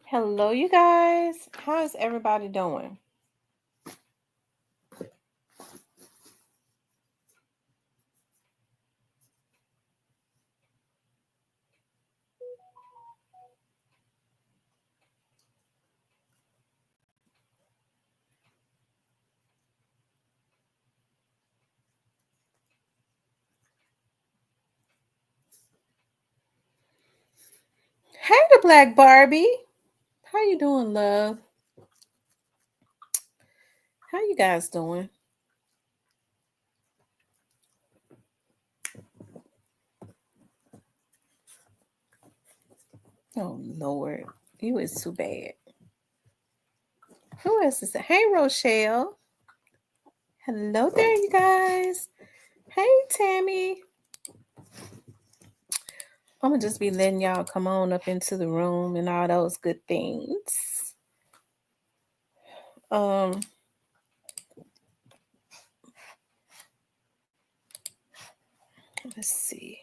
Hello, you guys. How is everybody doing? Hey, the Black Barbie. How you doing, love? How you guys doing? Oh Lord, you is too bad. Who else is it? Hey, Rochelle. Hello there, you guys. Hey, Tammy. I'm gonna just be letting y'all come on up into the room and all those good things. Um, let's see.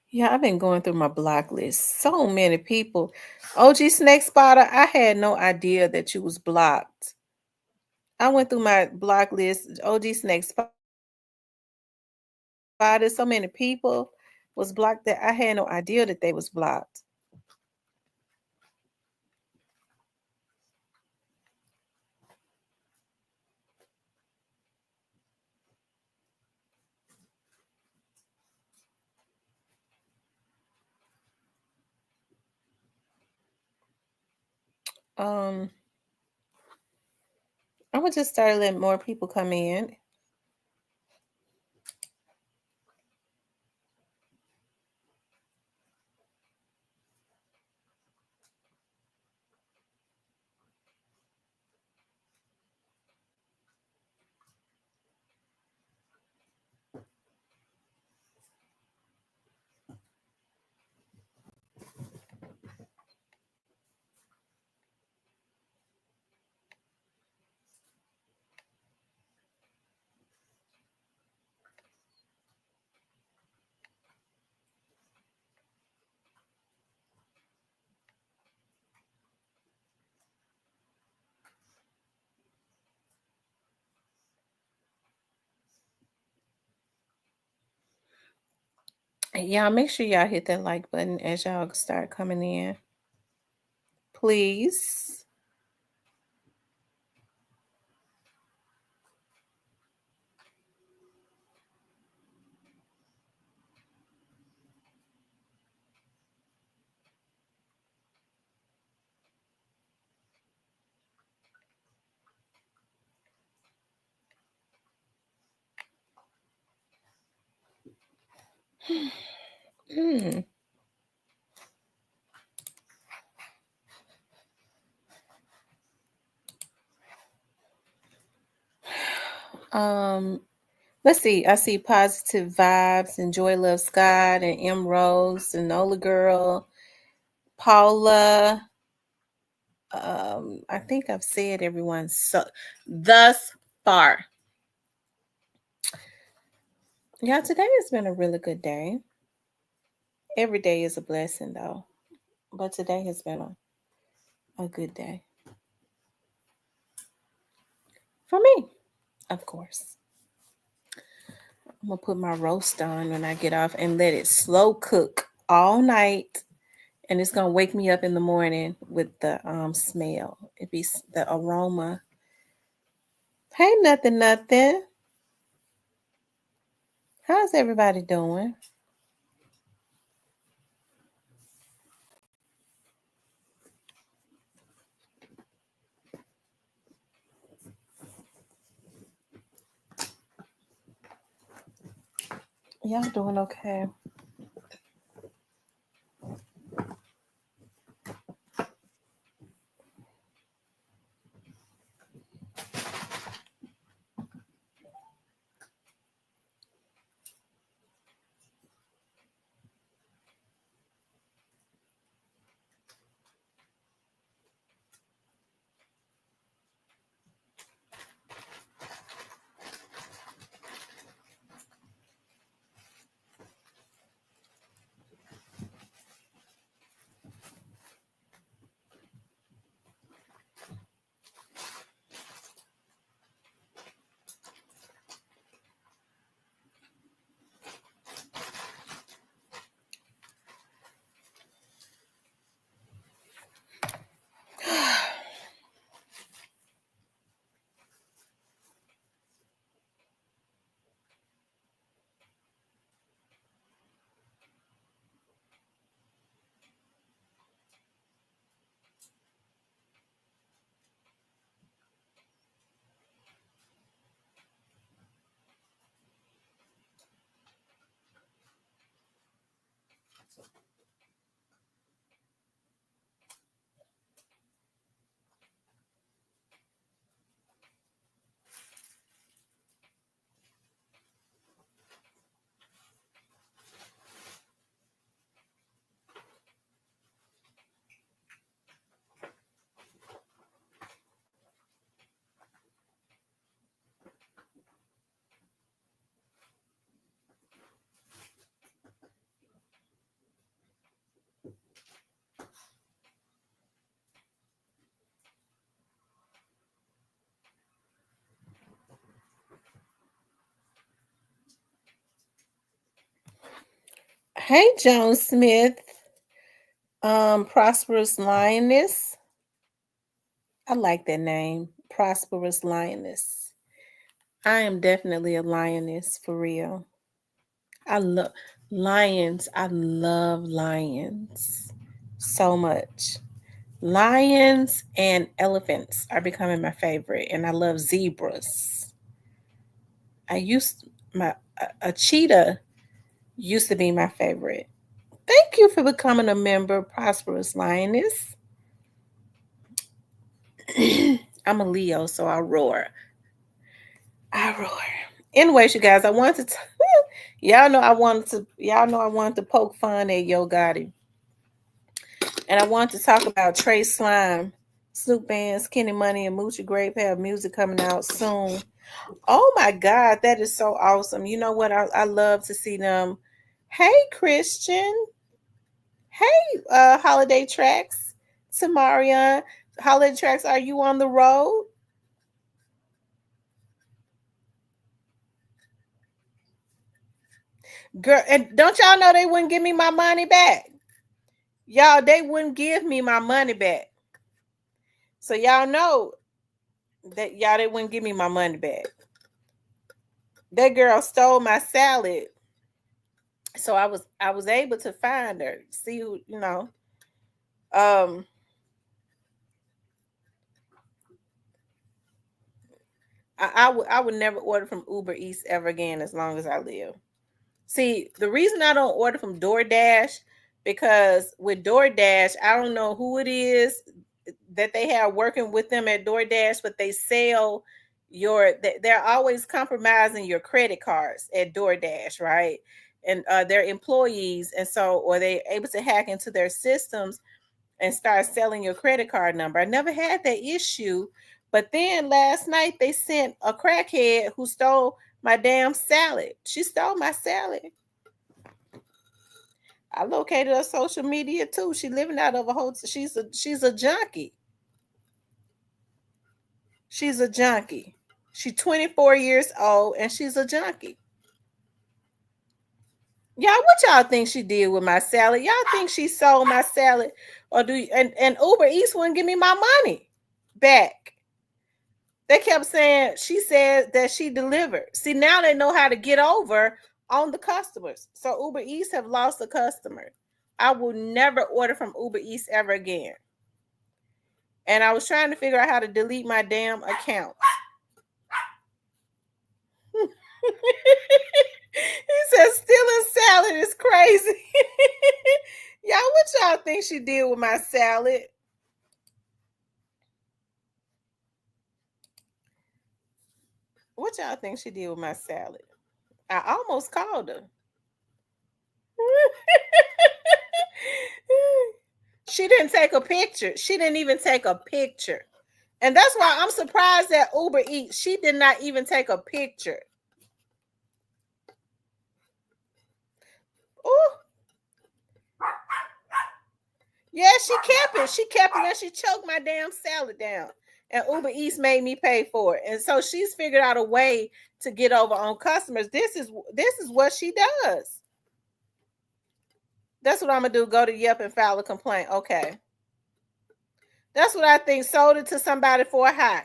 Yeah, I've been going through my block list. So many people. OG Snake Spotter, I had no idea that you was blocked. I went through my block list. OG Snake Spider. So many people was blocked that I had no idea that they was blocked. Um, I'm gonna just start letting more people come in. Y'all make sure y'all hit that like button as y'all start coming in. Please. Hmm. Um, let's see. I see Positive Vibes and Joy Love Scott and M Rose and Nola Girl, Paula. I think I've said everyone so thus far. Yeah, today has been a really good day. Every day is a blessing though. But today has been a good day. For me, of course. I'm gonna put my roast on when I get off and let it slow cook all night. And it's gonna wake me up in the morning with the smell. It be the aroma. Hey, nothing. How's everybody doing? Y'all doing okay? Hey, Joan Smith. Prosperous Lioness. I like that name. Prosperous Lioness. I am definitely a lioness for real. I love lions. I love lions so much. Lions and elephants are becoming my favorite, and I love zebras. I used my a cheetah used to be my favorite. Thank you for becoming a member, Prosperous Lioness. I'm a Leo, so I roar. I roar. Anyways, you guys, I wanted to y'all know I wanted to poke fun at Yo Gotti. And I wanted to talk about Trey Slime, Snoop Band's Kenny Money, and Moochie Grape have music coming out soon. Oh my God, that is so awesome. You know what? I love to see them. Hey, Christian. Hey, Holiday Tracks. Samarian. Holiday Tracks, are you on the road? Girl, and don't y'all know they wouldn't give me my money back? Y'all, they wouldn't give me my money back. So y'all know that y'all they wouldn't give me my money back. That girl stole my salad. So I was able to find her. See who, Um I would never order from Uber Eats ever again as long as I live. See, the reason I don't order from DoorDash, because with DoorDash, I don't know who it is that they have working with them at DoorDash, but they sell they're always compromising your credit cards at DoorDash, right? And their employees, and so, or they able to hack into their systems and start selling your credit card number. I never had that issue, but then last night they sent a crackhead who stole my damn salad. She stole my salad. I located her social media too. She living out of a hotel. She's a junkie. She's a junkie. She's 24 years old and she's a junkie. Y'all, what y'all think she did with my salad? Y'all think she sold my salad, or do you, and Uber Eats wouldn't give me my money back? They kept saying she said that she delivered. See, now they know how to get over on the customers. So Uber Eats have lost a customer. I will never order from Uber Eats ever again. And I was trying to figure out how to delete my damn account. He said stealing salad is crazy. Y'all, what y'all think she did with my salad? What y'all think she did with my salad? I almost called her. She didn't take a picture. She didn't even take a picture. And that's why I'm surprised that Uber Eats, she did not even take a picture. Oh, yeah, she kept it. She kept it and she choked my damn salad down. And Uber Eats made me pay for it. And so she's figured out a way to get over on customers. This is what she does. That's what I'm gonna do. Go to Yelp and file a complaint. Okay. That's what I think. Sold it to somebody for a high.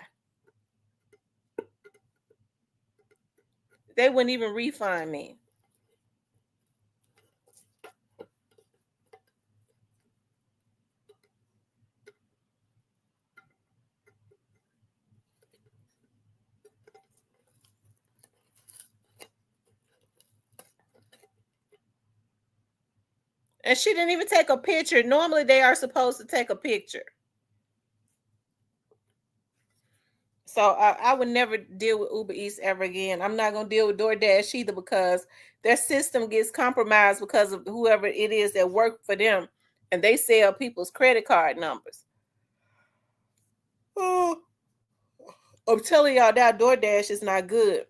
They wouldn't even refund me. And she didn't even take a picture. Normally they are supposed to take a picture. So I would never deal with Uber Eats ever again. I'm not gonna deal with DoorDash either, because their system gets compromised because of whoever it is that work for them, and they sell people's credit card numbers. Oh, I'm telling y'all that DoorDash is not good.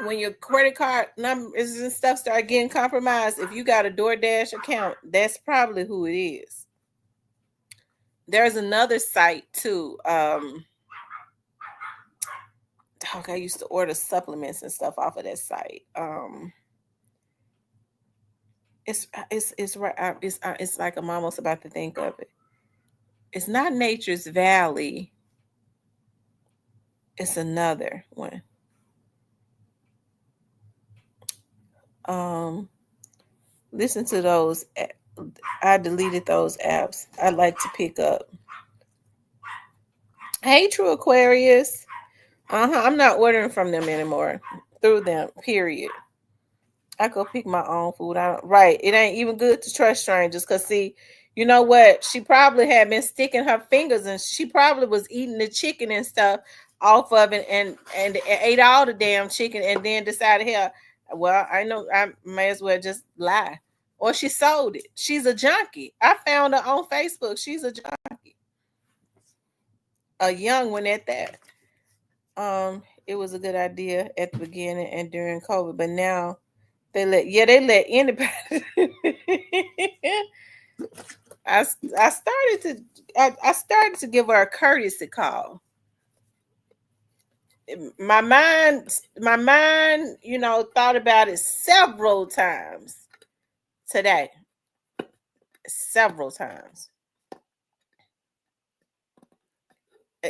When your credit card numbers and stuff start getting compromised, if you got a DoorDash account, that's probably who it is. There's another site too. I used to order supplements and stuff off of that site. It's right. It's like I'm almost about to think of it. It's not Nature's Valley. It's another one. Listen to those. I deleted those apps. I like to pick up. Hey, True Aquarius. I'm not ordering from them anymore. Through them. Period. I go pick my own food. I don't, right. It ain't even good to trust strangers because see, you know what? She probably had been sticking her fingers and she probably was eating the chicken and stuff off of it and ate all the damn chicken and then decided, hell, well, I know I may as well just lie. Or she sold it. She's a junkie. I found her on Facebook. She's a junkie. A young one at that. It was a good idea at the beginning and during COVID, but now they let anybody. I started to give her a courtesy call. My mind, thought about it several times today. Several times.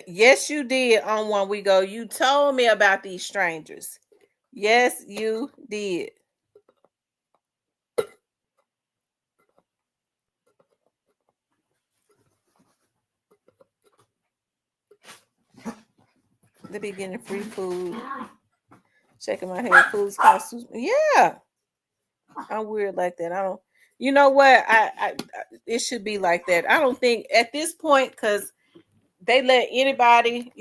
Yes, you did on One We Go. You told me about these strangers. Yes, you did. They be getting free food. Checking my head, foods cost. Yeah, I'm weird like that. I don't. You know what? I it should be like that. I don't think at this point because they let anybody,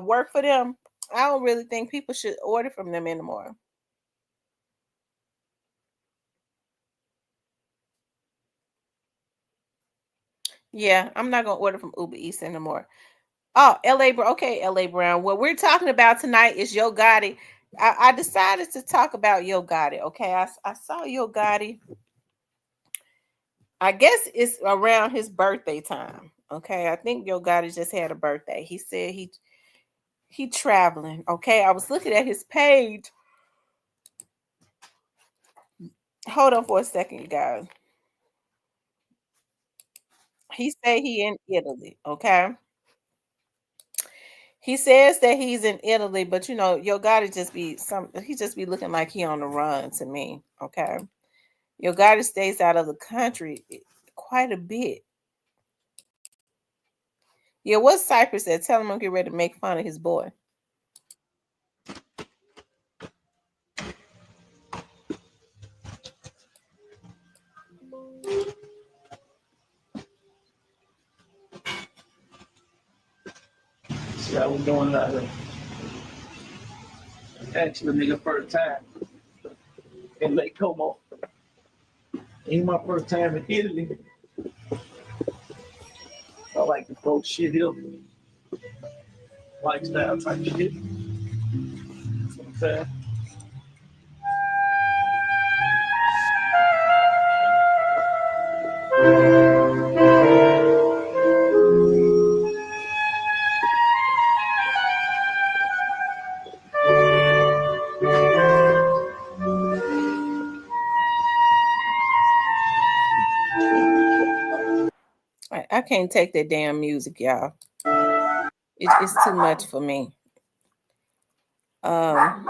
work for them. I don't really think people should order from them anymore. Yeah, I'm not gonna order from Uber Eats anymore. Oh, LA Brown. Okay, LA Brown. What we're talking about tonight is Yo Gotti. I decided to talk about Yo Gotti. Okay, I saw Yo Gotti. I guess it's around his birthday time. Okay, I think Yo Gotti just had a birthday. He said he traveling. Okay, I was looking at his page. Hold on for a second, you guys. He said he in Italy. Okay, he says that he's in Italy, but Yo Gotti just be some. He just be looking like he on the run to me. Okay, Yo Gotti stays out of the country quite a bit. Yeah, what's Cypress said? Tell him I'm getting ready to make fun of his boy. See how we doing out here. Actually, nigga, first time in Lake Como. Ain't my first time in Italy. I like to throw shit here. Lifestyle type shit. That's what I'm saying. I can't take that damn music, y'all. It's too much for me. Um,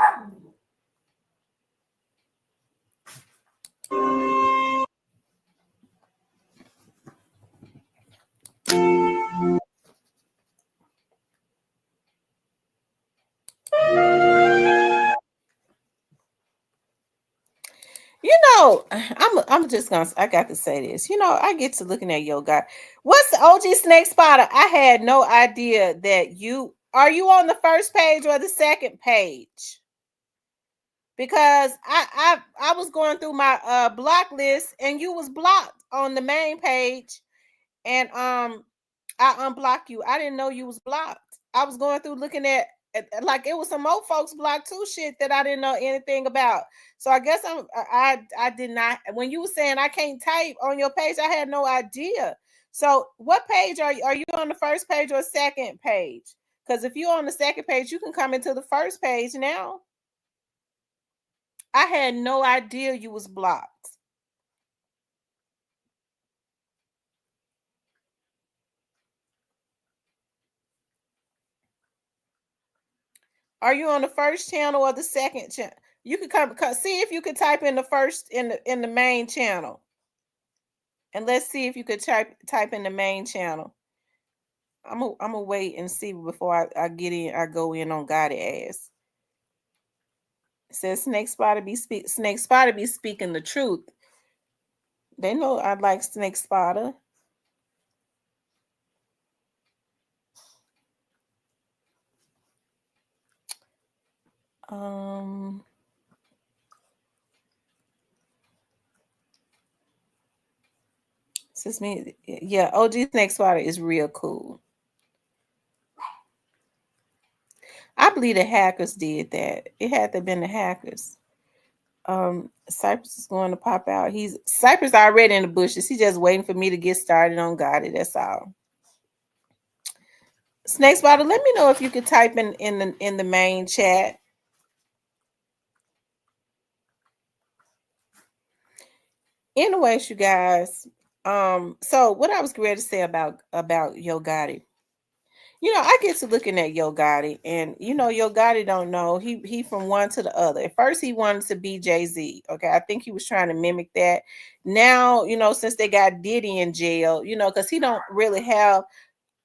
I'm just gonna. I got to say this. I get to looking at Yo Gotti. What's the OG Snake Spotter? I had no idea that you are you on the first page or the second page. Because I was going through my block list and you was blocked on the main page and I unblocked you. I didn't know you was blocked. I was going through looking at like it was some old folks blocked too shit that I didn't know anything about. So I guess I did not when you were saying I can't type on your page, I had no idea. So what page are you? Are you on the first page or second page? Because if you're on the second page, you can come into the first page now. I had no idea you was blocked. Are you on the first channel or the second channel? You could come see if you could type in the first in the main channel. And let's see if you could type in the main channel. I'm gonna wait and see before I get in. I go in on Gotti ass. It says Snake Spotter be speaking the truth. They know I like Snake Spotter. Since me, yeah, OG Snake Spotter is real cool. I believe the hackers did that. It had to have been the hackers. Cypress is going to pop out. Cypress already in the bushes. He's just waiting for me to get started on Gotti. That's all. Snake Spotter, let me know if you could type in the main chat. Anyways, you guys. So what I was ready to say about Yo Gotti. I get to looking at Yo Gotti, and Yo Gotti don't know he from one to the other. At first, he wanted to be Jay-Z. Okay, I think he was trying to mimic that. Now, since they got Diddy in jail, because he don't really have,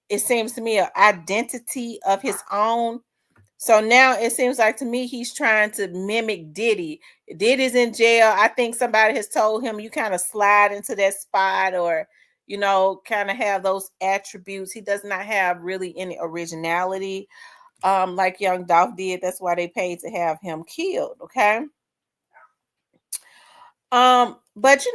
it seems to me, an identity of his own. So now it seems like to me he's trying to mimic Diddy. Diddy's in jail. I think somebody has told him you kind of slide into that spot, or kind of have those attributes. He does not have really any originality, like Young Dolph did. That's why they paid to have him killed. Okay. But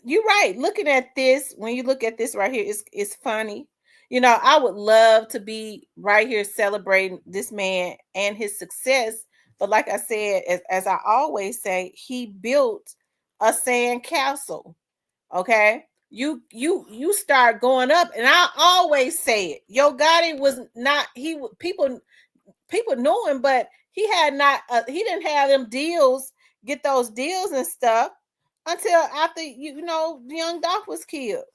you're right. Looking at this, when you look at this right here, it's funny. I would love to be right here celebrating this man and his success. But like I said, as I always say, he built a sand castle. Okay. You start going up, and I always say it. Yo Gotti was not, people knew him, but he didn't have them deals, get those deals and stuff until after Young Dolph was killed.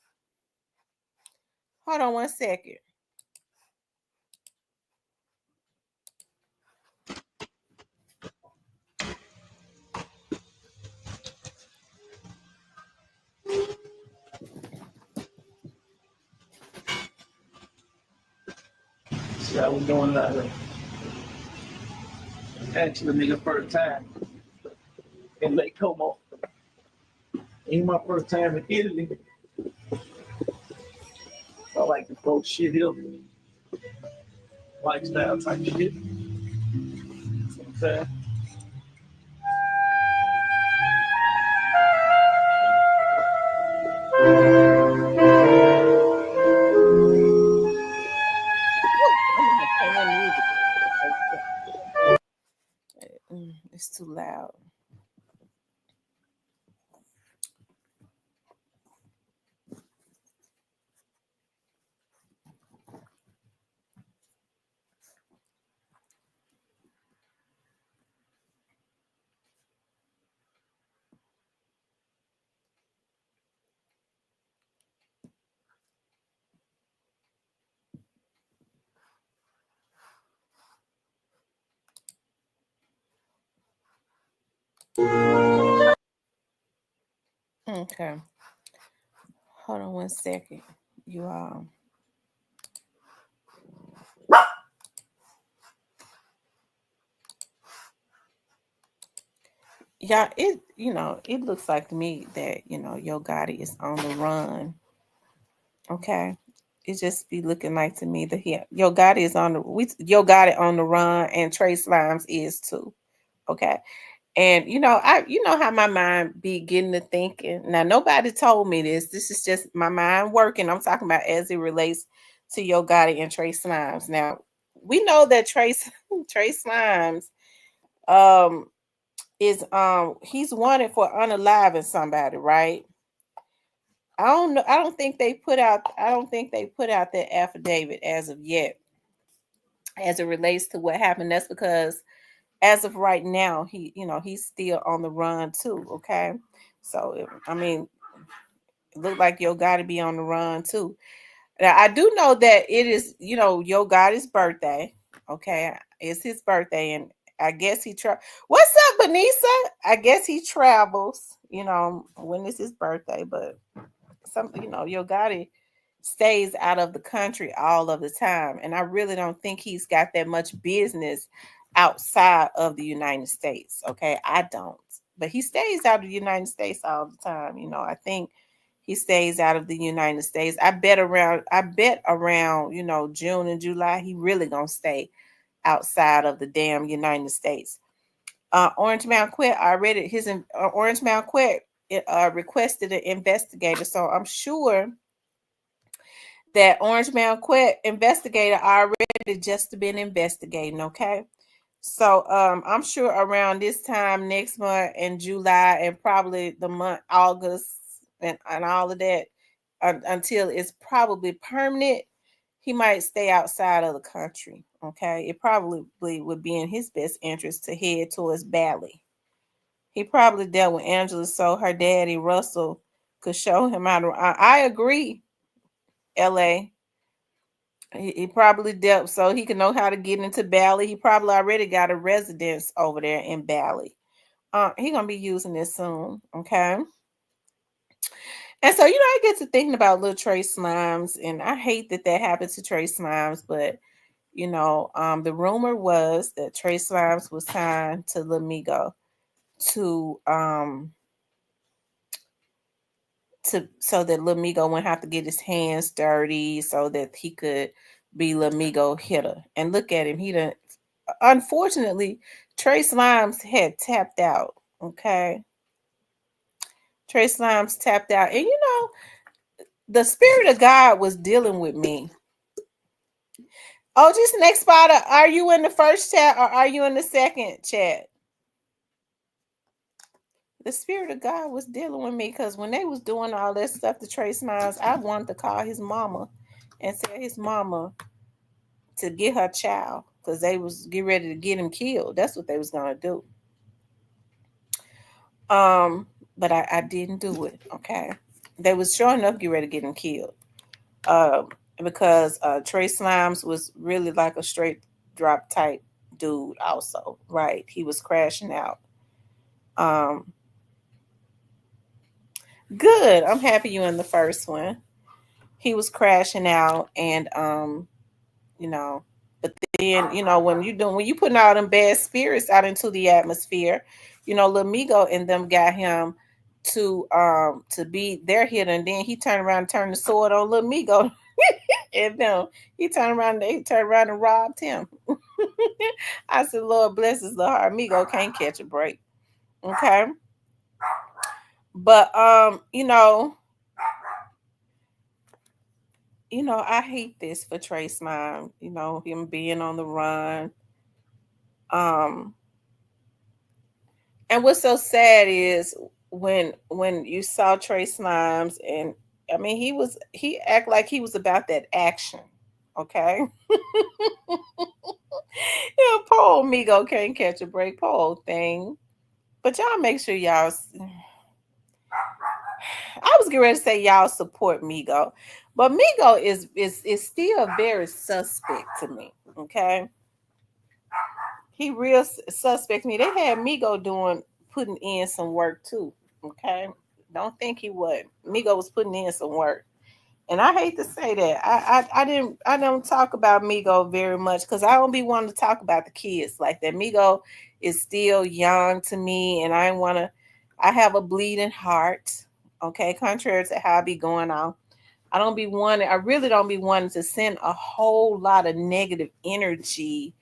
Hold on one second. See how we doing that? Actually, nigga, first time in Lake Como. Ain't my first time in Italy. I like to throw shit here. Lifestyle type shit. You know what I'm saying? It's too loud. Okay. Hold on one second, you all. Yeah, it looks like to me that Yo Gotti is on the run. Okay, it just be looking like to me that Yo Gotti is Yo Gotti on the run, and Trey Slimes is too. Okay, and how my mind be getting to thinking. Now nobody told me this. This is just my mind working. I'm talking about as it relates to Yo Gotti and Trey Slimes. Now we know that Trey Slimes is he's wanted for unaliving somebody, right? I don't know. I don't think they put out that affidavit as of yet, as it relates to what happened. That's because as of right now, he's still on the run too. Okay, so it looked like Yo Gotti be on the run too. Now I do know that it is Yo Gotti's birthday. Okay, it's his birthday, and I guess What's up, Benisa? I guess he travels. When is his birthday? But Yo Gotti stays out of the country all of the time, and I really don't think he's got that much business outside of the United States. Okay, I don't, but he stays out of the United States all the time. I think he stays out of the United States. I bet around June and July he really gonna stay outside of the damn United States. Orange Mound Quit already Orange Mound Quit requested an investigator, so I'm sure that Orange Mound Quit investigator already just been investigating. Okay, so I'm sure around this time next month in July and probably the month August and all of that until it's probably permanent, he might stay outside of the country. Okay, it probably would be in his best interest to head towards Bali. He probably dealt with Angela so her daddy Russell could show him how to. I agree, L.A. He probably dealt so he can know how to get into Bali. He probably already got a residence over there in Bali. He gonna be using this soon, okay? And so I get to thinking about little Trey Slimes, and I hate that happened to Trey Slimes, but the rumor was that Trey Slimes was signed to Lamigo to so that Lamigo wouldn't have to get his hands dirty, so that he could be Lamigo hitter. And look at him, he done. Unfortunately, Trey Slimes had tapped out. Okay, Trey Slimes tapped out, and the spirit of God was dealing with me. Oh, just next spot. Are you in the first chat or are you in the second chat? The spirit of God was dealing with me because when they was doing all that stuff to Trey Slimes, I wanted to call his mama and tell his mama to get her child because they was get ready to get him killed. That's what they was gonna do. But I didn't do it. Okay, they was sure enough get ready to get him killed. Because Trey Slimes was really like a straight drop type dude. Also, right? He was crashing out. Um, Good. I'm happy you in the first one. He was crashing out, and you know, but then when you putting all them bad spirits out into the atmosphere, Lamigo and them got him to be their hitter, and then he turned around and turned the sword on Lamigo and them. He turned around and robbed him. I said, Lord bless his little heart. Amigo can't catch a break. Okay. But I hate this for Trace Mime, him being on the run. Um, and what's so sad is when you saw Trace Mimes, and I mean he act like he was about that action. Okay. Poor Migo can't catch a break, poor old thing. But y'all make sure I was getting ready to say y'all support Migo. But Migo is still very suspect to me. Okay. He real suspect to me. They had Migo putting in some work too. Okay. Don't think he would. Migo was putting in some work. And I hate to say that. I don't talk about Migo very much because I don't be wanting to talk about the kids like that. Migo is still young to me, and I have a bleeding heart. Okay, contrary to how I be going on. I really don't be wanting to send a whole lot of negative energy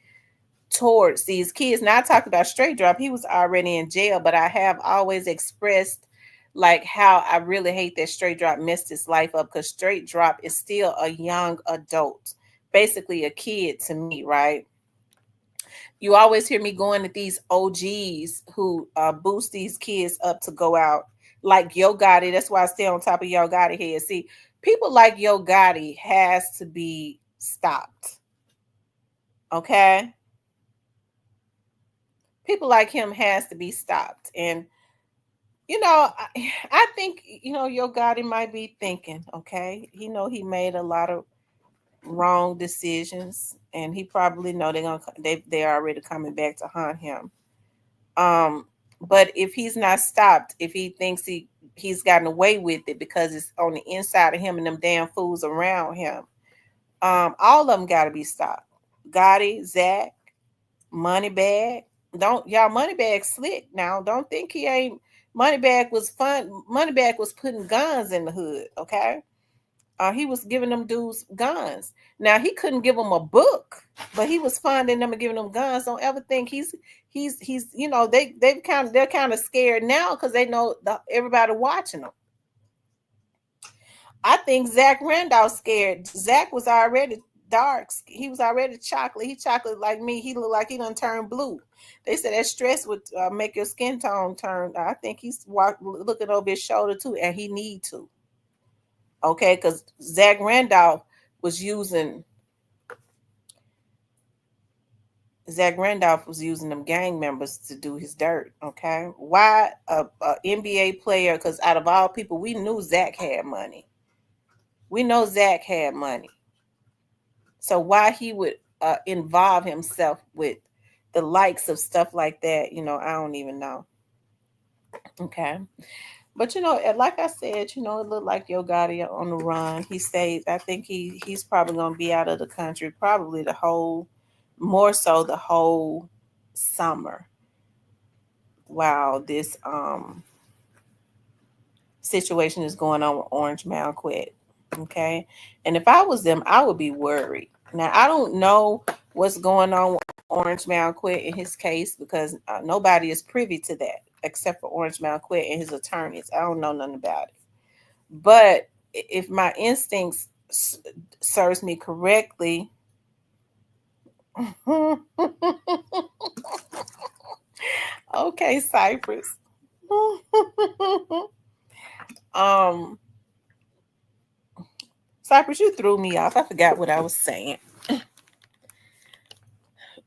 towards these kids. Now I talk about straight drop. He was already in jail, but I have always expressed like how I really hate that straight drop messed his life up because straight drop is still a young adult, basically a kid to me, right? You always hear me going at these OGs who boost these kids up to go out, like Yo Gotti. That's why I stay on top of Yo Gotti here. See, people like Yo Gotti has to be stopped. Okay, people like him has to be stopped, and I think Yo Gotti might be thinking. Okay, he made a lot of wrong decisions, and he probably know they're already coming back to haunt him. Um, but if he's not stopped, if he thinks he's gotten away with it because it's on the inside of him and them damn fools around him, all of them got to be stopped. Gotti, Zach, Moneybag. Don't y'all Moneybag slick now. Don't think he ain't. Moneybag was fun. Moneybag was putting guns in the hood. Okay, he was giving them dudes guns. Now he couldn't give them a book, but he was finding them and giving them guns. Don't ever think he's you know they're kind of scared now because they know everybody watching them. I think Zach Randolph scared. Zach was already dark. He was already chocolate. He chocolate like me. He looked like he done turned blue. They said that stress would make your skin tone turn. I think he's looking over his shoulder too, and he need to. Okay, because Zach Randolph was using them gang members to do his dirt. Okay, why a NBA player? Because out of all people, we knew Zach had money. We know Zach had money. So why he would involve himself with the likes of stuff like that, I don't even know. Okay. But like I said, it looked like Yo Gotti on the run. He stayed. I think he's probably gonna be out of the country, probably more so the whole summer. While this situation is going on with Orange Mound Qu. Okay, and if I was them, I would be worried. Now I don't know what's going on with Orange Mound Qu in his case because nobody is privy to that except for Orange Mound Qu and his attorneys. I don't know nothing about it. But if my instincts serves me correctly, okay, Cypress. um, Cypress, you threw me off. I forgot what I was saying.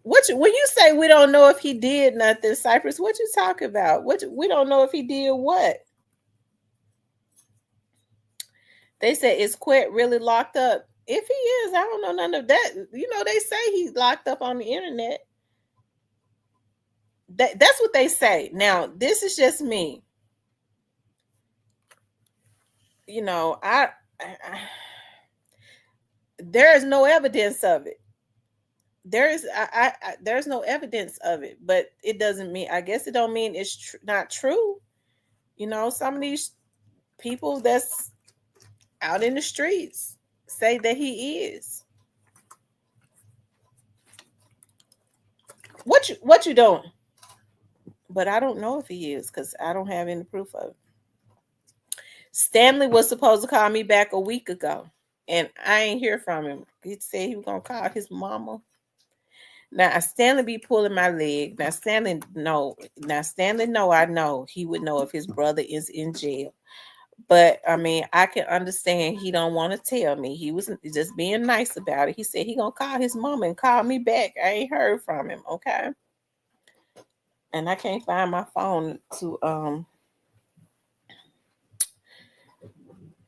When you say we don't know if he did nothing, Cypress, what you talking about? We don't know if he did what? They said is Quet really locked up? If he is, I don't know none of that. They say he's locked up on the internet. That's what they say. Now, this is just me. I there is no evidence of it. There's no evidence of it, but it doesn't mean. I guess it don't mean it's not true. Some of these people that's out in the streets say that he is. What you doing? But I don't know if he is because I don't have any proof of it. Stanley was supposed to call me back a week ago, and I ain't hear from him. He said he was gonna call his mama. Now Stanley be pulling my leg. Now Stanley know. I know he would know if his brother is in jail. But I mean, I can understand he don't want to tell me. He was just being nice about it. He said he gonna call his mama and call me back. I ain't heard from him. Okay. And I can't find my phone to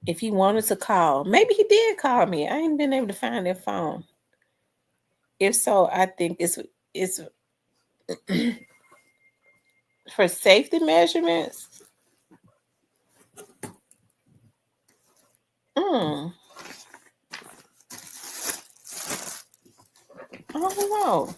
if he wanted to call. Maybe he did call me. I ain't been able to find that phone. If so, I think it's for safety measurements. I don't know.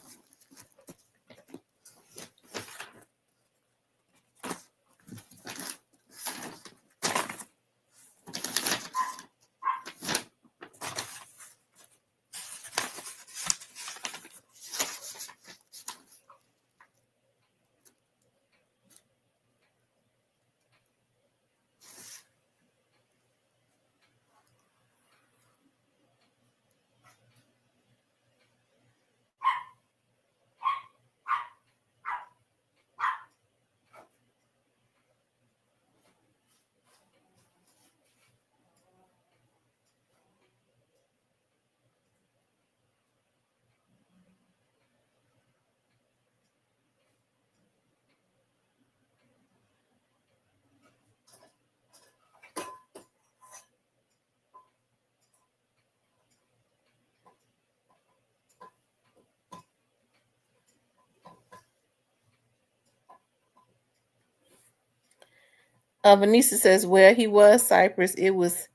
Vanessa says, well, he was Cypress. It was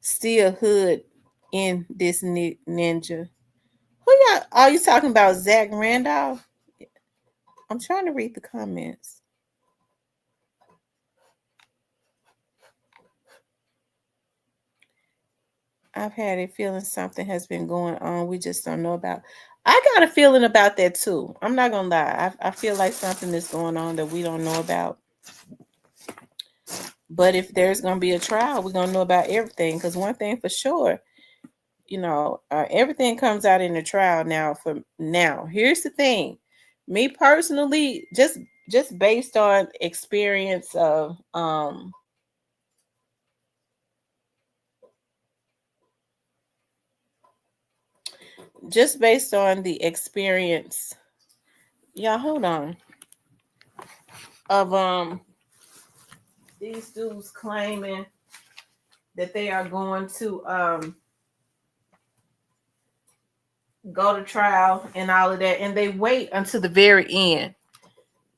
still hood in this ninja. Who y'all are you talking about? Zach Randolph? I'm trying to read the comments. I've had a feeling something has been going on. We just don't know about. I got a feeling about that too. I'm not gonna lie. I feel like something is going on that we don't know about. But if there's gonna be a trial, we're gonna know about everything. Because one thing for sure, everything comes out in the trial. Now, here's the thing. Me personally, just based on experience of just based on the experience, y'all hold on, of these dudes claiming that they are going to go to trial and all of that, and they wait until the very end,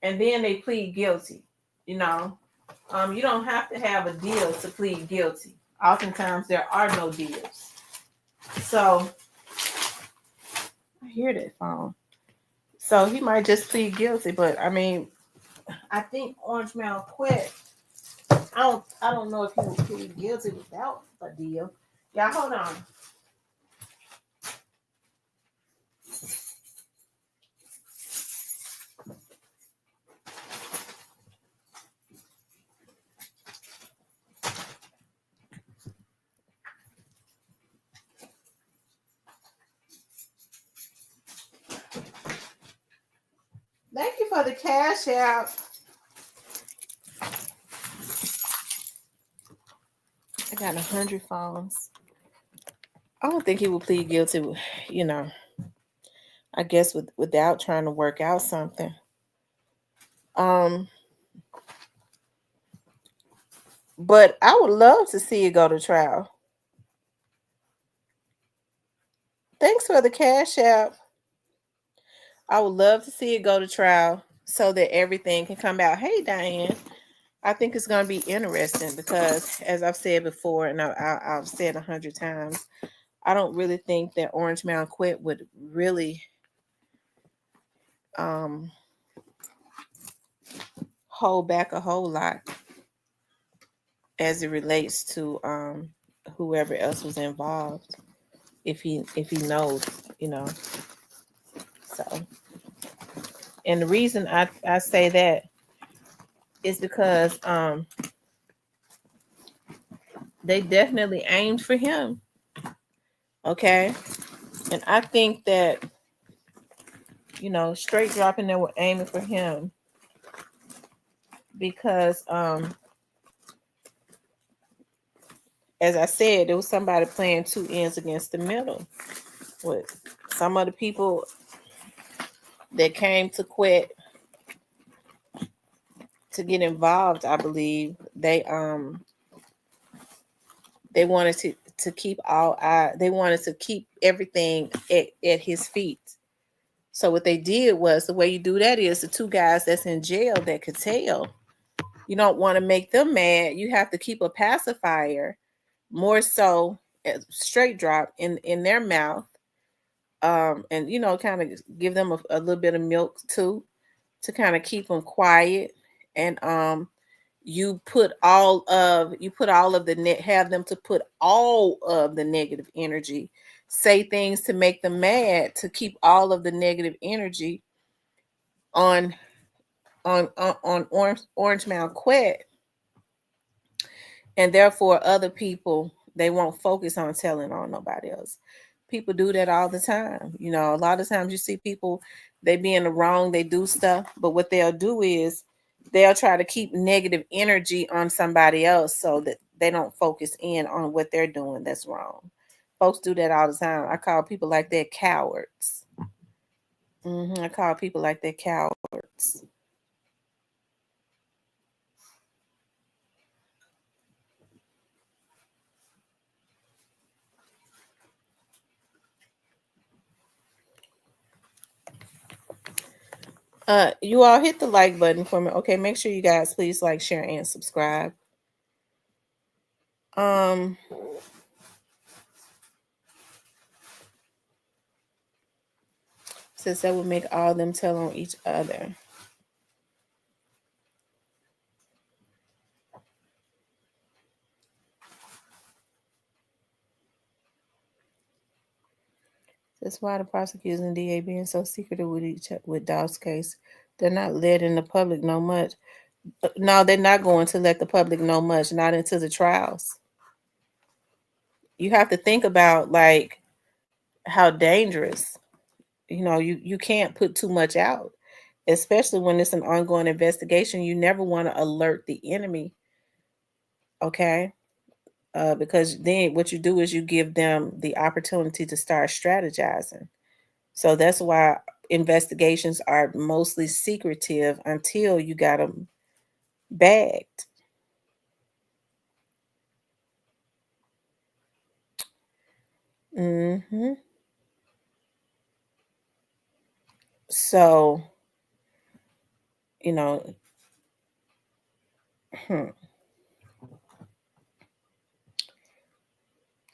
and then they plead guilty. You know, you don't have to have a deal to plead guilty. Oftentimes, there are no deals. So I hear that phone. So he might just plead guilty, but I mean, I think Orange Mound Qu. I don't know if he would plead guilty without a deal. Y'all hold on. Thank you for the cash out. I got 100 phones. I don't think he would plead guilty, you know, I guess without trying to work out something. Um, but I would love to see it go to trial. Thanks for the cash out. I would love to see it go to trial so that everything can come out. Hey, Diane. I think it's going to be interesting because, as I've said before, and I've said 100 times, I don't really think that Orange Mound Qu would really um, hold back a whole lot as it relates to whoever else was involved. If he knows, you know. So, and the reason I say that is because they definitely aimed for him. Okay, and I think that straight dropping they were aiming for him because as I said, there was somebody playing two ends against the middle. With some of the people that came to Quet to get involved, I believe they wanted to keep they wanted to keep everything at his feet. So what they did was, the way you do that is the two guys that's in jail that could tell. You don't want to make them mad. You have to keep a pacifier, more so straight drop in their mouth, and kind of give them a little bit of milk too, to kind of keep them quiet. And you put all of the net have them to put all of the negative energy, say things to make them mad, to keep all of the negative energy on Orange Mound Qu, and therefore other people, they won't focus on telling on nobody else. People do that all the time. A lot of times you see people, they be in the wrong, they do stuff, but what they'll do is they'll try to keep negative energy on somebody else so that they don't focus in on what they're doing that's wrong. Folks do that all the time. I call people like that cowards. I call people like that cowards. You all hit the like button for me. Okay, make sure you guys please like, share, and subscribe. Um, since that would make all them tell on each other. That's why the prosecutors and DA being so secretive with with Dolph's case. They're not letting the public know much. No, they're not going to let the public know much, not into the trials. You have to think about like how dangerous. You can't put too much out, especially when it's an ongoing investigation. You never want to alert the enemy, okay? Because then what you do is you give them the opportunity to start strategizing. So that's why investigations are mostly secretive until you got them bagged. Hmm. So, you know, hmm.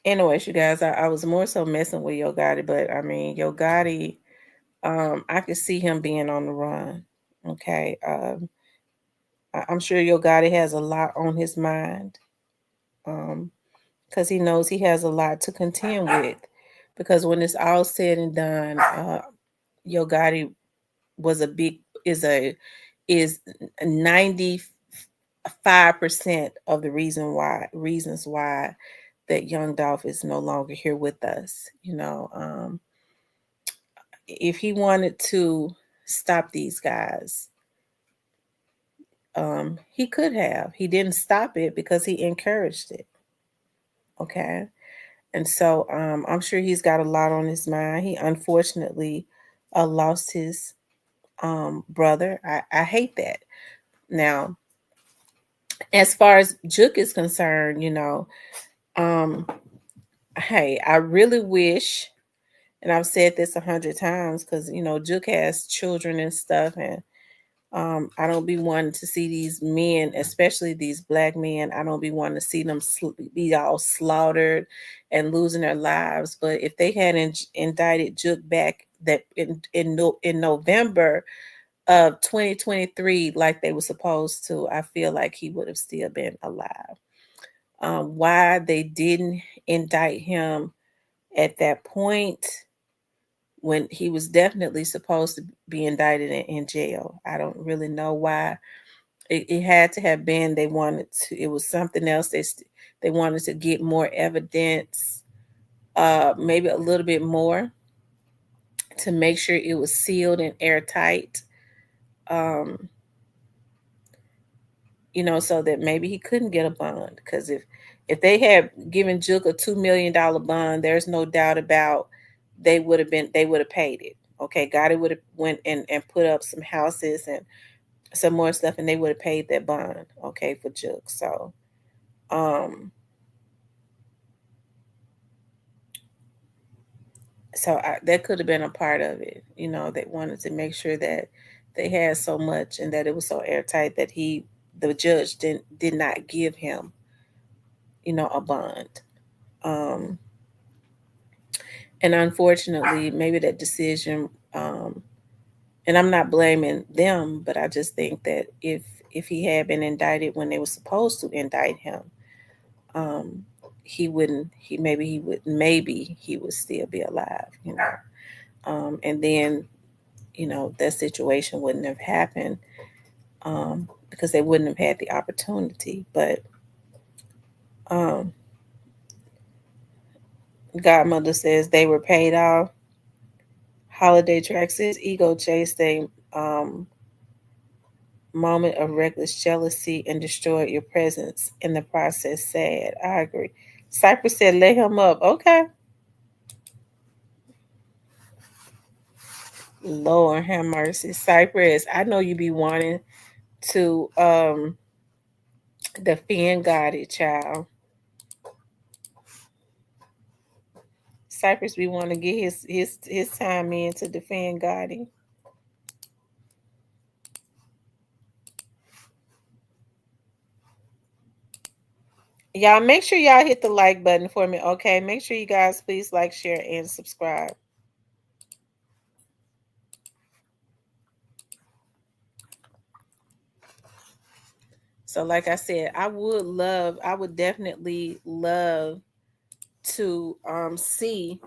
Anyways, you guys, I was more so messing with Yo Gotti, but I mean, Yo Gotti, I could see him being on the run. Okay. I'm sure Yo Gotti has a lot on his mind. Um, because he knows he has a lot to contend with. Because when it's all said and done, Yo Gotti was a big is 95% of the reasons why that young Dolph is no longer here with us. If he wanted to stop these guys, he could have. He didn't stop it because he encouraged it. Okay. And so I'm sure he's got a lot on his mind. He unfortunately lost his brother. I hate that. Now, as far as Juke is concerned, um, hey, I really wish, and I've said this 100 times, because Juke has children and stuff, and I don't be wanting to see these men, especially these black men. I don't be wanting to see them be all slaughtered and losing their lives. But if they had indicted Juke back that in November of 2023, like they were supposed to, I feel like he would have still been alive. Why they didn't indict him at that point when he was definitely supposed to be indicted in jail. I don't really know why. It had to have been they wanted to. It was something else. They wanted to get more evidence, maybe a little bit more, to make sure it was sealed and airtight. Um, so that maybe he couldn't get a bond. Because if they had given Juke a $2 million bond, there's no doubt about they would have paid it. Okay, Gotti would have went and put up some houses and some more stuff, and they would have paid that bond. Okay, for Juke. Um, that could have been a part of it. They wanted to make sure that they had so much and that it was so airtight that the judge did not give him, a bond. Um, and unfortunately, maybe that decision, and I'm not blaming them, but I just think that if he had been indicted when they were supposed to indict him, um, he wouldn't. Maybe he would still be alive. And then that situation wouldn't have happened, because they wouldn't have had the opportunity. But um, Godmother says they were paid off. Holiday Track says ego chased a moment of reckless jealousy and destroyed your presence in the process. Sad. I agree. Cypress said, "Lay him up." Okay. Lord have mercy, Cypress. I know you be wanting to defend Gotti, child. Cypress be wanting to get his time in to defend Gotti. Y'all make sure y'all hit the like button for me, okay? Make sure you guys please like, share, and subscribe. So, like I said, I would definitely love to see.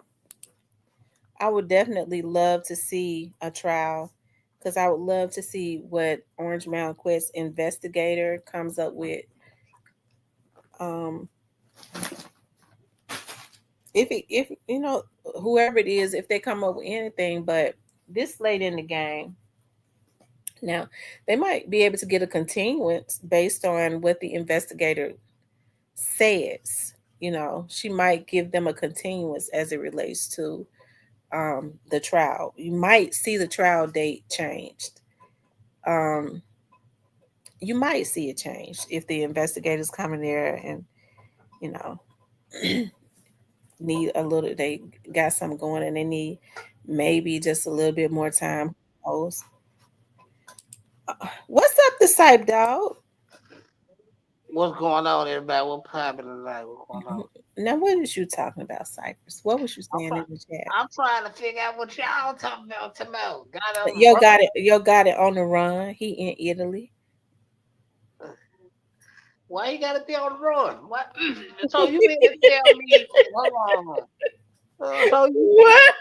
I would definitely love to see a trial because I would love to see what Orange Mound Quest investigator comes up with. Um, if you know whoever it is, if they come up with anything, but this late in the game, now they might be able to get a continuance based on what the investigator says. She might give them a continuance as it relates to the trial. You might see the trial date changed. Um, you might see it changed if the investigators come in there and you know need a little. They got something going and they need maybe just a little bit more time. What's up, the Sype dog? What's going on, everybody? What's happening tonight? What's going on? Now, what is you talking about, Cypress? What was you I'm saying trying. in the chat? I'm trying to figure out what y'all talking about. Tomorrow, got on Yo bro. got it. Yo got it on the run. He in Italy. Why you gotta be on the run? What? So you mean to tell me? Hold on. So you mean? What?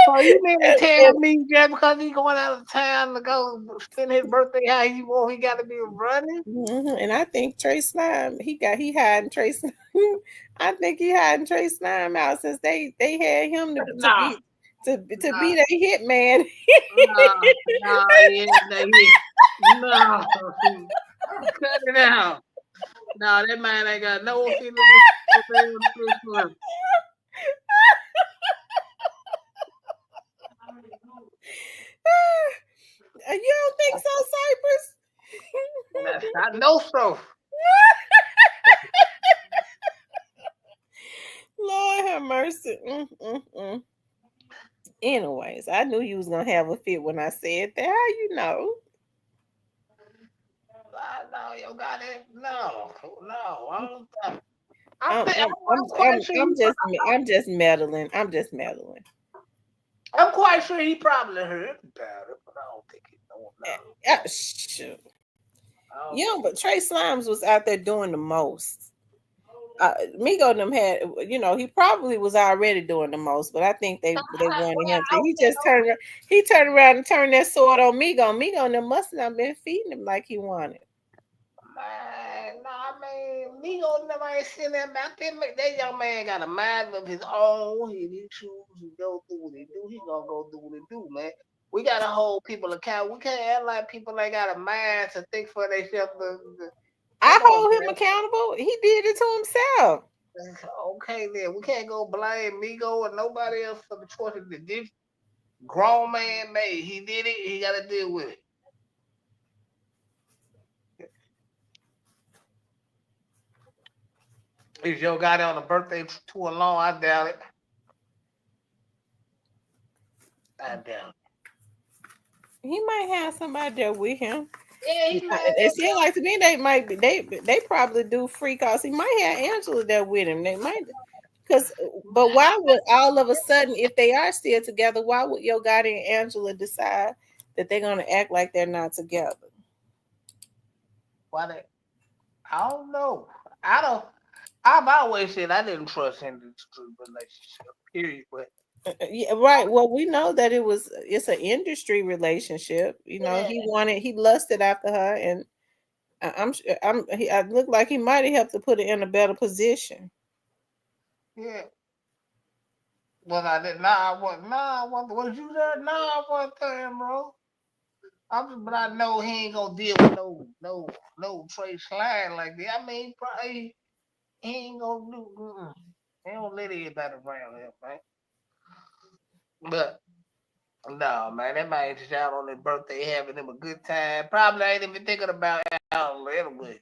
So you mean to tell me just because he going out of town to go spend his birthday how he want, he got to be running? And I think Trey Slime, he hiding Trey Slime. I think he hiding Trey Slime out since they had him to Nah, be to nah, be their hitman. nah, nah, yeah, nah, yeah. No, cut it out. No, that man ain't got no feeling. You don't think so, Cypress? I know so. Lord have mercy. Anyways, I knew you was gonna have a fit when I said that. How you know? No, you got it. No, no. I'm I'm I'm quite sure he. I'm just meddling. I'm just meddling. I'm quite sure he probably heard about it, but I don't think he don't know. Shoot. I don't Yeah, think. but Trey Slimes was out there doing the most. Migo and them had, he probably was already doing the most, but I think they wanted him to. He turned around and turned that sword on Migo. Migo and them must not been feeding him like he wanted. Man, no, I mean, me go never ain't seen that about them. That young man got a mind of his own. He choose to go do what he do. He gonna go do what he do, man. We gotta hold people accountable. We can't act like people ain't got a mind to think for themselves. I Come on, hold him man. accountable. He did it to himself. Okay, then we can't go blame Migo and nobody else for the choices that this grown man made. He did it. He got to deal with it. If your guy on a birthday tour alone, I doubt it. I doubt He might have somebody there with him. it. Yeah, he might It seems like to me they might be they probably do free calls. He might have Angela there with him. They might because but why would all of a sudden if they are still together, why would Yo Gotti and Angela decide that they're gonna act like they're not together? why they. I don't know. I don't. I've always said I didn't trust in this relationship. Period. But Yeah, right. Well, we know that it's an industry relationship. yeah, He lusted after her, and I look like he might have helped to put it in a better position. yeah. Well, I did. Nah, I wasn't. Nah, I wasn't. Was you there? Nah, I wasn't there, bro. But I know he ain't gonna deal with no Trey slide like that. I mean, probably he ain't gonna do. He don't let anybody around him, man. But no, man, that man just out on his birthday having him a good time. Probably ain't even thinking about Al anyway.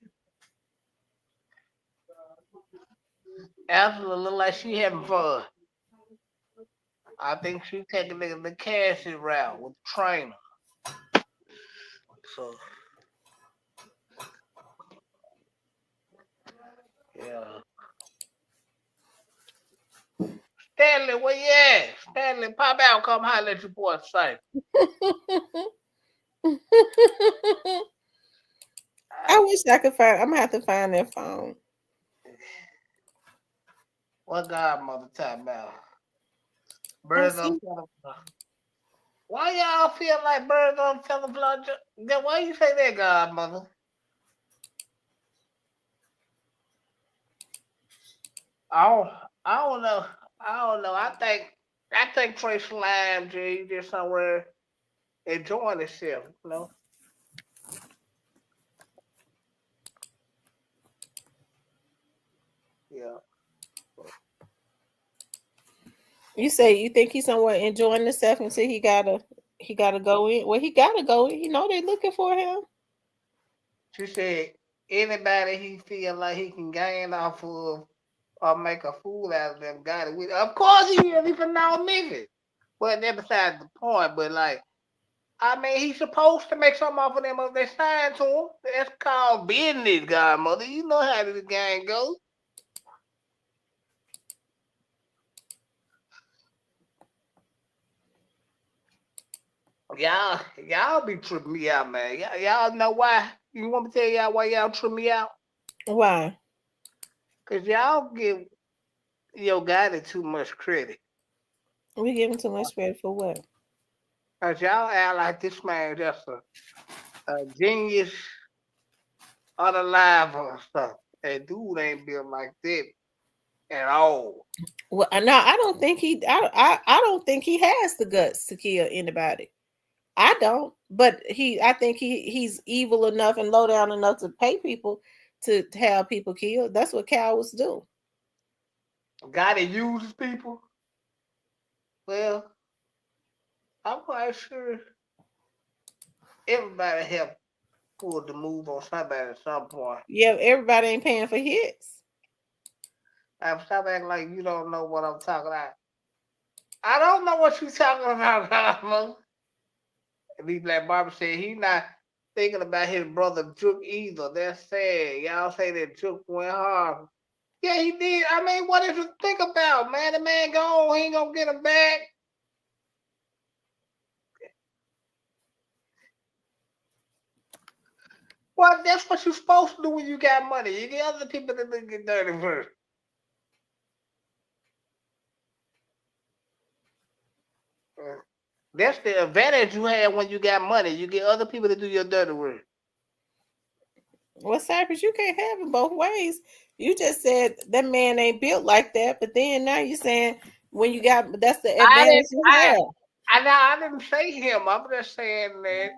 Angela look like she having fun. I think she taking the cashy route with the trainer. So yeah. Stanley, where you at? Stanley, pop out, come holler at your boy Cypher. I wish I could find. I'm gonna have to find that phone. What godmother talking about? I Birds on see. telephone. Why y'all feel like birds on telephone? Why you say that, godmother? I don't, I don't know. I don't know. I think Trey Slime G just somewhere enjoying himself, you know. Yeah. You say you think he's somewhere enjoying himself until he gotta go in. Well, he gotta go in. You know they looking for him. She said anybody he feel like he can gain off of or make a fool out of them got it with. Of course he is, he from North Memphis. But that besides the point. But like, I mean, he's supposed to make something off of them if they sign to him. That's called business, godmother. You know how this game goes. Y'all be tripping me out, man. Y'all know why? You want me to tell y'all why y'all trip me out? Why? Cause y'all give your guy too much credit. We give him too much credit for what? Cause y'all act like this man just a genius unalive or stuff. That dude ain't built like that at all. Well, no, I don't think he. I don't think he has the guts to kill anybody. I don't. But he. I think he's evil enough and low down enough to pay people to have people killed. That's what cowards do. Guy that uses people. Well, I'm quite sure everybody have pulled the move on somebody at some point. Yeah, everybody ain't paying for hits. I'm stop acting like you don't know what I'm talking about. I don't know what you talking about, Godmother. And B Black Barber said he not thinking about his brother Juke either. That's sad. Y'all say that Juke went hard. Yeah, he did. I mean, what is to think about, man? The man gone. He ain't gonna get him back. Well, that's what you're supposed to do when you got money. You get other people that get dirty first. That's the advantage you have when you got money. You get other people to do your dirty work. Well, Cypress, you can't have it both ways. You just said that man ain't built like that, but then now you're saying when you got that's the I advantage didn't. you I have. I didn't say him. I'm just saying that,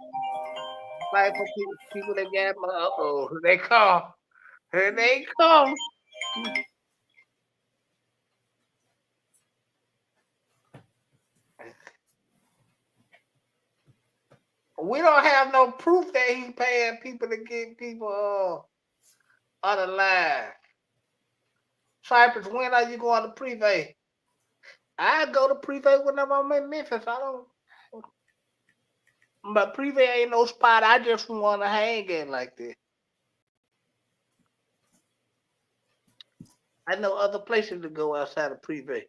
like for people that got my here they come. Here they come. We don't have no proof that he's paying people to get people on the line. Cypress, when are you going to prevay? I go to prevay whenever I'm in Memphis. I don't. But prevay ain't no spot I just want to hang in like this. I know other places to go outside of prevay.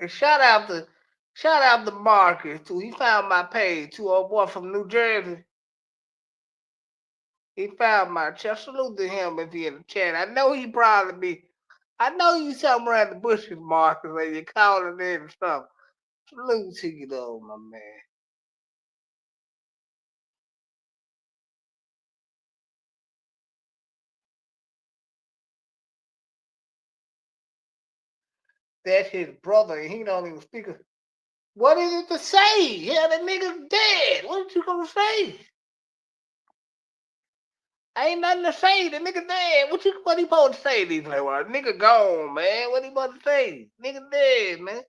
And shout out to Marcus too. He found my page too. Old boy from New Jersey. He found my chat. Salute to him if he in the chat. I know he probably be. I know you somewhere around the bushes, Marcus, and you calling in and stuff. Salute to you though, my man. That's his brother, and he don't even speak. What is it to say? Yeah, the nigga's dead. What you gonna say? Ain't nothing to say. The nigga dead. What he supposed to say? These like, well, nigga gone, man. What he supposed to say? Nigga dead, man.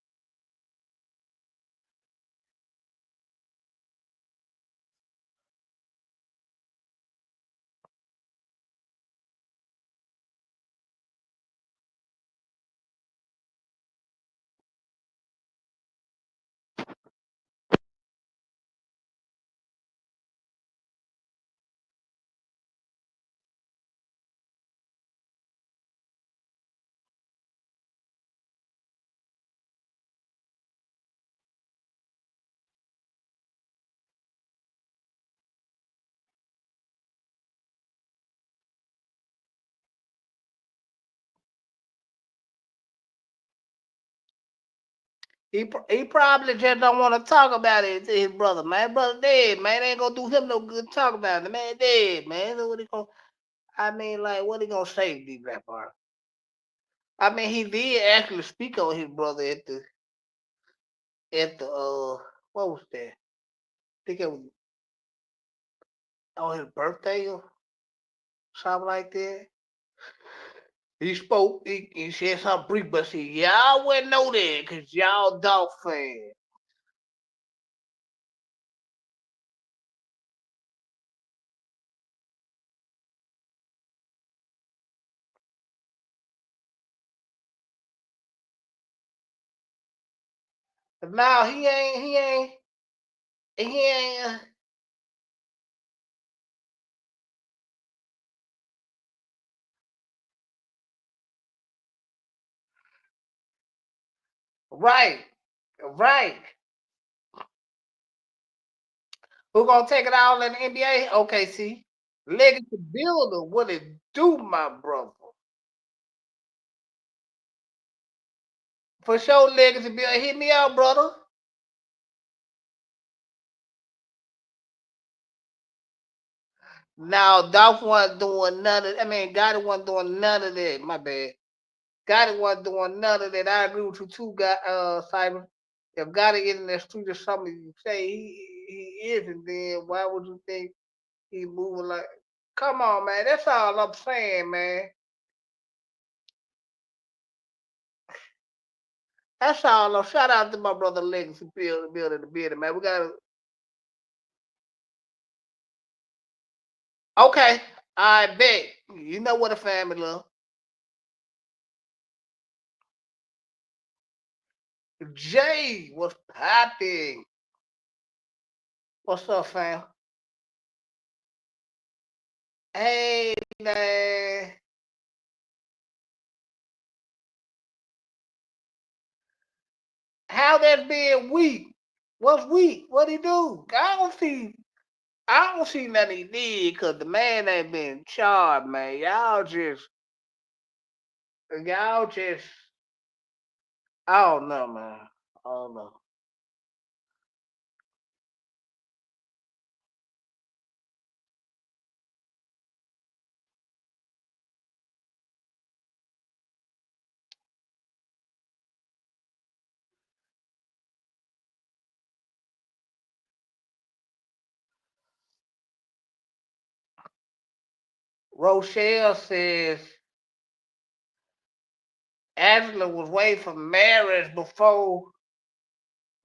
He probably just don't want to talk about it to his brother. Man, brother dead, man. They ain't gonna do him no good to talk about it. The man dead, man. So what he gonna? I mean, like, what he gonna say, D Black Bar? I mean, he did actually speak on his brother at the what was that? I think it was on his birthday or something like that. He spoke. He said something brief, but see, y'all wouldn't know that because y'all Dolph fans. But now he ain't. Right, right. Who gonna take it all in the NBA? Okay, see, legacy builder. What it do, my brother? For sure, legacy builder. Hit me out, brother. Now, Dolph wasn't doing none of. I mean, Gotti wasn't doing none of that. My bad. Gotti wasn't doing none of that. I agree with you too, Simon. If Gotti is in that street or something, you say he isn't, then why would you think he moving like? Come on, man. That's all I'm saying, man. That's all. Shout out to my brother Legacy building the building, man. We got okay. I bet you know what a family love. Jay was popping. What's up, fam? Hey, man. How that being weak? What's weak? What he do? I don't see nothing he did because the man ain't been charged, man. Y'all just, I don't know, man. I don't know. Rochelle says Angela was waiting for marriage before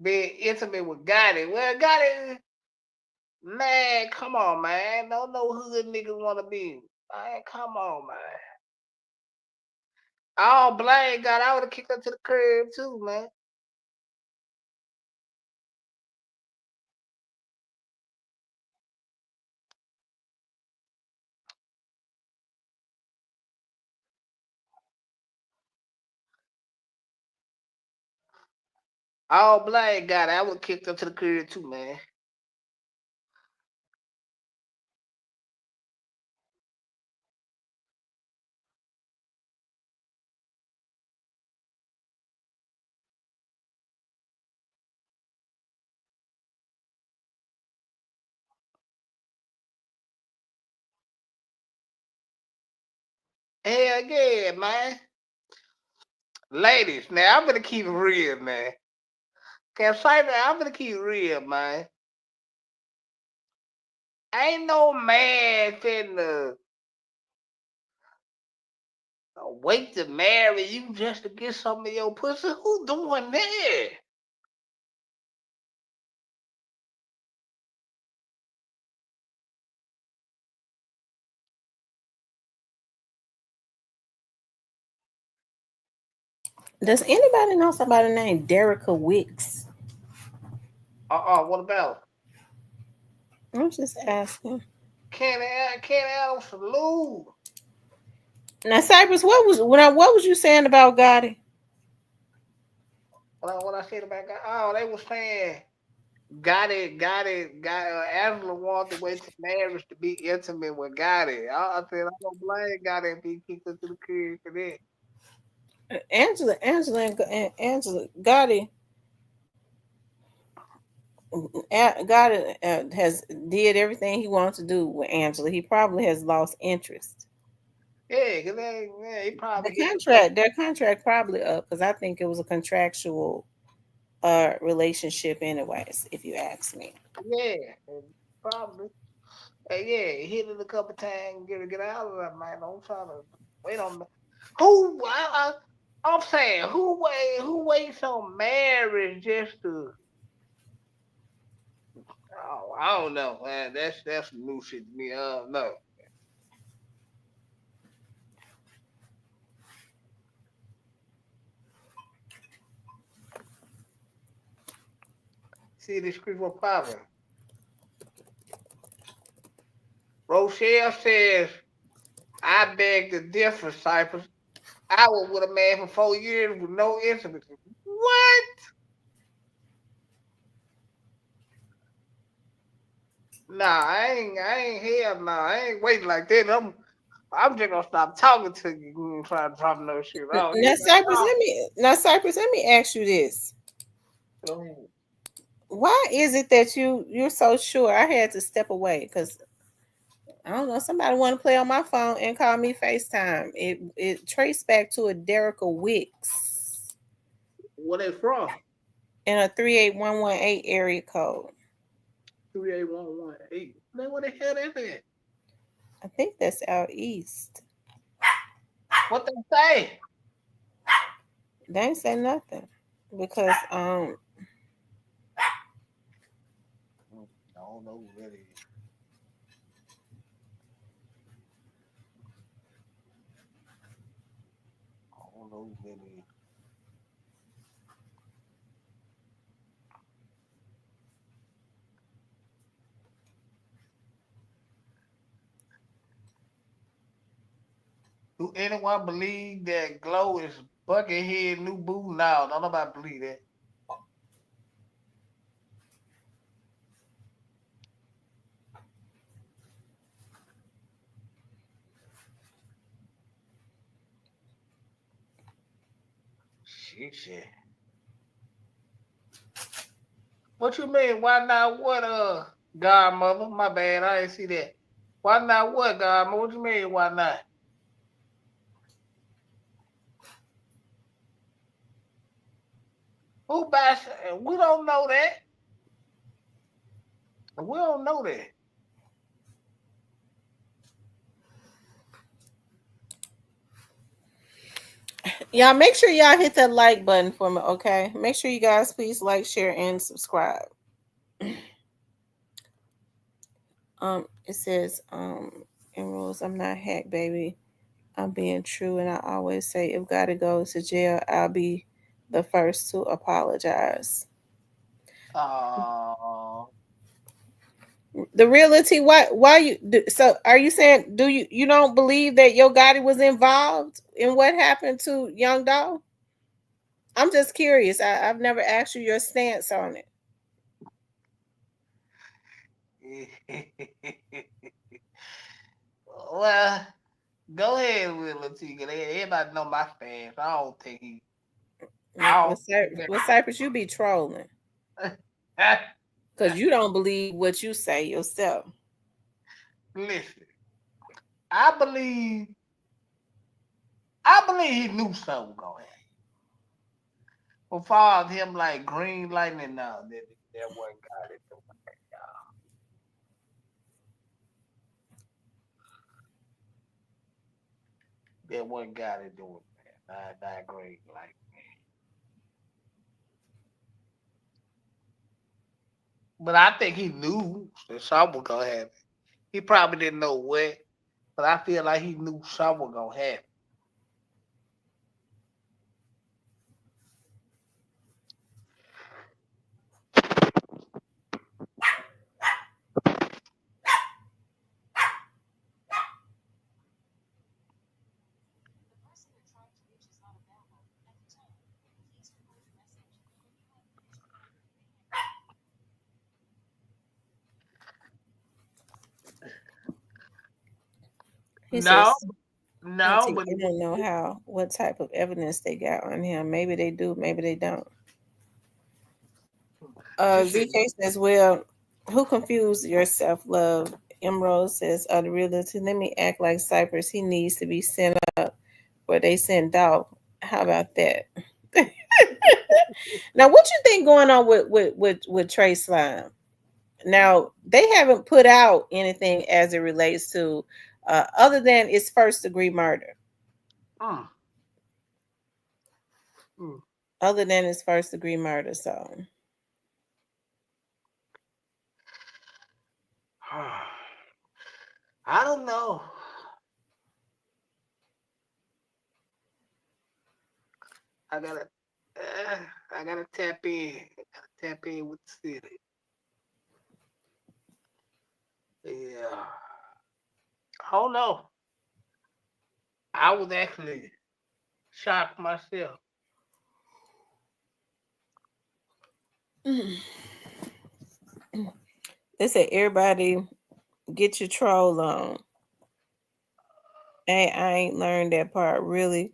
being intimate with Gotti. Well, Gotti, man, come on, man. Don't know who the niggas want to be. Man, come on, man. I don't blame God. I would have kicked her to the curb too, man. I don't blame God. I would have kicked her to the curb too, man. Hell yeah, man. Ladies, now I'm gonna keep it real, man. Can I say that I'm gonna keep it real, man. Ain't no man finna wait to marry you just to get some of your pussy. Who doing that? Does anybody know somebody named Derica Wicks? What about I'm just asking. Kenny Adams salute? Now, Cypress, what was you saying about Gotti? What I said about God? Oh, they was saying Angela wanted to wait to marriage to be intimate with Gotti. I said I don't blame Gotti if he kicked her to the curb for that. Angela and Angela Gotti. God has did everything he wants to do with Angela. He probably has lost interest. Yeah, cause he The probably hit the couple. contract, their contract probably up because I think it was a contractual relationship anyways, if you ask me. Yeah, probably. Yeah, he hit it a couple times, get out of that, man. Don't try to wait on the who. I'm saying who waits on marriage just to. Oh, I don't know, man. That's some new shit to me. No. See this creep of popping. Rochelle says, "I beg to differ, Cypress. I was with a man for 4 years with no intimacy. What? Nah, I ain't hell. Nah, I ain't waiting like that. I'm just gonna stop talking to you. You ain't trying to drop no shit. Oh, yeah, Cypress, let me ask you this. no. Why is it that you're so sure? I had to step away because I don't know, somebody want to play on my phone and call me FaceTime. It traced back to a Derica Wicks Where they from? in a 38118 area code. 38118. Man, where the hell that at? I think that's out east. What they say? They ain't say nothing because I don't know who that is. I don't know who that is. Do anyone believe that Glow is Buckethead new boo? No, don't nobody believe that. Shit. What you mean? Why not what Godmother? My bad, I didn't see that. Why not what, Godmother? What you mean, why not? Who buys we don't know that. We don't know that. y'all make sure y'all hit that like button for me, okay? Make sure you guys please like, share, and subscribe. It says, in rules, I'm not hacked, baby. I'm being true, and I always say, if gotta go to jail, I'll be the first to apologize. Uh, The realty, why you? So, are you saying you don't believe that Yo Gotti was involved in what happened to Young Dolph? I'm just curious. I've never asked you your stance on it. well, go ahead with Latiga. Everybody know my stance. I don't think he. I Well, don't. Cypress, you be trolling Think because you don't believe what you say yourself. Listen, I believe. I believe he knew something was gonna happen. Before him like green lightning now, that one got it. That one got it doing man. Not green lightning. But I think he knew that something was gonna happen. He probably didn't know what, but I feel like he knew something was gonna happen. He No, says, no, Auntie, but I don't know what type of evidence they got on him. Maybe they do, maybe they don't. She said, ZK says, well, who confused your self-love? Emerald says, the reality. Let me act like Cypress. He needs to be sent up where they send Dolph. How about that? Now, what you think going on with Trey Slime? Now, they haven't put out anything as it relates to, other than it's first degree murder. mm, mm. Other than it's first degree murder, so I don't know. I gotta, uh, I gotta tap in. Tap in with the city. Yeah. I don't know. I was actually shocked myself. they said everybody get your troll on. Hey, I ain't learned that part really.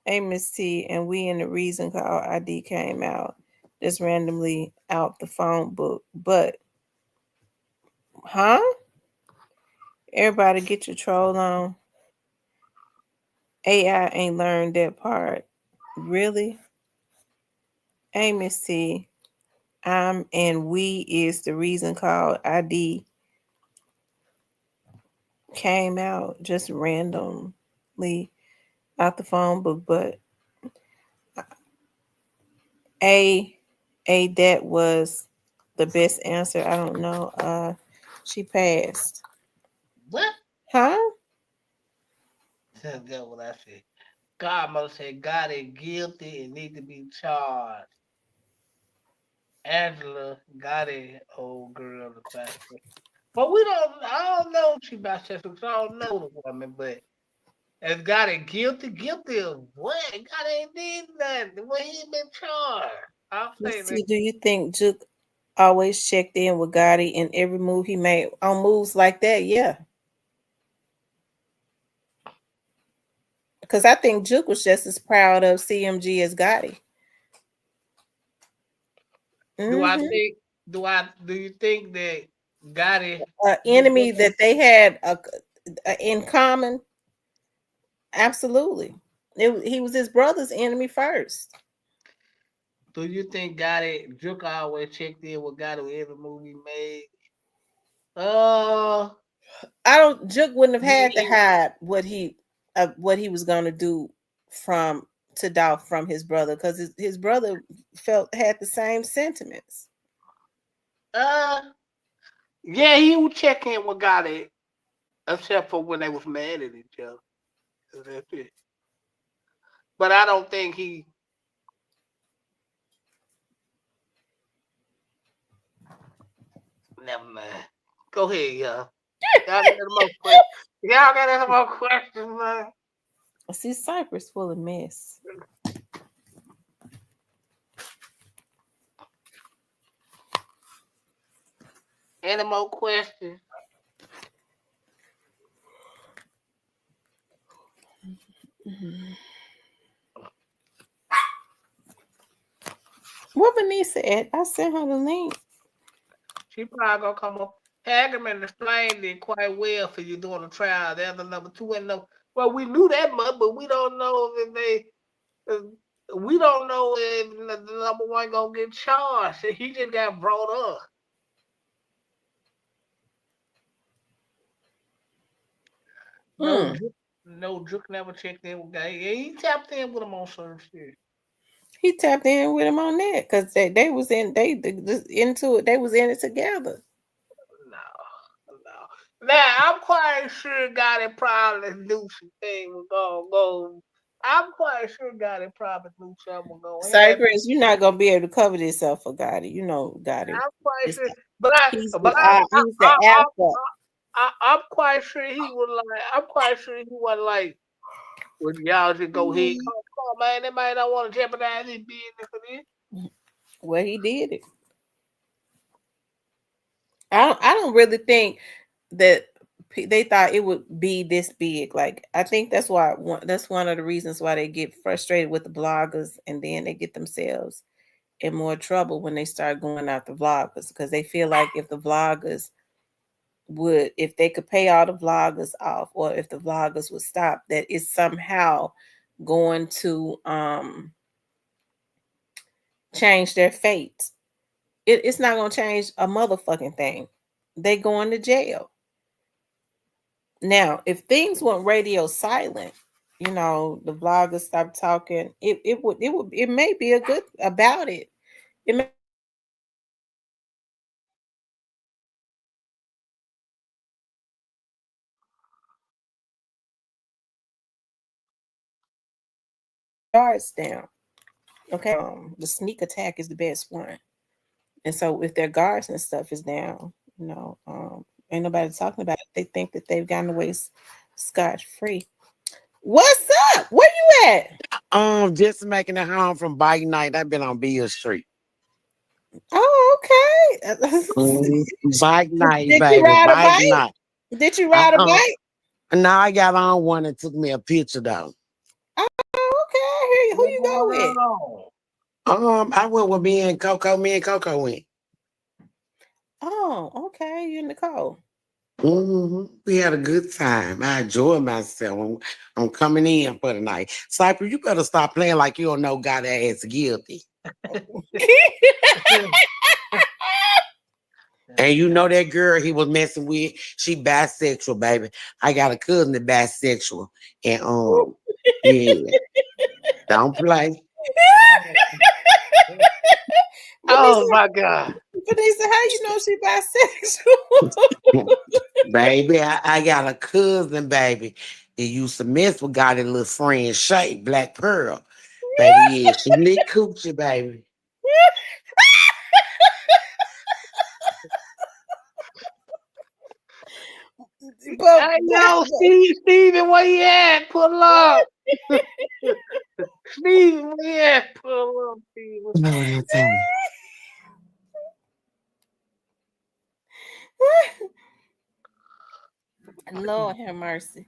Hey, Miss T, and we in the reason called ID came out just randomly out the phone book. But, huh? Everybody get your troll on. AI ain't learned that part. Really? Hey, Miss T, I'm and we is the reason called ID came out just randomly out the phone book. But A that was the best answer. I don't know. She passed. What? Huh? That's what I said. Godmother said God is guilty and need to be charged. Angela got it, old girl, the question. But we don't, I don't know if she bisexual, because I don't know the woman, but has got it guilty of what? God ain't did nothing. What he been charged? I'll say Let's that. see. Do you think Juke always checked in with Gotti in every move he made on moves like that? Yeah. Because I think Juke was just as proud of CMG as Gotti. Do I Mm-hmm. think, do you think that Gotti looked Enemy up? that they had in common. Absolutely. He was his brother's enemy first. Do you think Gotti, Juke always checked in with Gotti with every move he made? Uh, I don't. Juke wouldn't have had to yeah. hide what he was gonna do from to Dolph from his brother because his brother had the same sentiments. Uh, yeah, he would check in with Gotti, except for when they was mad at each other. That's it. But I don't think he. Never mind. Go ahead, y'all. Y'all got any more questions? Y'all got any more questions, man? See, Cypress full of mess. Any more questions? What Vanessa at? I sent her the link. She probably gonna come up. Hagerman explained it quite well for you during the trial. There's the number two and number. Well, we knew that much, but we don't know if they. Uh, we don't know if the number one gonna get charged. He just got brought up. No, Hmm. Juke, no, Juke never checked in with guy. Yeah, he tapped in with him on certain shit. He tapped in with him on that because they was in into it. They was in it together. No, no. Now I'm quite sure God it probably knew some things was gonna go. I'm quite sure God it probably knew something was gonna happen. Cypress, you're not gonna be able to cover this up for Gotti. You know Gotti. I'm quite It's, sure, but I, he's but he's the alpha. I'm quite sure he was like, I'm quite sure he wasn't like, well, y'all just go ahead. Come on, man. That man don't want to jeopardize his business for this. Well, he did it. I don't really think that they thought it would be this big. Like I think that's one of the reasons why they get frustrated with the bloggers and then they get themselves in more trouble when they start going after vloggers because they feel like if the vloggers if they could pay all the vloggers off, or if the vloggers would stop, that it's somehow going to change their fate. It's not going to change a motherfucking thing. They going to jail. Now, if things went radio silent, you know, the vloggers stopped talking, it may be a good about it. It may guards down. Okay. The sneak attack is the best one. And so if their guards and stuff is down, you know, ain't nobody talking about it. They think that they've gotten away scotch free. What's up? Where you at? Just making it home from bike night. I've been on Beale Street. Oh, okay. Bike night, Did you baby. ride a Bike bike? night. Did you ride a bike? Now I got on one and took me a picture though. Oh, okay. I hear you. Who you go with? I went with me and Coco. Me and Coco went. Oh, okay. You and Nicole. We had a good time. I enjoyed myself. I'm coming in for the night. Cypher, you better stop playing like you don't know God ass guilty. And you know that girl he was messing with, she bisexual, baby. I got a cousin that bisexual. And yeah. Don't play. Oh my God. Vanessa, how you know she bisexual? Baby, I got a cousin, baby. That used to mess with got a little friend Shay, Black Pearl. Baby, yeah, she lit coochie, baby. Hey, yo, Steven, where you at? Pull up. Steven, where you at? Pull up, Steven. No, what I'm saying. Lord have mercy.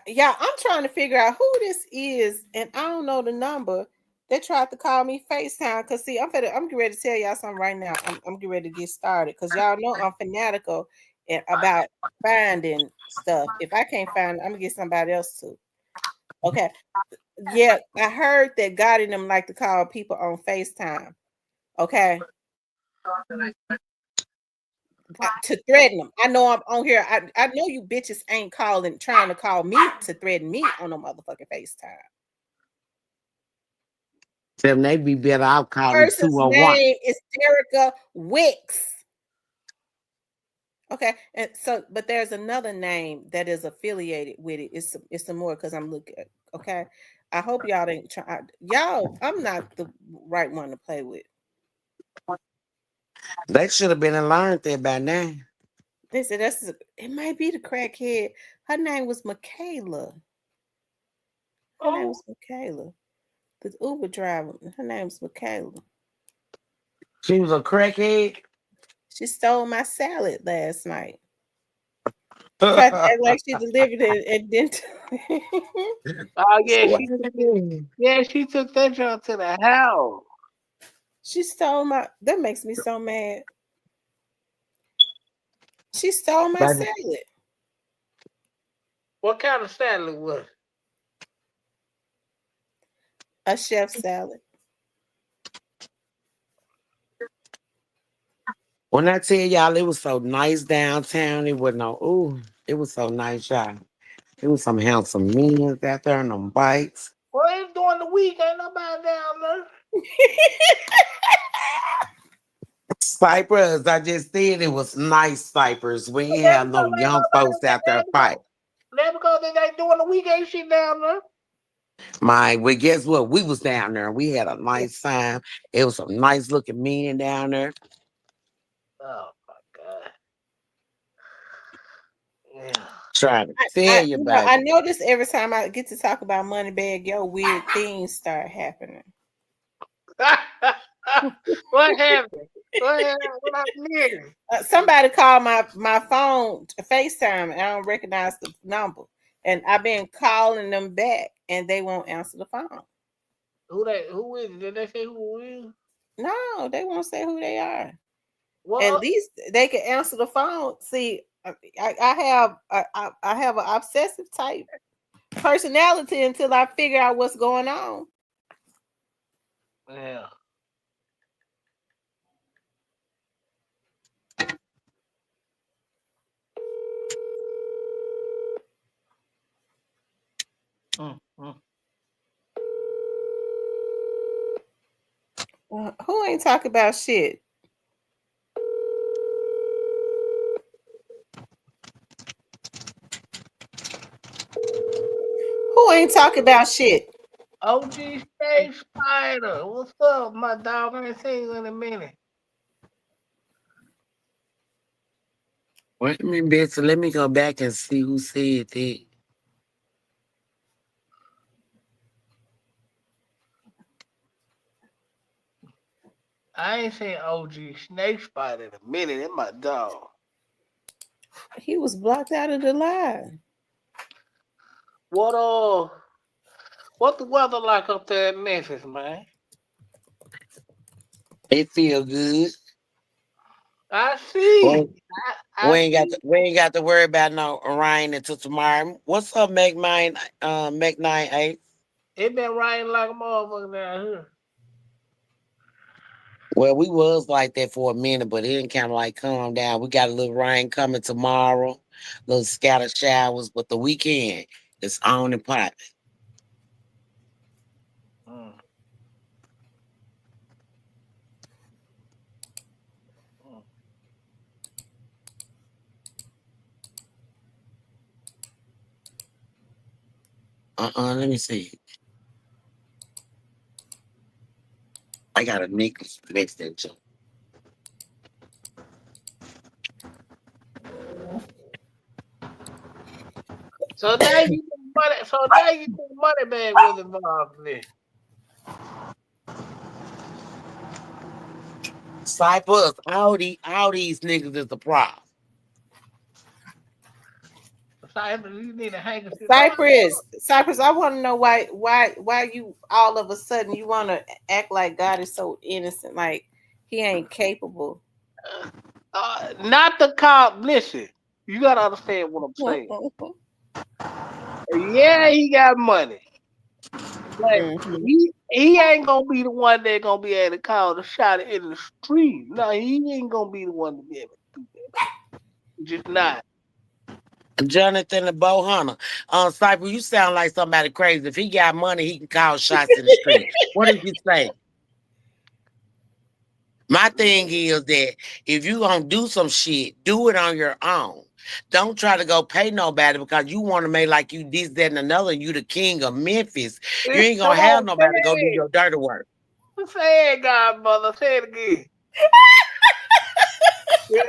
Yeah, I'm trying to figure out who this is, and I don't know the number. They tried to call me FaceTime because see, I'm getting ready to tell y'all something right now. I'm getting ready to get started because y'all know I'm fanatical about finding stuff. If I can't find it, I'm gonna get somebody else to. Okay. Yeah, I heard that God in them like to call people on FaceTime. Okay. To threaten them. I know I'm on here. I know you bitches ain't trying to call me to threaten me on a motherfucking FaceTime. Them they be better out calling Person's 201. name is Derica Wicks. Okay, and so but there's another name that is affiliated with it. It's some more because I'm looking. Okay, I hope y'all didn't try. Y'all, I'm not the right one to play with. They should have been and learned that by now. They said it might be the crackhead. Her name was Michaela. Her name was Michaela. The Uber driver. Her name's Michaela. She was a crackhead. She stole my salad last night. Tried to act like she delivered it and didn't. Oh yeah, she took that joint to the house. She stole that makes me so mad. She stole my salad. What kind of salad was it? A chef salad. When I tell y'all it was so nice downtown, it was so nice, y'all. It was some handsome men out there on them bikes. Well, it's during the week, ain't nobody down there. Cypress, I just said it was nice Cypress. We ain't have no young folks out there fight. That's because they ain't doing the week, ain't shit down there. Well, guess what? We was down there. We had a nice time. It was some nice looking men down there. Oh my God. Yeah. Trying to tell you, baby. I notice every time I get to talk about Moneybag, yo, weird things start happening. What happened? What happened? Somebody called my phone to FaceTime and I don't recognize the number. And I've been calling them back and they won't answer the phone. Who is it? Did they say who is? No, they won't say who they are. Well, At least they can answer the phone. See, I have an obsessive type personality until I figure out what's going on. yeah. Mm. Who ain't talk about shit? Who ain't talk about shit? OG Stay Spider, what's up, my dog? I ain't seen you in a minute. Wait a minute, Betsy. Let me go back and see who said that. I ain't seen OG Snake Spider in a minute. That's my dog. He was blocked out of the line. What the weather like up there in Memphis, man? It feel good. I see. We, I see. we ain't got to worry about no rain until tomorrow. What's up, Mac 98? It been raining like a motherfucker down here. Well, we was like that for a minute, but it didn't kind of like calm down. We got a little rain coming tomorrow, little scattered showers, but the weekend is on and popping. Mm. Mm. Let me see. I got a necklace next to that. So now you think money. So now you think money bag was involved in this. Cypress, all these niggas is the problem. Cypher, you need to hang shit up. Cypress, I want to know why you all of a sudden you want to act like God is so innocent, like he ain't capable. Not the cop. Listen, you gotta understand what I'm saying. Yeah, he got money, but Mhm. he ain't gonna be the one that gonna be able to call the shot in the street. No, he ain't gonna be the one to be able to do that. Just not. Jonathan the Bow Hunter. Cypress, you sound like somebody crazy. If he got money, he can call shots in the street. What did you say? My thing is that if you gonna do some shit, do it on your own. Don't try to go pay nobody because you want to make like you this, that, and another. You the king of Memphis. You ain't Come gonna have on, say nobody go do your dirty work. it. Say it, Godmother. Say it again. Yeah.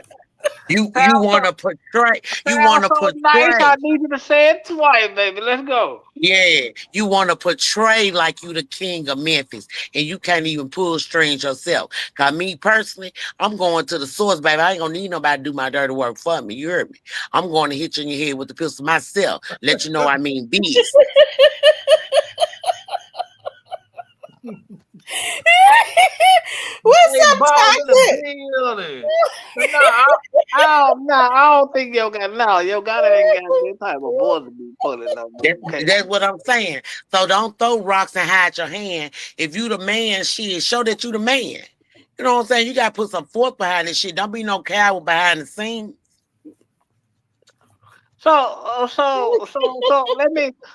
You Sound want so, to portray. You sound want to so nice. I portray. need you to say it twice, baby. Let's go. Yeah, you want to portray like you the king of Memphis, and you can't even pull strings yourself. Cause me personally, I'm going to the source, baby. I ain't gonna need nobody to do my dirty work for me. You heard me? I'm going to hit you in your head with the pistol myself. Let you know I mean business. What's Hey, up, balls in the chocolate? building. But no, I don't think yo got no. Yo got ain't got that type of boy to be pulling no more. Okay. That's what I'm saying. So don't throw rocks and hide your hand. If you the man, shit, show that you the man. You know what I'm saying? You gotta put some force behind this shit. Don't be no coward behind the scenes. So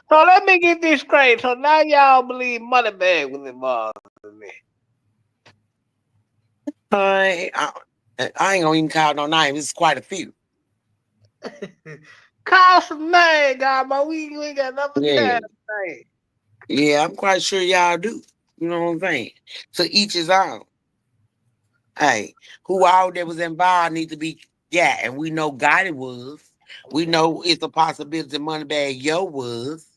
let me get this straight. So now y'all believe Moneybag was involved in I, I ain't gonna even call no names. It's quite a few. this. Call some name, God, but we ain't got nothing Yeah. time to say. Yeah, I'm quite sure y'all do. You know what I'm saying? So each his own. Hey, who all that was involved need to be got. And we know Gotti was. We know it's a possibility Moneybag Yo was.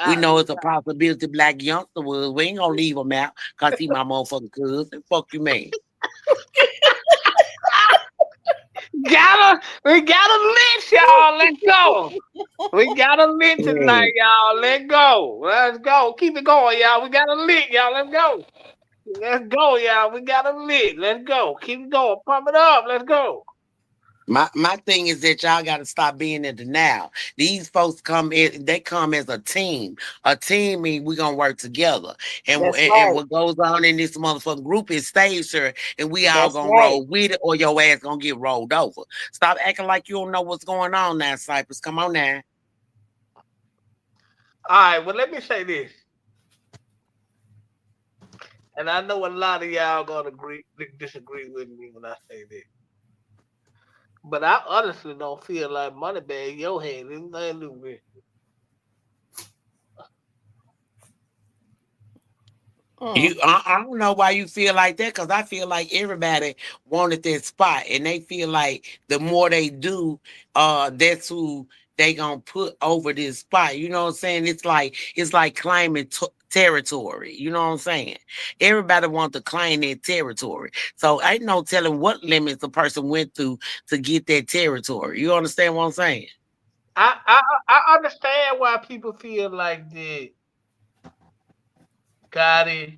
We Ah, know it's a possibility Black Youngster was. We ain't gonna leave him out because he my motherfucking cousin. Fuck you, man. we gotta lynch y'all. Let's go. We gotta lynch Yeah. tonight, y'all. Let's go. Let's go. Keep it going, y'all. We gotta lynch, y'all. Let's go. Let's go, y'all. We got a lit. Let's go. Keep going. Pump it up. Let's go. My thing is that y'all got to stop being in denial. These folks come in, they come as a team. A team mean we gonna work together. That's And right. what goes on in this motherfucking group is stays here, and we all That's gonna right. roll with it, or your ass gonna get rolled over. Stop acting like you don't know what's going on now, Cypress. Come on now. All right. Well, let me say this, and I know a lot of y'all gonna disagree with me when I say this, but I honestly don't feel like Moneybag in your head. It's nothing to do with. Mm. I don't know why you feel like that, because I feel like everybody wanted that spot, and they feel like the more they do, that's who they gonna put over this spot. You know what I'm saying? It's like claiming territory. You know what I'm saying? Everybody wants to claim their territory, so ain't no telling what limits a person went through to get that territory. You understand what I'm saying? I understand why people feel like that. Gotti.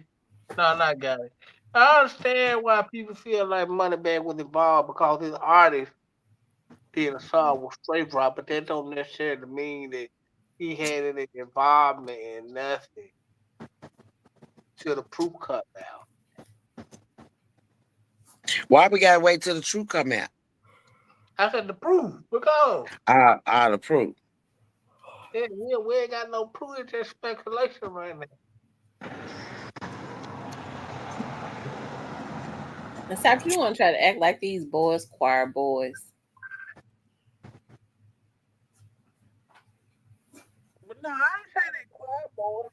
No, not Gotti. I understand why people feel like Moneybag was involved because his artist did a song with Straight Drop, but that don't necessarily mean that he had any involvement in nothing till the proof cut down. Why we gotta wait till the truth come out? I said the proof because Out of proof. we ain't got no proof. It's just speculation right now. And Cypress, you want to try to act like these boys, choir boys. But no, I ain't saying they quiet, boy.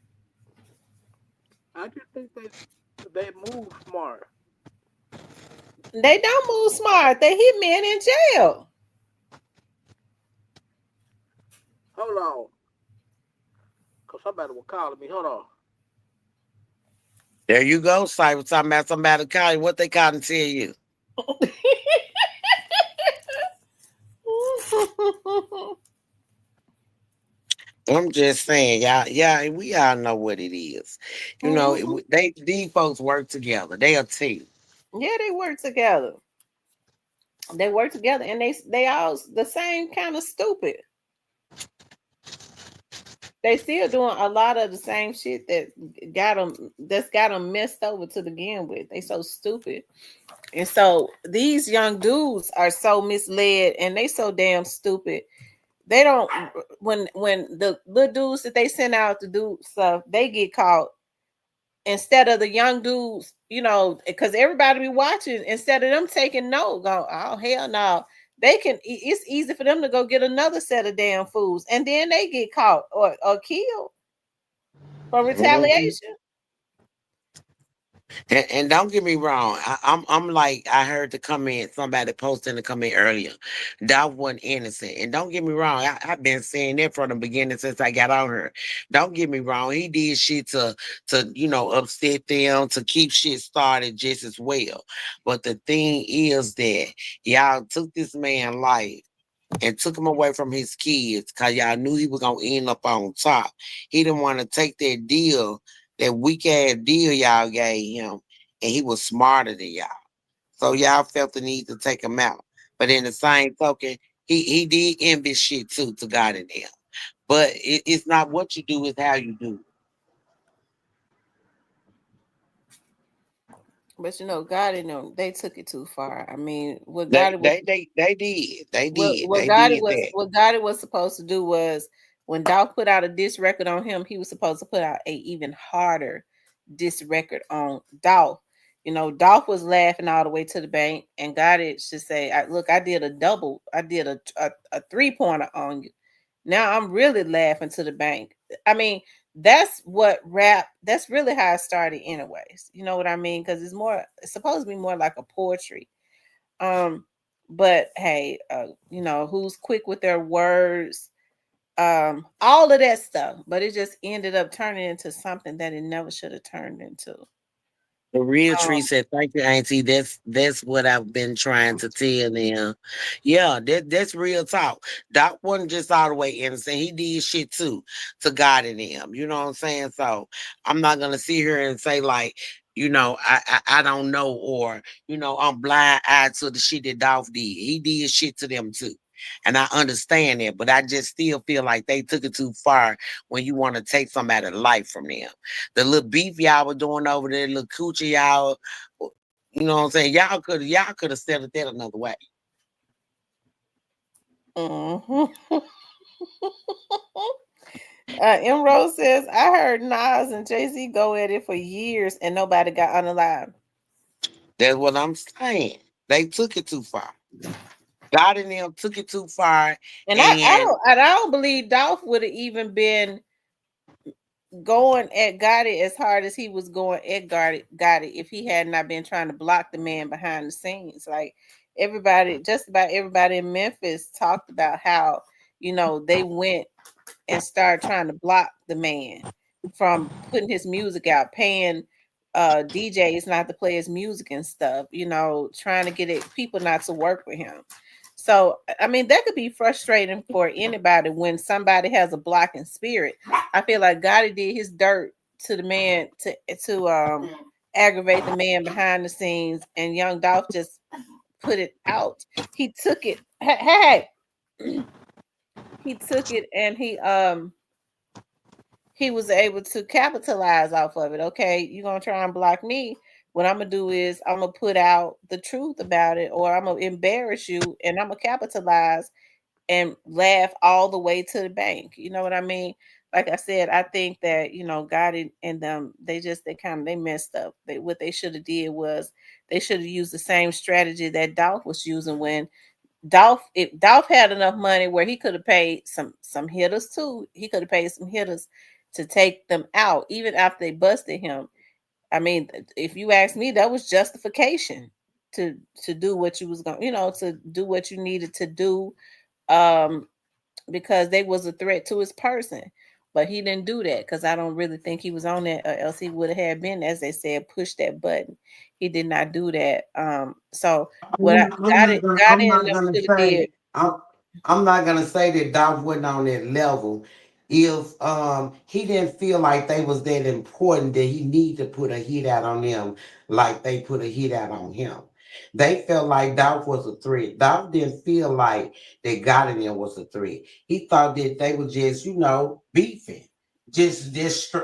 I just think they move smart. They don't move smart. They hit men in jail. Hold on, cause somebody was calling me. Hold on. There you go, Cyber. Talking about somebody calling. What they calling tell you? I'm just saying, y'all. Yeah, we all know what it is. You know, Mhm. these folks work together. They a team. Yeah, they work together. They work together, and they all the same kind of stupid. They still doing a lot of the same shit that got them messed over to begin with. They so stupid, and so these young dudes are so misled, and they so damn stupid. They don't when the little dudes that they send out to do stuff, they get caught instead of the young dudes, because everybody be watching. Instead of them taking note, go, oh hell no, they can. It's easy for them to go get another set of damn fools, and then they get caught or killed for Mhm. retaliation. And don't get me wrong. I'm like I heard the comment. Somebody posted in the comment earlier. That wasn't innocent. And don't get me wrong. I've been saying that from the beginning since I got on here. Don't get me wrong. He did shit to upset them, to keep shit started just as well. But the thing is that y'all took this man's life and took him away from his kids because y'all knew he was gonna end up on top. He didn't want to take that deal, that weak ass deal y'all gave him, and he was smarter than y'all. So y'all felt the need to take him out. But in the same token, he did envy shit too to God in him. But it's not what you do, it's how you do it. But God in them, they took it too far. I mean, what They God was they they they did. They what did. what They God did was that. what God was supposed to do was when Dolph put out a diss record on him, he was supposed to put out a even harder diss record on Dolph. Dolph was laughing all the way to the bank, and God should say, "Look, I did a double. I did a 3-pointer on you. Now I'm really laughing to the bank." I mean, that's what rap. That's really how it started, anyways. You know what I mean? Because it's supposed to be more like a poetry. Um, but hey, who's quick with their words, all of that stuff. But it just ended up turning into something that it never should have turned into. The real Um, tree said, "Thank you, Auntie. That's what I've been trying to tell them. Yeah, that's real talk. Doc wasn't just all the way innocent. He did shit too to God in him. You know what I'm saying? So I'm not gonna sit here and say like I don't know, or I'm blind eyed to the shit that Dolph did. He did shit to them too. And I understand that, but I just still feel like they took it too far when you want to take somebody's life from them. The little beef y'all were doing over there, little coochie y'all, you know what I'm saying? Y'all could have settled that another way. Mm-hmm. Rose says, I heard Nas and Jay-Z go at it for years and nobody got unalive. That's what I'm saying. They took it too far. God and them took it too far, And and I don't believe Dolph would have even been going at Gotti as hard as he was going at Gotti if he had not been trying to block the man behind the scenes. Like just about everybody in Memphis talked about how, they went and started trying to block the man from putting his music out, paying DJs not to play his music and stuff, trying to get people not to work with him. So, I mean, that could be frustrating for anybody when somebody has a blocking spirit. I feel like Gotti did his dirt to the man to aggravate the man behind the scenes, and Young Dolph just put it out. He took it. Hey, he took it, and he was able to capitalize off of it. Okay, you're gonna try and block me. What I'm gonna do is I'm gonna put out the truth about it, or I'm gonna embarrass you, and I'm gonna capitalize and laugh all the way to the bank. You know what I mean? Like I said, I think that God and them, they messed up. What they should have did was they should have used the same strategy that Dolph was using when if Dolph had enough money where he could have paid some hitters too. He could have paid some hitters to take them out, even after they busted him. I mean, if you ask me, that was justification to do what you was going, to do what you needed to do, because they was a threat to his person. But he didn't do that because I don't really think he was on that, or else he would have been, as they said, push that button. He did not do that. So what I got I'm in not them gonna should have did. say I'm not gonna say that Dolph wasn't on that level. If he didn't feel like they was that important that he need to put a hit out on them like they put a hit out on him. They felt like Dolph was a threat. Dolph didn't feel like that God in them was a threat. He thought that they were just, beefing. Just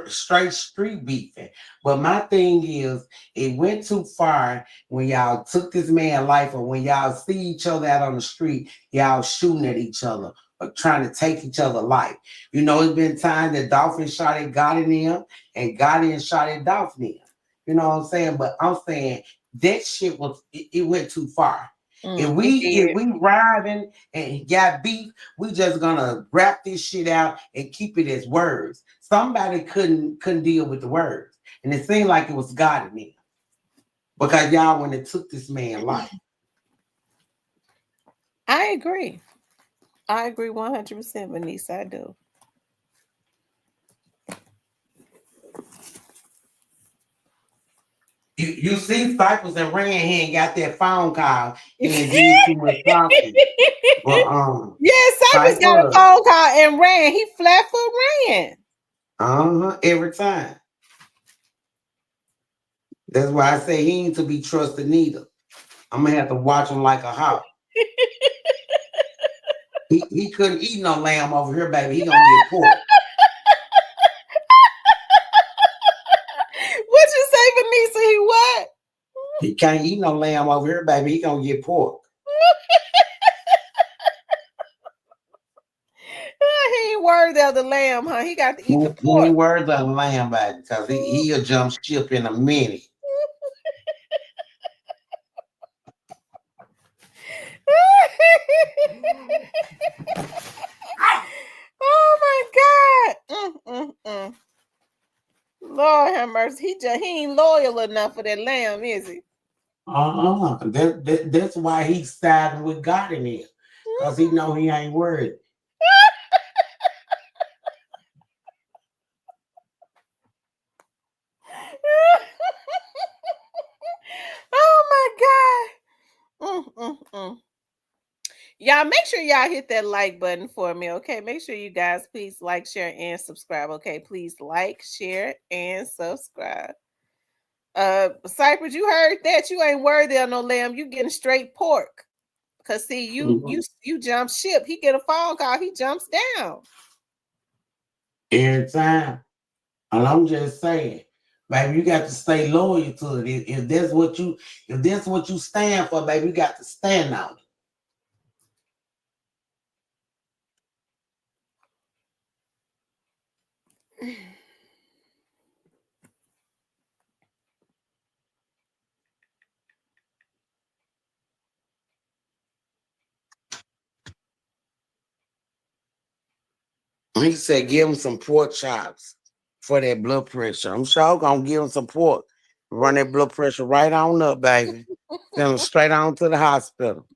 straight street beefing. But my thing is, it went too far when y'all took this man's life, or when y'all see each other out on the street, y'all shooting at each other or trying to take each other life. It's been time that Dolphin shot at Gotti and them, and Gotti and shot at Dolphin them. You know what I'm saying? But I'm saying that shit it went too far. It If did. we riding and got beef, we just gonna rap this shit out and keep it as words. Somebody couldn't deal with the words, and it seemed like it was God in me because y'all when it took this man life. I agree. I agree 100%, Vanessa. I do. You see, Cypress and ran here and got that phone call. He ain't did too much talking, but Yeah, Cypress got a Cypress, phone call and ran. He flat foot ran. every time. That's why I say he ain't to be trusted neither. I'm gonna have to watch him like a hawk. He couldn't eat no lamb over here, baby. He gonna get pork. What you say, Vanessa? He what? He can't eat no lamb over here, baby. He gonna get pork. He ain't worthy of the lamb, huh? He got to He eat the he pork. ain't worth the lamb, baby, because he'll jump ship in a minute. Oh my God. Lord have mercy. He ain't loyal enough for that lamb, is he? That's why he's siding with God in here. Because he know he ain't worthy. Oh my God. Y'all make sure y'all hit that like button for me, okay? Make sure you guys please like, share, and subscribe, okay? Please like, share, and subscribe. Cypress, you heard that? You ain't worthy of no lamb. You getting straight pork. Cause see, you jump ship. He get a phone call. He jumps down. Every time. And I'm just saying, baby, you got to stay loyal to it. If that's what you stand for, baby, you got to stand on it. He said, give him some pork chops for that blood pressure. I'm sure gonna give him some pork. Run that blood pressure right on up, baby. Send him straight on to the hospital.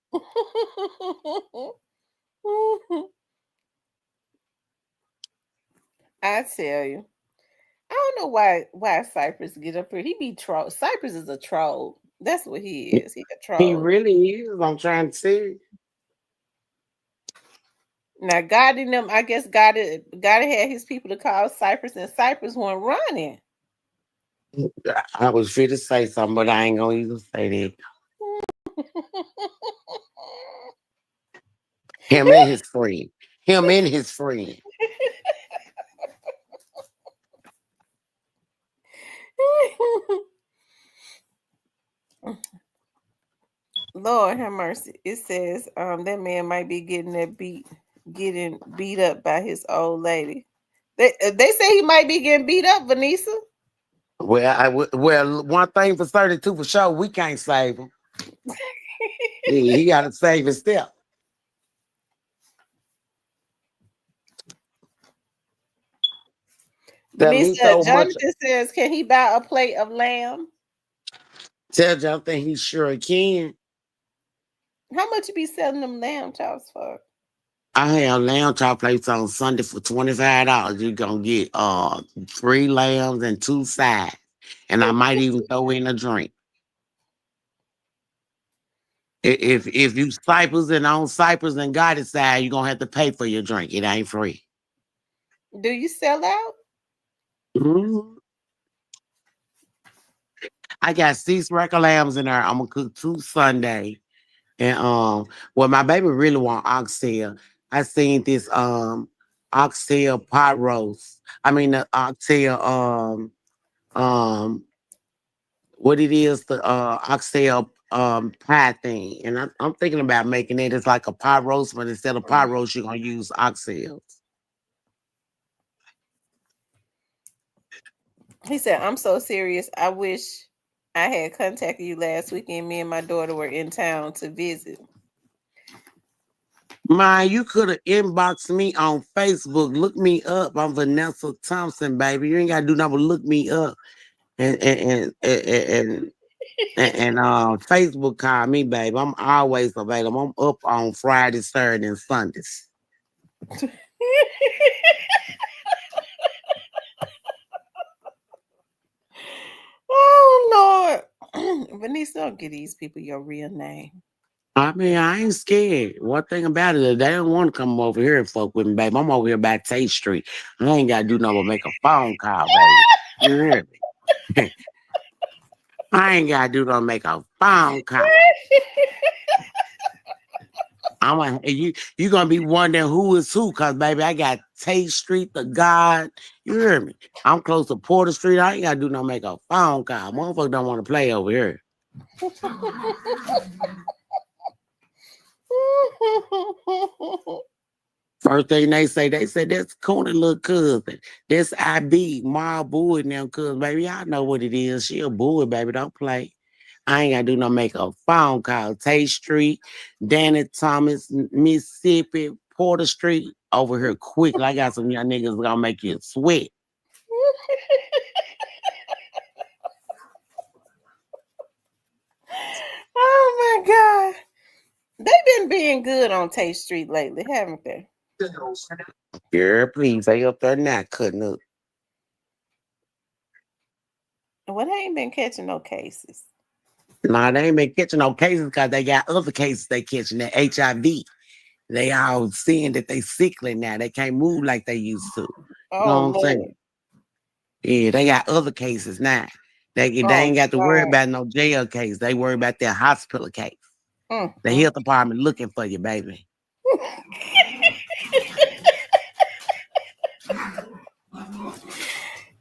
I tell you. I don't know why Cypress get up here. He be troll. Cypress is a troll. That's what he is. He a He troll. really is. I'm trying to see. Now God in them, I guess God had his people to call Cypress, and Cypress wasn't running. I was fit to say something, but I ain't gonna even say that. Him and his friend. Him and his friend. Lord have mercy. It says that man might be getting beat up by his old lady. They say he might be getting beat up, Vanessa. Well, one thing for 32 for sure, we can't save him. He got to save his step. Tell me Vanessa, so much. Jonathan says, can he buy a plate of lamb? Tell Jonathan he sure can. How much you be selling them lamb chops for? I have lamb chop plates on Sunday for $25. You're gonna get 3 lambs and 2 sides. And I might even throw in a drink. If you Cypress and on Cypress and Gotti side, you're gonna have to pay for your drink. It ain't free. Do you sell out? Mhm. I got 6 regular lambs in there. I'm gonna cook 2 Sunday. And well, my baby really want oxtail. I seen this oxtail pot roast. I mean the oxtail um what it is, the oxtail pie thing. And I'm thinking about making it as like a pot roast, but instead of pot roast, you're gonna use oxtails. He said, I'm so serious. I wish I had contacted you last weekend. Me and my daughter were in town to visit. Man, you could have inboxed me on Facebook. Look me up. I'm Vanessa Thompson, baby. You ain't gotta do nothing but look me up. And Facebook call me, babe. I'm always available. I'm up on Fridays, Saturdays, and Sundays. Oh Lord. Vanessa, don't give these people your real name. I mean, I ain't scared. One thing about it is they don't want to come over here and fuck with me, babe. I'm over here by Tate Street. I ain't got to do nothing but make a phone call, baby. You hear me? I ain't got to do nothing but make a phone call. You gonna be wondering who is who, cause baby, I got Tate Street, the God. You hear me? I'm close to Porter Street. I ain't gotta do no make a phone call. Motherfucker don't want to play over here. First thing they say that's Coney little cousin. That's IB, Ma Boy and them cousin, baby. Y'all know what it is. She a boy, baby. Don't play. I ain't gotta do no make a phone call. Tate Street, Danny Thomas, Mississippi, Porter Street, over here quick. I got some young niggas gonna make you sweat. Oh my God. They've been being good on Tate Street lately, haven't they? Girl, please, they up there not cutting up. Well, they ain't been catching no cases. Nah, they ain't been catching no cases because they got other cases they catching, that HIV. They all seeing that they sickly now. They can't move like they used to. You Oh know what I'm Lord. saying? Yeah, they got other cases now. They Oh ain't got to worry God. about no jail case. They worry about their hospital case. Mm, The mm. health department looking for you, baby.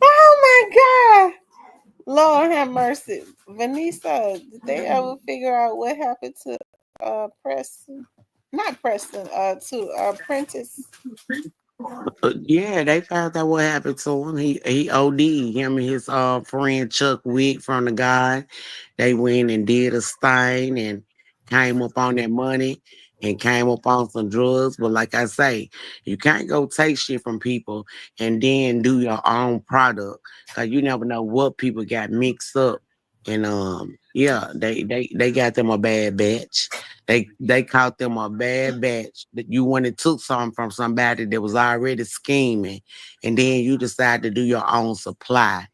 Oh my God. Lord have mercy. Vanessa, did they ever figure out what happened to Preston? Not Preston, to Prentice. Yeah, they found out what happened to him. He OD. Him and his friend Chuck Wick from the guy. They went and did a stain and came up on that money and came up on some drugs. But like I say, you can't go take shit from people and then do your own product because you never know what people got mixed up. And yeah, they got them a bad batch. They caught them a bad batch that you went and took something from somebody that was already scheming, and then you decide to do your own supply.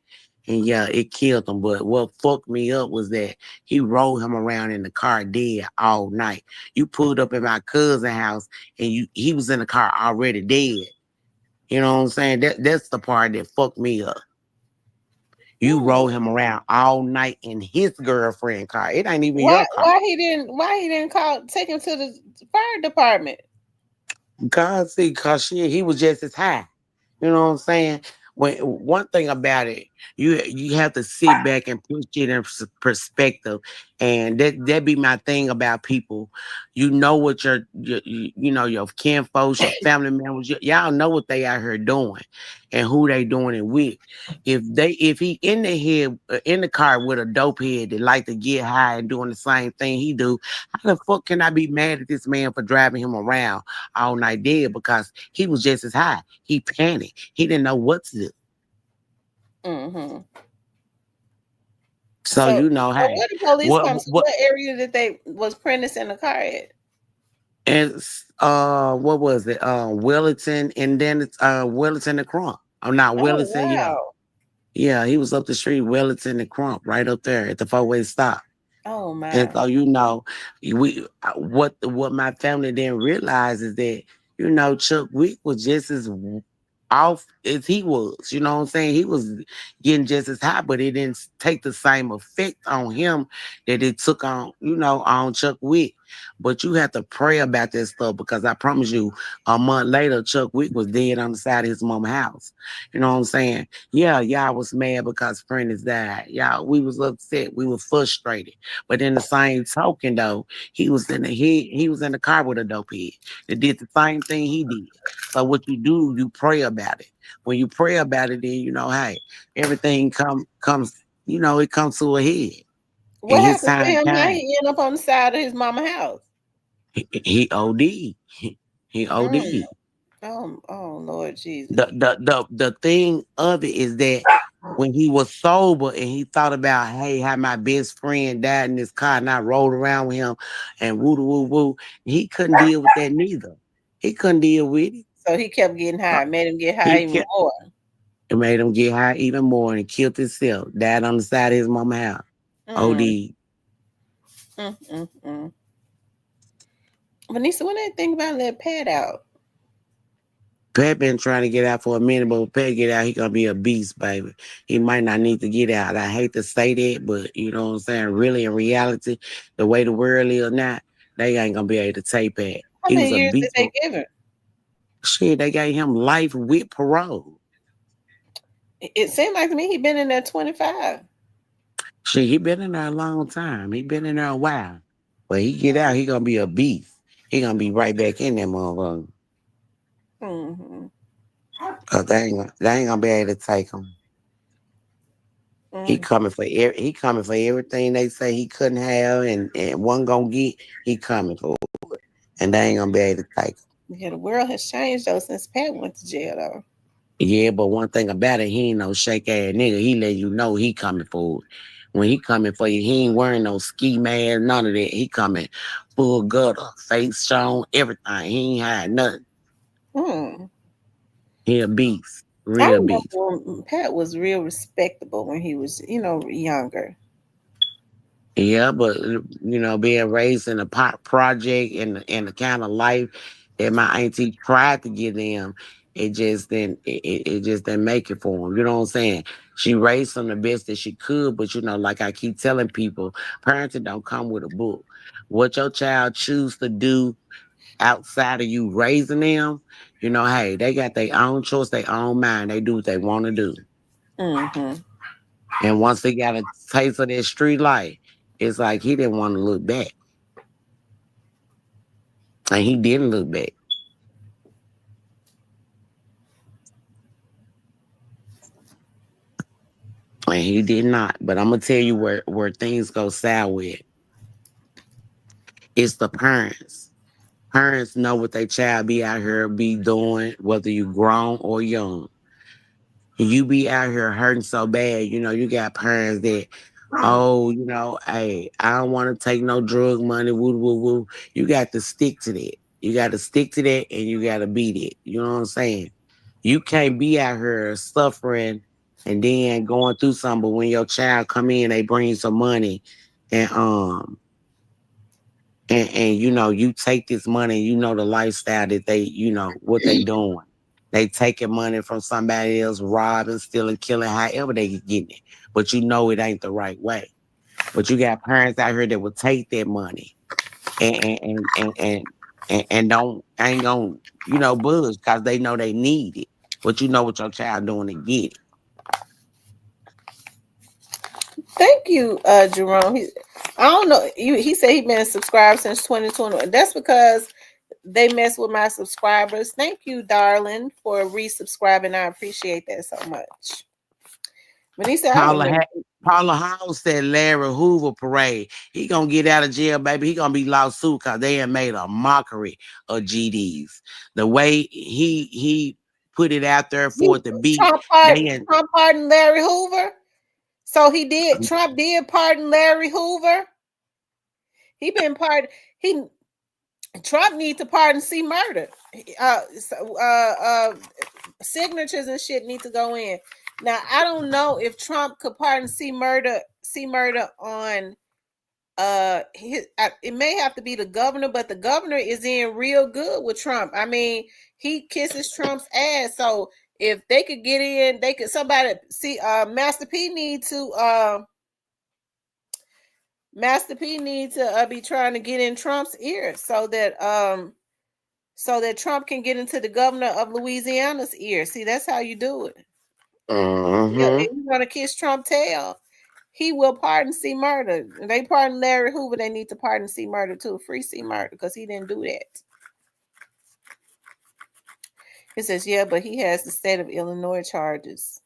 And yeah, it killed him. But what fucked me up was that he rolled him around in the car dead all night. You pulled up at my cousin's house and he was in the car already dead. You know what I'm saying? That's the part that fucked me up. You Hmm. roll him around all night in his girlfriend car. It ain't even Why your car. why he didn't call take him to the fire department? God see, cause shit, he was just as high. You know what I'm saying? When one thing about it, you have to sit back and put it in perspective, and that be my thing about people. You know what you know your kinfolks, your family members, y'all know what they out here doing, and who they doing it with. If he in the head in the car with a dope head that like to get high and doing the same thing he do, how the fuck can I be mad at this man for driving him around all night dead? Because he was just as high. He panicked. He didn't know what to do. Mm-hmm. So So, you know, so hey, where the police come? So what what area did they was Prentice in the car at? and what was it? Wellington and then it's Wellington and Crump. I'm not Oh Wellington, yeah. wow. Yeah, he was up the street, Wellington and Crump, right up there at the four-way stop. Oh And my. so you know, what my family didn't realize is that Chuck Wick was just as off as he was. You know what I'm saying? He was getting just as high, but it didn't take the same effect on him that it took on on Chuck Wick. But you have to pray about that stuff because I promise you, a month later, Chuck Wick was dead on the side of his mama's house. You know what I'm saying? Yeah, y'all was mad because Prentice died. Y'all, we was upset. We were frustrated. But in the same token, though, he was in the car with a dope head that did the same thing he did. So what you do, you pray about it. When you pray about it, then hey, everything comes, it comes to a head. And What his happened to time him? How came. he end up on the side of his mama house? He OD. He Mm. OD. Oh Lord Jesus. The thing of it is that when he was sober and he thought about, hey, how my best friend died in this car and I rode around with him and woo woo woo, he couldn't deal with that neither. He couldn't deal with it. So he kept getting So high, made him get high he even kept more. it made him get high even more and killed himself. Died on the side of his mama house. Mm, OD. mm. Vanessa, what do you think about that pad out? Pat been trying to get out for a minute, but when Pat get out, he gonna be a beast, baby. He might not need to get out. I hate to say that, but you know what I'm saying? Really, in reality, the way the world is now, they ain't gonna be able to take Pat. How He many was a years did beast. they give him? Shit, they gave him life with parole. It seemed like to me he been in there 25. Shit, he been in there a long time. He been in there a while. But he get out, he gonna be a beast. He gonna be right back in that motherfucker. Mm-hmm. Cause they ain't gonna be able to take him. Mm. He coming for everything they say he couldn't have and one gonna get, he coming for it. And they ain't gonna be able to take him. Yeah, the world has changed though since Pat went to jail though. Yeah, but one thing about it, he ain't no shake ass nigga. He let you know he coming for it. When he coming for you, he ain't wearing no ski mask, none of that. He coming full gutter, face shown, everything. He ain't had nothing. Hmm. He a beast. I Real remember beast. when Pat was real respectable when he was, younger. Yeah, but being raised in a pot project and the kind of life that my auntie tried to give them, it just didn't make it for him. You know what I'm saying? She raised him the best that she could, but like I keep telling people, parenting don't come with a book. What your child choose to do outside of you raising them, hey, they got their own choice, their own mind. They do what they want to do. Mm-hmm. And once they got a taste of that street life, it's like he didn't want to look back. And he didn't look back. And he did not. But I'm gonna tell you where things go sour with. It's the parents. Parents know what their child be out here be doing, whether you grown or young. You be out here hurting so bad, you got parents that, oh, hey, I don't want to take no drug money, woo, woo, woo. You got to stick to that. You got to stick to that and you got to beat it. You know what I'm saying? You can't be out here suffering and then going through something, but when your child come in, they bring you some money and, you take this money, the lifestyle that they, what they doing. They taking money from somebody else, robbing, stealing, killing, however they getting it. But it ain't the right way. But you got parents out here that will take that money and don't ain't gonna, budge because they know they need it. But you know what your child doing to get it. Thank you, Jerome. I don't know. He said he been subscribed since 2020. That's because they mess with my subscribers. Thank you, darling, for resubscribing. I appreciate that so much. But he said, I Paula, remember. Paula House said Larry Hoover parade. He gonna get out of jail, baby. He gonna be lawsuit because they have made a mockery of GDs. The way he put it out there for it to be, they Trump pardoned Larry Hoover. So he did. Trump did pardon Larry Hoover. He been pardoned. Trump need to pardon C. Murder. Signatures and shit need to go in. Now I don't know if Trump could pardon C. Murder on it may have to be the governor, but the governor is in real good with Trump. I mean, he kisses Trump's ass. So if they could get in, they could somebody see Master P need to be trying to get in Trump's ear so that Trump can get into the governor of Louisiana's ear. See, that's how you do it. Yeah, if you want to kiss Trump tail, he will pardon C. Murder. They pardon Larry Hoover. They need to pardon C. Murder too. Free C. Murder because he didn't do that. He says, yeah, but he has the state of Illinois charges.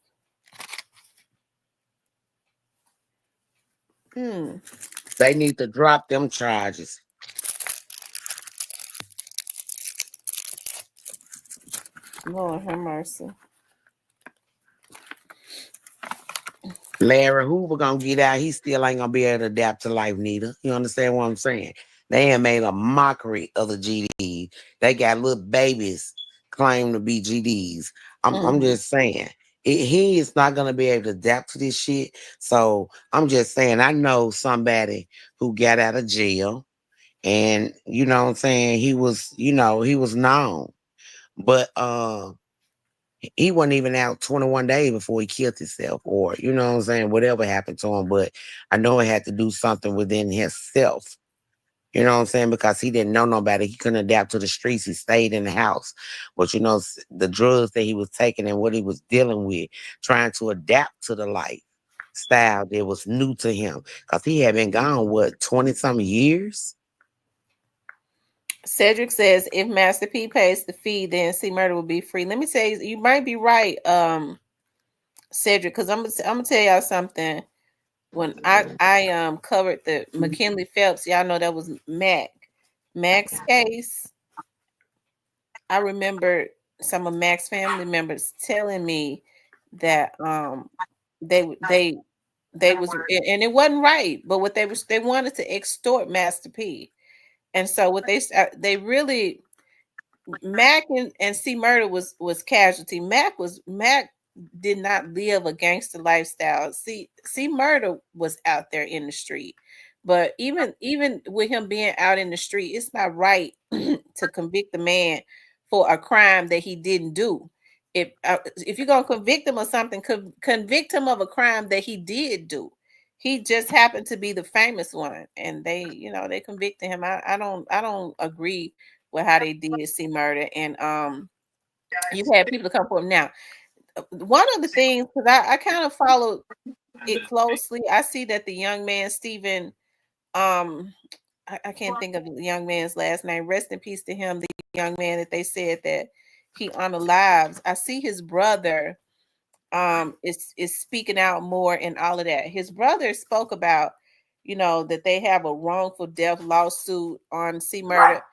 They need to drop them charges. Lord have mercy. Larry Hoover gonna get out. He still ain't gonna be able to adapt to life, neither. You understand what I'm saying? They have made a mockery of the GDs. They got little babies claim to be GDs. I'm just saying. He is not gonna be able to adapt to this shit. So I'm just saying, I know somebody who got out of jail, and you know what I'm saying, he was known. But he wasn't even out 21 days before he killed himself, or you know what I'm saying, whatever happened to him. But I know it had to do something within himself. You know what I'm saying? Because he didn't know nobody. He couldn't adapt to the streets. He stayed in the house. But the drugs that he was taking and what he was dealing with, trying to adapt to the lifestyle that was new to him. Because he had been gone, 20-something years? Cedric says if Master P pays the fee, then C. Murder will be free. Let me say you might be right, Cedric, because I'm gonna tell y'all something. When I covered the McKinley Phelps, y'all know that was Mac's case. I remember some of Mac's family members telling me that they was, and it wasn't right, but what they wanted to extort Master P. And so what they really, Mac and C. Murder was casualty. Mac did not live a gangster lifestyle. C. Murder was out there in the street. But even with him being out in the street, it's not right to convict the man for a crime that he didn't do. if you're gonna convict him of something, convict him of a crime that he did do. He just happened to be the famous one, and they convicted him. I don't agree with how they did C Murder, and you had people to come for him now. One of the things, because I kind of followed it closely, I see that the young man Stephen, um, I can't think of the young man's last name. Rest in peace to him. The young man that they said that he unalives. I see his brother is speaking out more and all of that. His brother spoke about, that they have a wrongful death lawsuit on C Murder.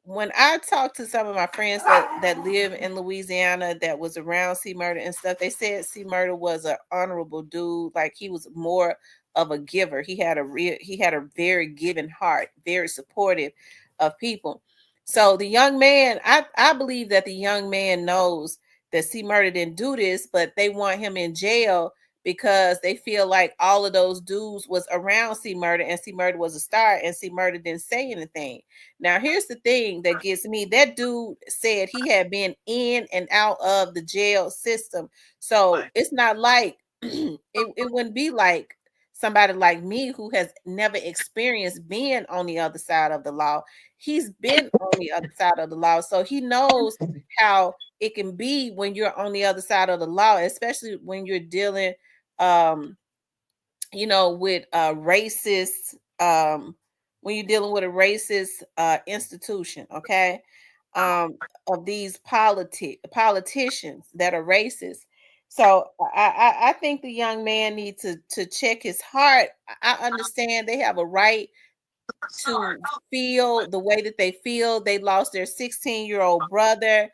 When I talked to some of my friends that live in Louisiana that was around C Murder and stuff, they said C Murder was an honorable dude. Like, he was more of a giver. He had a very giving heart, very supportive of people. So the young man, I believe that the young man knows that C Murder didn't do this, but they want him in jail because they feel like all of those dudes was around C Murder, and C Murder was a star, and C Murder didn't say anything. Now, here's the thing that gets me. That dude said he had been in and out of the jail system. So it's not like it wouldn't be like somebody like me who has never experienced being on the other side of the law. He's been on the other side of the law. So he knows how it can be when you're on the other side of the law, especially when you're dealing um with racist when you're dealing with a racist institution, okay, of these politicians that are racist. So I think the young man needs to check his heart. I understand they have a right to feel the way that they feel. They lost their 16-year-old brother,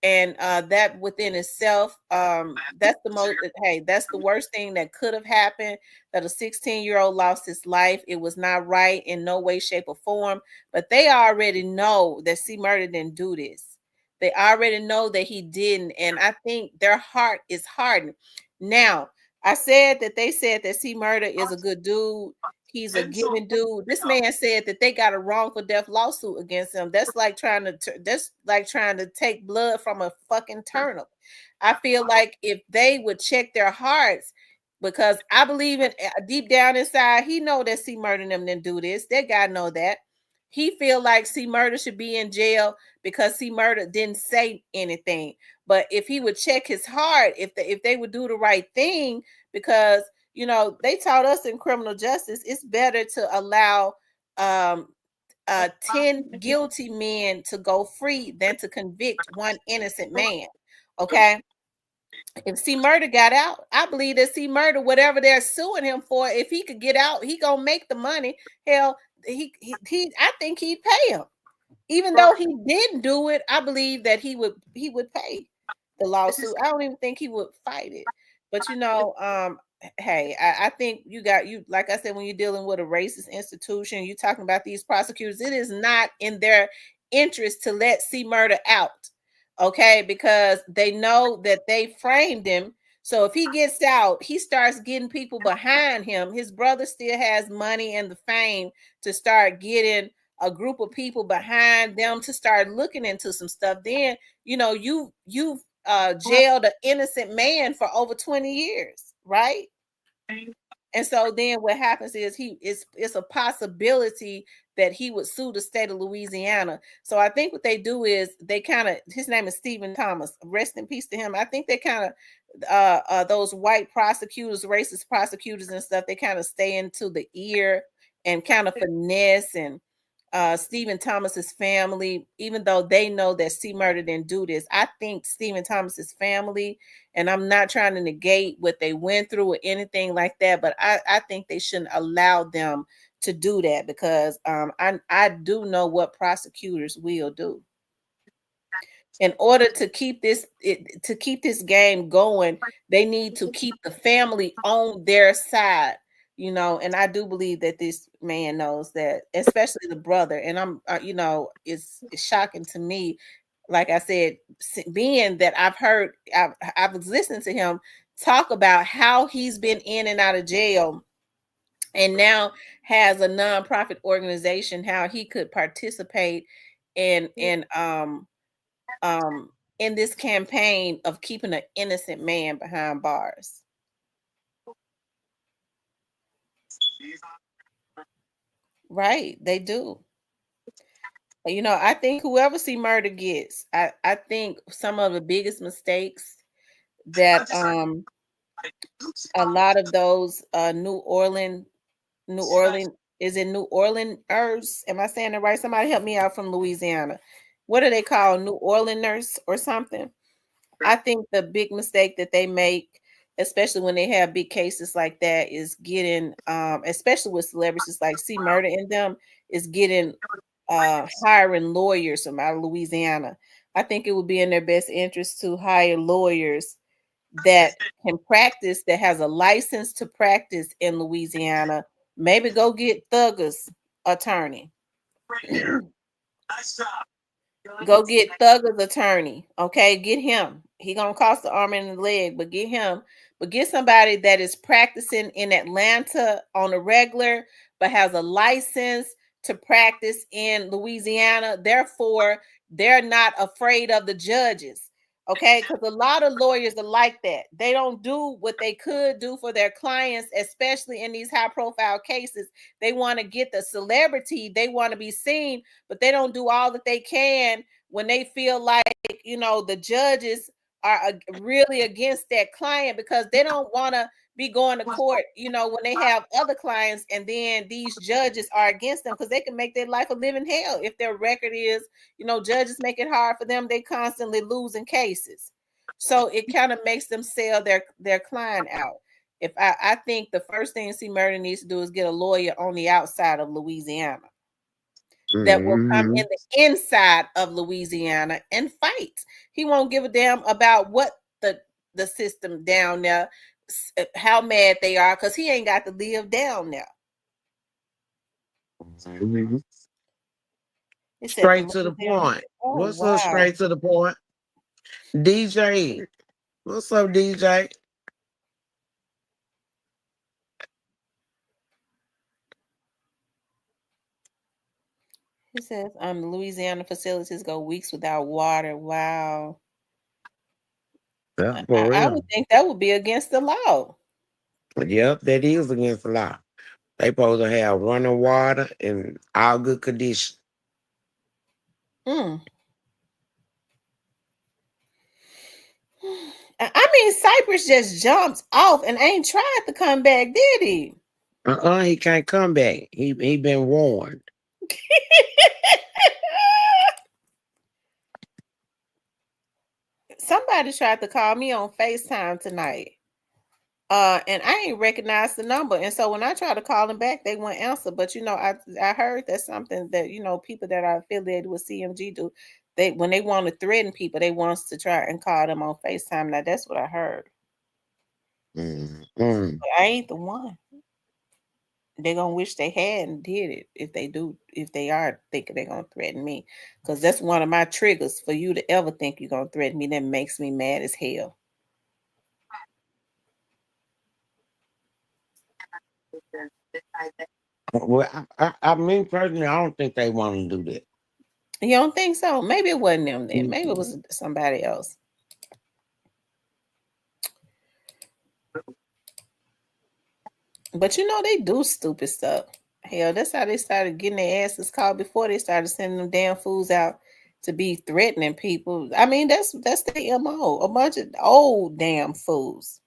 and that within itself, that's the most, hey, that's the worst thing that could have happened, that a 16-year-old lost his life. It was not right in no way, shape, or form. But they already know that C Murder didn't do this. They already know that he didn't, and I think their heart is hardened. Now, I said that they said that C Murder is a good dude. He's a giving dude. This man said that they got a wrongful death lawsuit against him. That's like trying to take blood from a fucking turnip. I feel like if they would check their hearts, because I believe in deep down inside, he know that C Murder them didn't do this. That guy know that. He feel like C Murder should be in jail because C Murder didn't say anything. But if he would check his heart, if they would do the right thing, because they taught us in criminal justice, it's better to allow 10 guilty men to go free than to convict one innocent man. Okay. If C Murder got out, I believe that C Murder, whatever they're suing him for, if he could get out, he gonna make the money. Hell, I think he'd pay him. Even though he didn't do it, I believe that he would pay the lawsuit. I don't even think he would fight it. But hey, I think you like I said, when you're dealing with a racist institution, you're talking about these prosecutors, it is not in their interest to let C Murder out. Okay, because they know that they framed him. So if he gets out, he starts getting people behind him. His brother still has money and the fame to start getting a group of people behind them to start looking into some stuff. Then you've jailed an innocent man for over 20 years, right? And so then what happens is it's a possibility that he would sue the state of Louisiana. So I think what they do is they kind of, his name is Stephen Thomas. Rest in peace to him. I think they kind of those white prosecutors, racist prosecutors and stuff, they kind of stay into the ear and kind of finesse and Stephen Thomas's family, even though they know that C Murder didn't do this. I think Stephen Thomas's family, and I'm not trying to negate what they went through or anything like that, but I think they shouldn't allow them to do that, because I do know what prosecutors will do. In order to keep this game going, they need to keep the family on their side, and I do believe that this man knows that, especially the brother. And I'm it's shocking to me, like I said, being that I was listening to him talk about how he's been in and out of jail, and now has a nonprofit organization, how he could participate in in this campaign of keeping an innocent man behind bars. Right, they do. I think whoever C Murder gets, I think some of the biggest mistakes that a lot of those New Orleans is in New Orleans. Am I saying it right? Somebody help me out from Louisiana. What do they call New Orleaners or something? I think the big mistake that they make, especially when they have big cases like that, is getting, especially with celebrities like C Murder in them, is getting hiring lawyers from out of Louisiana. I think it would be in their best interest to hire lawyers that can practice, that has a license to practice in Louisiana. Maybe go get Thugger's attorney. Go get Thugger's attorney. Okay, get him. He gonna cost the arm and the leg, but get him. But get somebody that is practicing in Atlanta on a regular, but has a license to practice in Louisiana. Therefore, they're not afraid of the judges. Okay, because a lot of lawyers are like that. They don't do what they could do for their clients, especially in these high-profile cases. They want to get the celebrity, they want to be seen, but they don't do all that they can when they feel like, the judges are really against that client, because they don't want to be going to court, when they have other clients and then these judges are against them, because they can make their life a living hell if their record is, judges make it hard for them. They constantly losing cases. So it kind of makes them sell their client out. If I think the first thing C Murder needs to do is get a lawyer on the outside of Louisiana that will come in the inside of Louisiana and fight. He won't give a damn about what the system down there, how mad they are, because he ain't got to live down there. Straight to the point. Oh, What's wow. up, straight to the point? DJ. What's up, DJ? He says, Louisiana facilities go weeks without water. Wow. Yeah, for I real. would think that would be against the law. Yep, that is against the law. They supposed to have running water and all good condition. I mean, Cypress just jumped off and ain't tried to come back, did he? He can't come back. He been warned. Somebody tried to call me on FaceTime tonight. And I ain't recognized the number. And so when I try to call them back, they won't answer. But I heard that's something that people that are affiliated with CMG do. When they want to threaten people, they want us to try and call them on FaceTime. Now that's what I heard. But I ain't the one. They're gonna wish they hadn't did it if they are thinking they're gonna threaten me. Because that's one of my triggers for you to ever think you're gonna threaten me. That makes me mad as hell. Well, I mean, personally, I don't think they want to do that. You don't think so? Maybe it wasn't them then. Maybe it was somebody else. But they do stupid stuff. Hell, that's how they started getting their asses caught before they started sending them damn fools out to be threatening people. I mean, that's their MO. A bunch of old damn fools.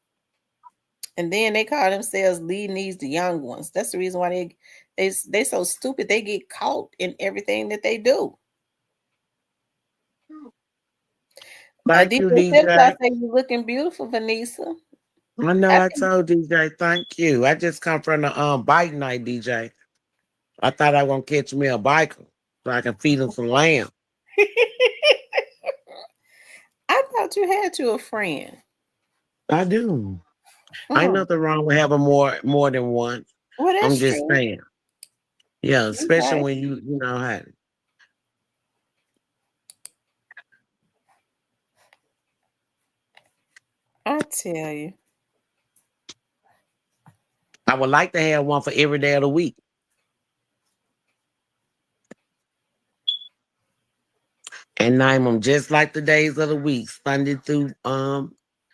And then they call themselves leading the young ones. That's the reason why they so stupid. They get caught in everything that they do. Thank you, DJ. I say you're looking beautiful, Vanessa. I know I told DJ, thank you. I just come from the bike night, DJ. I thought I was gonna catch me a biker so I can feed him some lamb. I thought you had a friend. I do. Ain't nothing wrong with having more than one. Well, that's I'm just true. saying. Yeah, especially when you know how. I tell you. I would like to have one for every day of the week. And name them just like the days of the week, Sunday through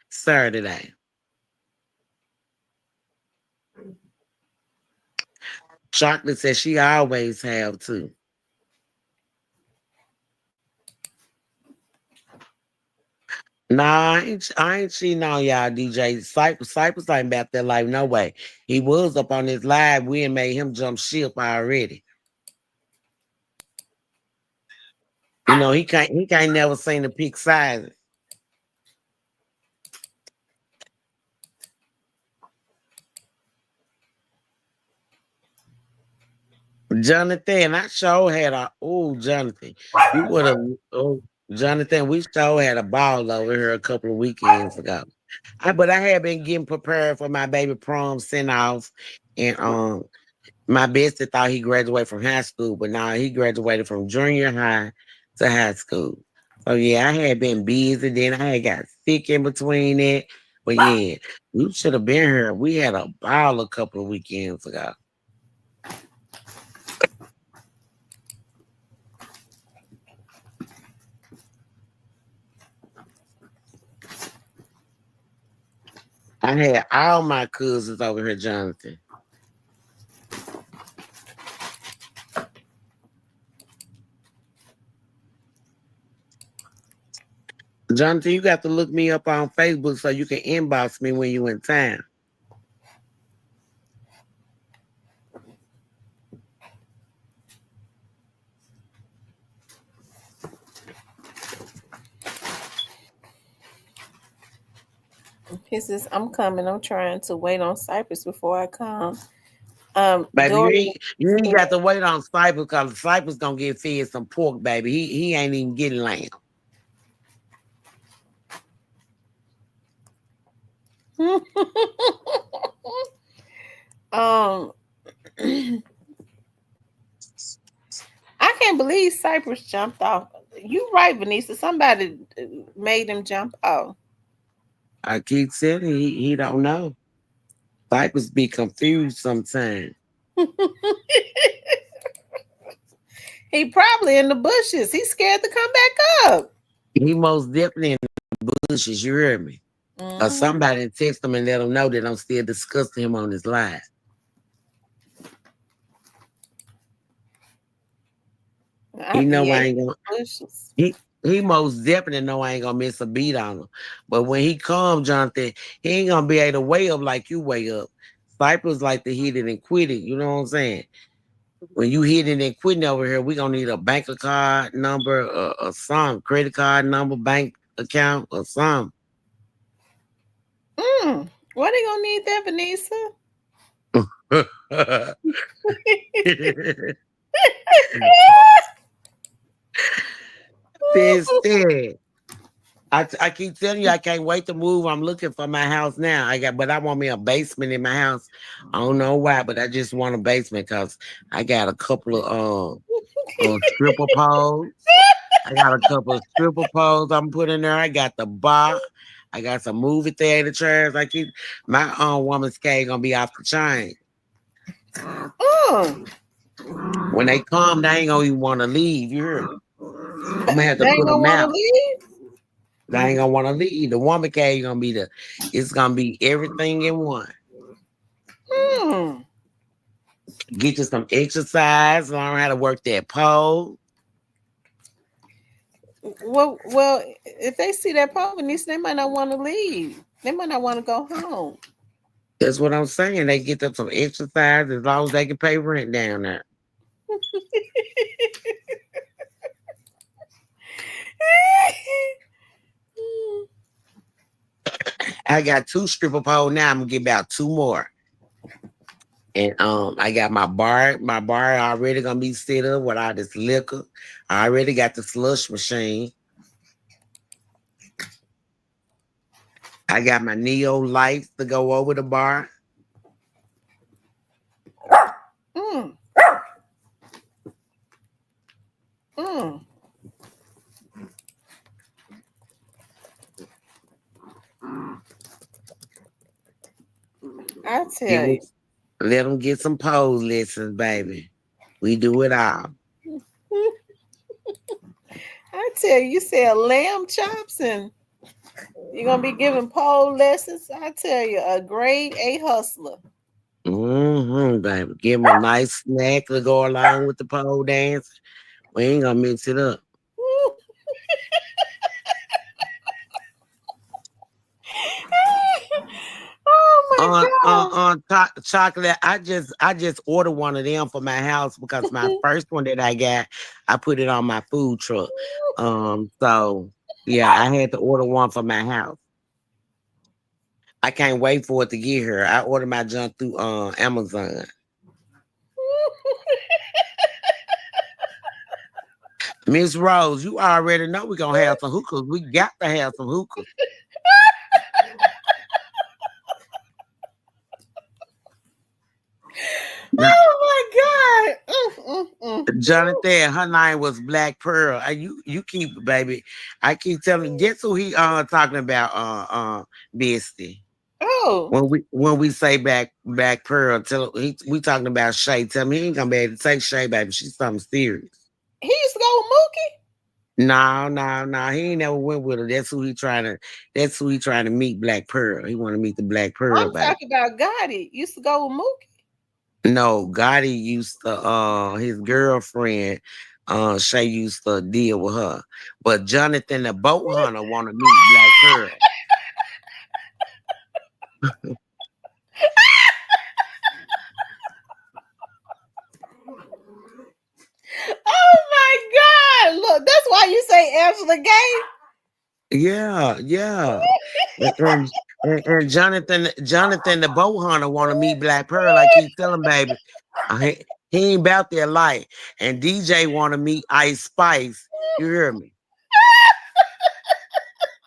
Saturday. Chocolate says she always have too. Nah, I ain't cheating on y'all, DJ. Cypress ain't about that life, no way. He was up on his live. We ain't made him jump ship already. You know, he can't never seen the peak size. Jonathan, I sure had Jonathan. You would have Jonathan, we sure had a ball over here a couple of weekends ago. But I had been getting prepared for my baby prom send off, and my bestie thought he graduated from high school, but now he graduated from junior high to high school. So yeah, I had been busy. Then I had got sick in between it. But yeah, we should have been here. We had a ball a couple of weekends ago. I had all my cousins over here, Jonathan. Jonathan, you got to look me up on Facebook so you can inbox me when you in town. He says, I'm coming. I'm trying to wait on Cypress before I come. Baby, Dory, you ain't got to wait on Cypress because Cypress gonna get fed some pork, baby. He ain't even getting lamb. um, I can't believe Cypress jumped off. You right, Vanessa. Somebody made him jump off. I keep saying he don't know. Cypress be confused sometimes. He probably in the bushes. He's scared to come back up. He most definitely in the bushes, you heard me. Or Mhm. somebody text him and let him know that I'm still discussing him on his live. He He know I ate ain't gonna the bushes. he most definitely know I ain't gonna miss a beat on him. But when he come, Jonathan, he ain't gonna be able to weigh up like you weigh up. Cypress like to hit it and quit it. You know what I'm saying? When you hit it and quitting over here, we gonna need a bank card number or some credit card number, bank account or some. Why they gonna need that, Vanessa? Instead, I keep telling you I can't wait to move. I'm looking for my house now. But I want me a basement in my house. I don't know why, but I just want a basement because I got a couple of stripper poles. I got a couple of stripper poles I'm putting there. I got the bar. I got some movie theater chairs. My woman's cave gonna be off the chain. Mm. When they come, they ain't gonna even want to leave. You heard me? I'm gonna have They to ain't put gonna them want to out. leave. They ain't gonna want to leave. The woman cave gonna be it's gonna be everything in one. Hmm. Get you some exercise, learn how to work that pole. Well, if they see that pole, Vanessa, they might not want to leave. They might not want to go home. That's what I'm saying. They get them some exercise as long as they can pay rent down there. I got 2 stripper poles now. I'm gonna get about 2 more. And I got my bar. My bar already gonna be set up with all this liquor. I already got the slush machine. I got my Neo lights to go over the bar. Mm. Mm. I Give tell 'em- you. Let them get some pole lessons, baby. We do it all. I tell you, you sell lamb chops and you're gonna be giving pole lessons. I tell you, a grade A hustler. Baby. Give him a nice snack to go along with the pole dance. We ain't gonna mix it up. Oh my god. Chocolate. I just ordered one of them for my house because my first one that I got, I put it on my food truck. So yeah, I had to order one for my house. I can't wait for it to get here. I ordered my junk through Amazon. Miss Rose, you already know we're gonna have some hookahs. We got to have some hookahs. Now, Oh my god. Jonathan, her name was Black Pearl. You keep it, baby. I keep telling. Guess who he talking about? Bestie. Oh, When we say Black Pearl, we talking about Shay. Tell me he ain't gonna be able to take Shay, baby. She's something serious. he used to go with Mookie. No, no, no. He ain't never went with her. That's who he trying to. That's who he trying to meet. Black Pearl. He want to meet the Black Pearl, I'm baby. talking about Gotti. Used to go with Mookie. No, Gotti used to. His girlfriend, Shay used to deal with her. But Jonathan, the boat hunter, want to meet Black Pearl. Oh my god! Look, that's why you say Angela Gay. Yeah, yeah. And Jonathan, the bow hunter, want to meet Black Pearl. I keep telling baby, he ain't about their life. And DJ want to meet Ice Spice. You hear me?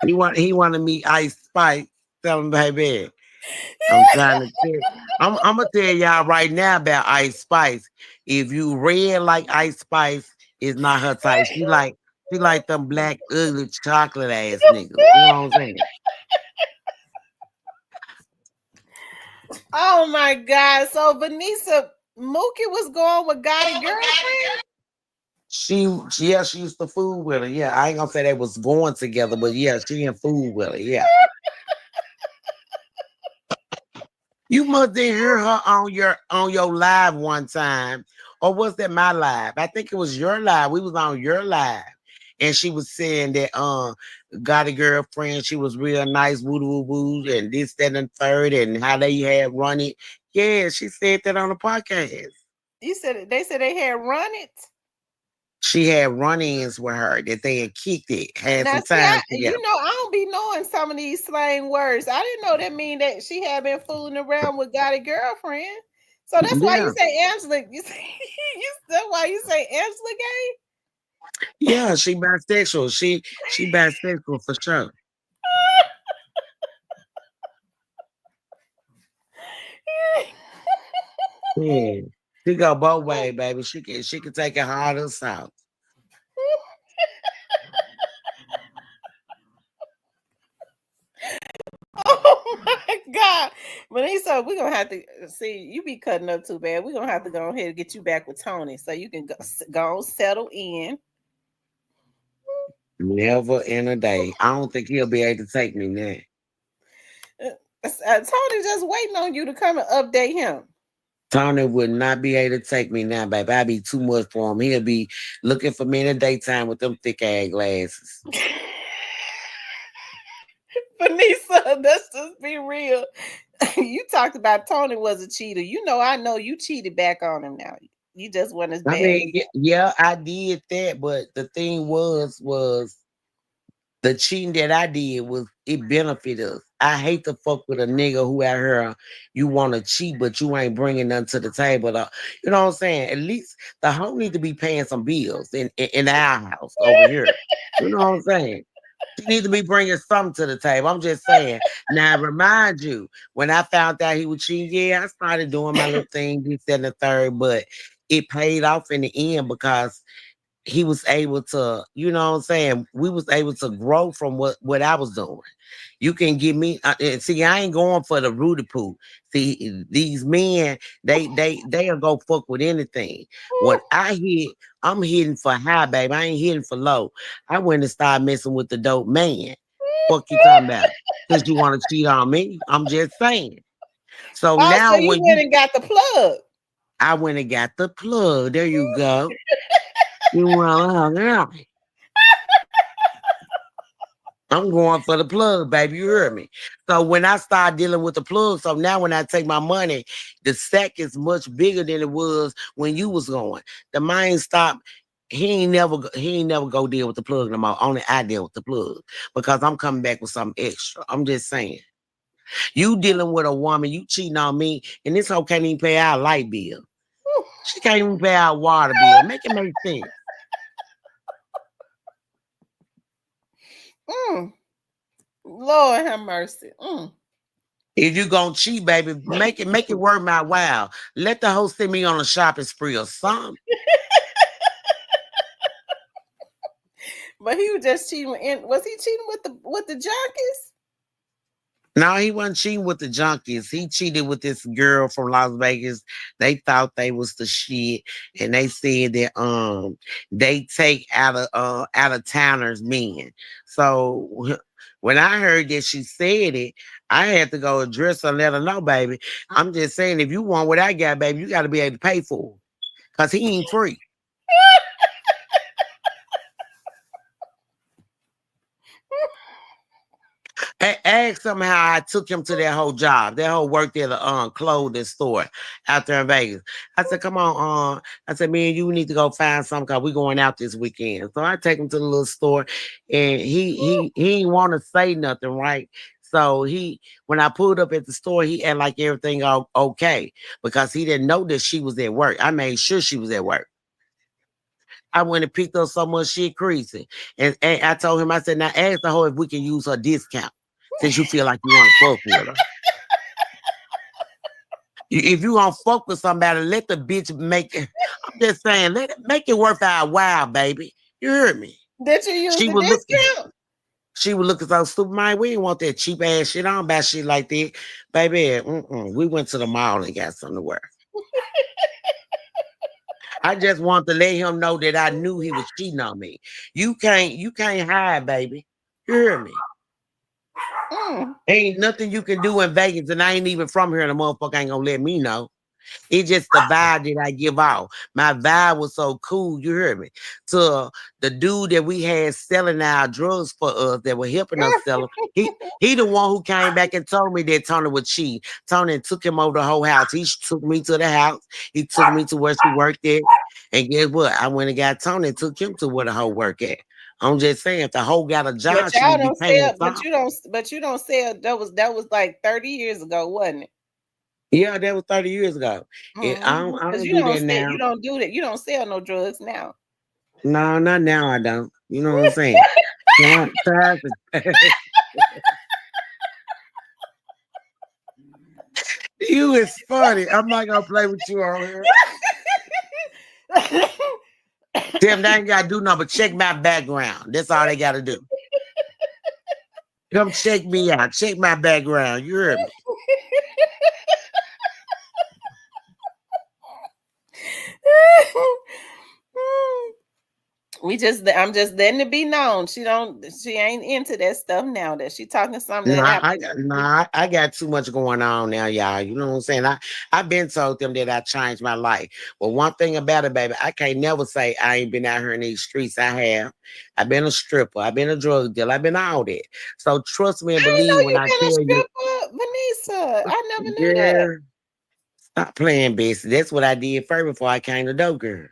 He want to meet Ice Spice. Tell him, baby. I'm trying to tell. I'm gonna tell y'all right now about Ice Spice. If you red like Ice Spice, it's not her type. She like them black ugly chocolate ass niggas. You know what I'm saying? Oh my god! So Vanessa Mookie was going with Gotti girlfriend. She used to fool with her. Yeah, I ain't gonna say they was going together, but yeah, she and fool with her. Yeah. You must have heard her on your live one time. Or was that my live? I think it was your live. We was on your live. And she was saying that got a girlfriend, she was real nice, woo woo woo, and this, that, and third, and how they had run it. Yeah, she said that on the podcast. You said they said they had run it. She had run-ins with her that they had kicked it, had Now, some see, time together. I don't be knowing some of these slang words. I didn't know that mean that she had been fooling around with Gotti girlfriend. So that's why you Yeah. say Angela. That's why you say Angela Gay. Yeah, she bisexual. She bisexual for sure. Yeah. She go both ways, baby. She can take it hard or soft. Oh my god! Vanessa, we're gonna have to see you be cutting up too bad. We're gonna have to go ahead and get you back with Tony so you can go settle in. Never in a day. I don't think he'll be able to take me now. Tony just waiting on you to come and update him. Tony would not be able to take me now, baby. I'd be too much for him. He'll be looking for me in the daytime with them thick ass glasses. Vanessa, let's just be real. You talked about Tony was a cheater. I know you cheated back on him now. You just went as I bad. mean, yeah, I did that, but the thing was the cheating that I did was it benefited us. I hate to fuck with a nigga who out here you want to cheat, but you ain't bringing nothing to the table. You know what I'm saying? At least the hoe need to be paying some bills in our house over here. You know what I'm saying? She need to be bringing something to the table. I'm just saying. Now, remind you, when I found out he was cheating, yeah, I started doing my little thing, this, that, and the third, but it paid off in the end because he was able to, you know what I'm saying? We was able to grow from what I was doing. You can give me and see, I ain't going for the Rudy poo. See, these men, they'll go fuck with anything. When I hit, I'm hitting for high, baby. I ain't hitting for low. I went and started messing with the dope man. Fuck you talking about? Because you want to cheat on me. I'm just saying. So Oh, so now you when went and got the plug. I went and got the plug. There you go. You want I'm going for the plug, baby. You heard me. So when I start dealing with the plug, so now when I take my money, the sack is much bigger than it was when you was going. The mind stop. He ain't never go deal with the plug no more. Only I deal with the plug because I'm coming back with something extra. I'm just saying. You dealing with a woman, you cheating on me, and this hoe can't even pay our light bill. She can't even pay our water bill. Make it make sense. Mm. Lord have mercy. If you gonna cheat, baby, make it worth my while. Let the host send me on a shopping spree or something. But he was just cheating. Was he cheating with the junkies? No, he wasn't cheating with the junkies. He cheated with this girl from Las Vegas. They thought they was the shit, and they said that they take out of towners men. So when I heard that she said it, I had to go address her and let her know, baby. I'm just saying, if you want what I got, baby, you got to be able to pay for it, cause he ain't free. Ask somehow I took him to that whole job. That whole worked at a clothing store out there in Vegas. I said, come on, I said, man, you need to go find something because we going out this weekend. So I take him to the little store and he didn't want to say nothing, right? So when I pulled up at the store, he had like everything all okay because he didn't know that she was at work. I made sure she was at work. I went and picked up so much shit crazy. And I told him, I said, now ask the hoe if we can use her discount since you feel like you want to fuck with her. If you want to fuck with somebody, let the bitch make it. I'm just saying, let it make it worth our while, baby. You heard me? Did you use She the was looking. discount? She was looking so stupid, man. We didn't want that cheap ass shit. I don't buy shit like that, baby. We went to the mall and got something to wear. I just want to let him know that I knew he was cheating on me. You can't hide, baby. You hear me? Ain't nothing you can do in Vegas, and I ain't even from here. And the motherfucker ain't gonna let me know. It's just the vibe that I give off. My vibe was so cool, you heard me. To the dude that we had selling our drugs for us that were helping us sell them. He the one who came back and told me that Tony would cheat. Tony took him over the whole house. He took me to the house. He took me to where she worked at. And guess what? I went and got Tony and took him to where the hoe work at. I'm just saying, if the hoe got a But job, she y'all need to be don't paying sell. something. But you don't sell. That was like 30 years ago, wasn't it? Yeah, that was 30 years ago. I Because don't you do don't that sell. now. You don't do that. You don't sell no drugs now. No, not now. I don't. You know what I'm saying? You is funny. I'm not gonna play with you on here. Tim, they ain't gotta do nothing but check my background. That's all they gotta do. Come check me out. Check my background. You heard me. I'm just letting it be known. She ain't into that stuff now. That she talking something that happened. I got too much going on now, y'all. You know what I'm saying? I've been told them that I changed my life. But one thing about it, baby, I can't never say I ain't been out here in these streets. I have. I've been a stripper. I've been a drug dealer. I've been all that. So trust me and I didn't believe know when you I been a tell you, stripper, Vanessa. I never knew that. girl, stop playing, bitch. That's what I did first before I came to dope girl.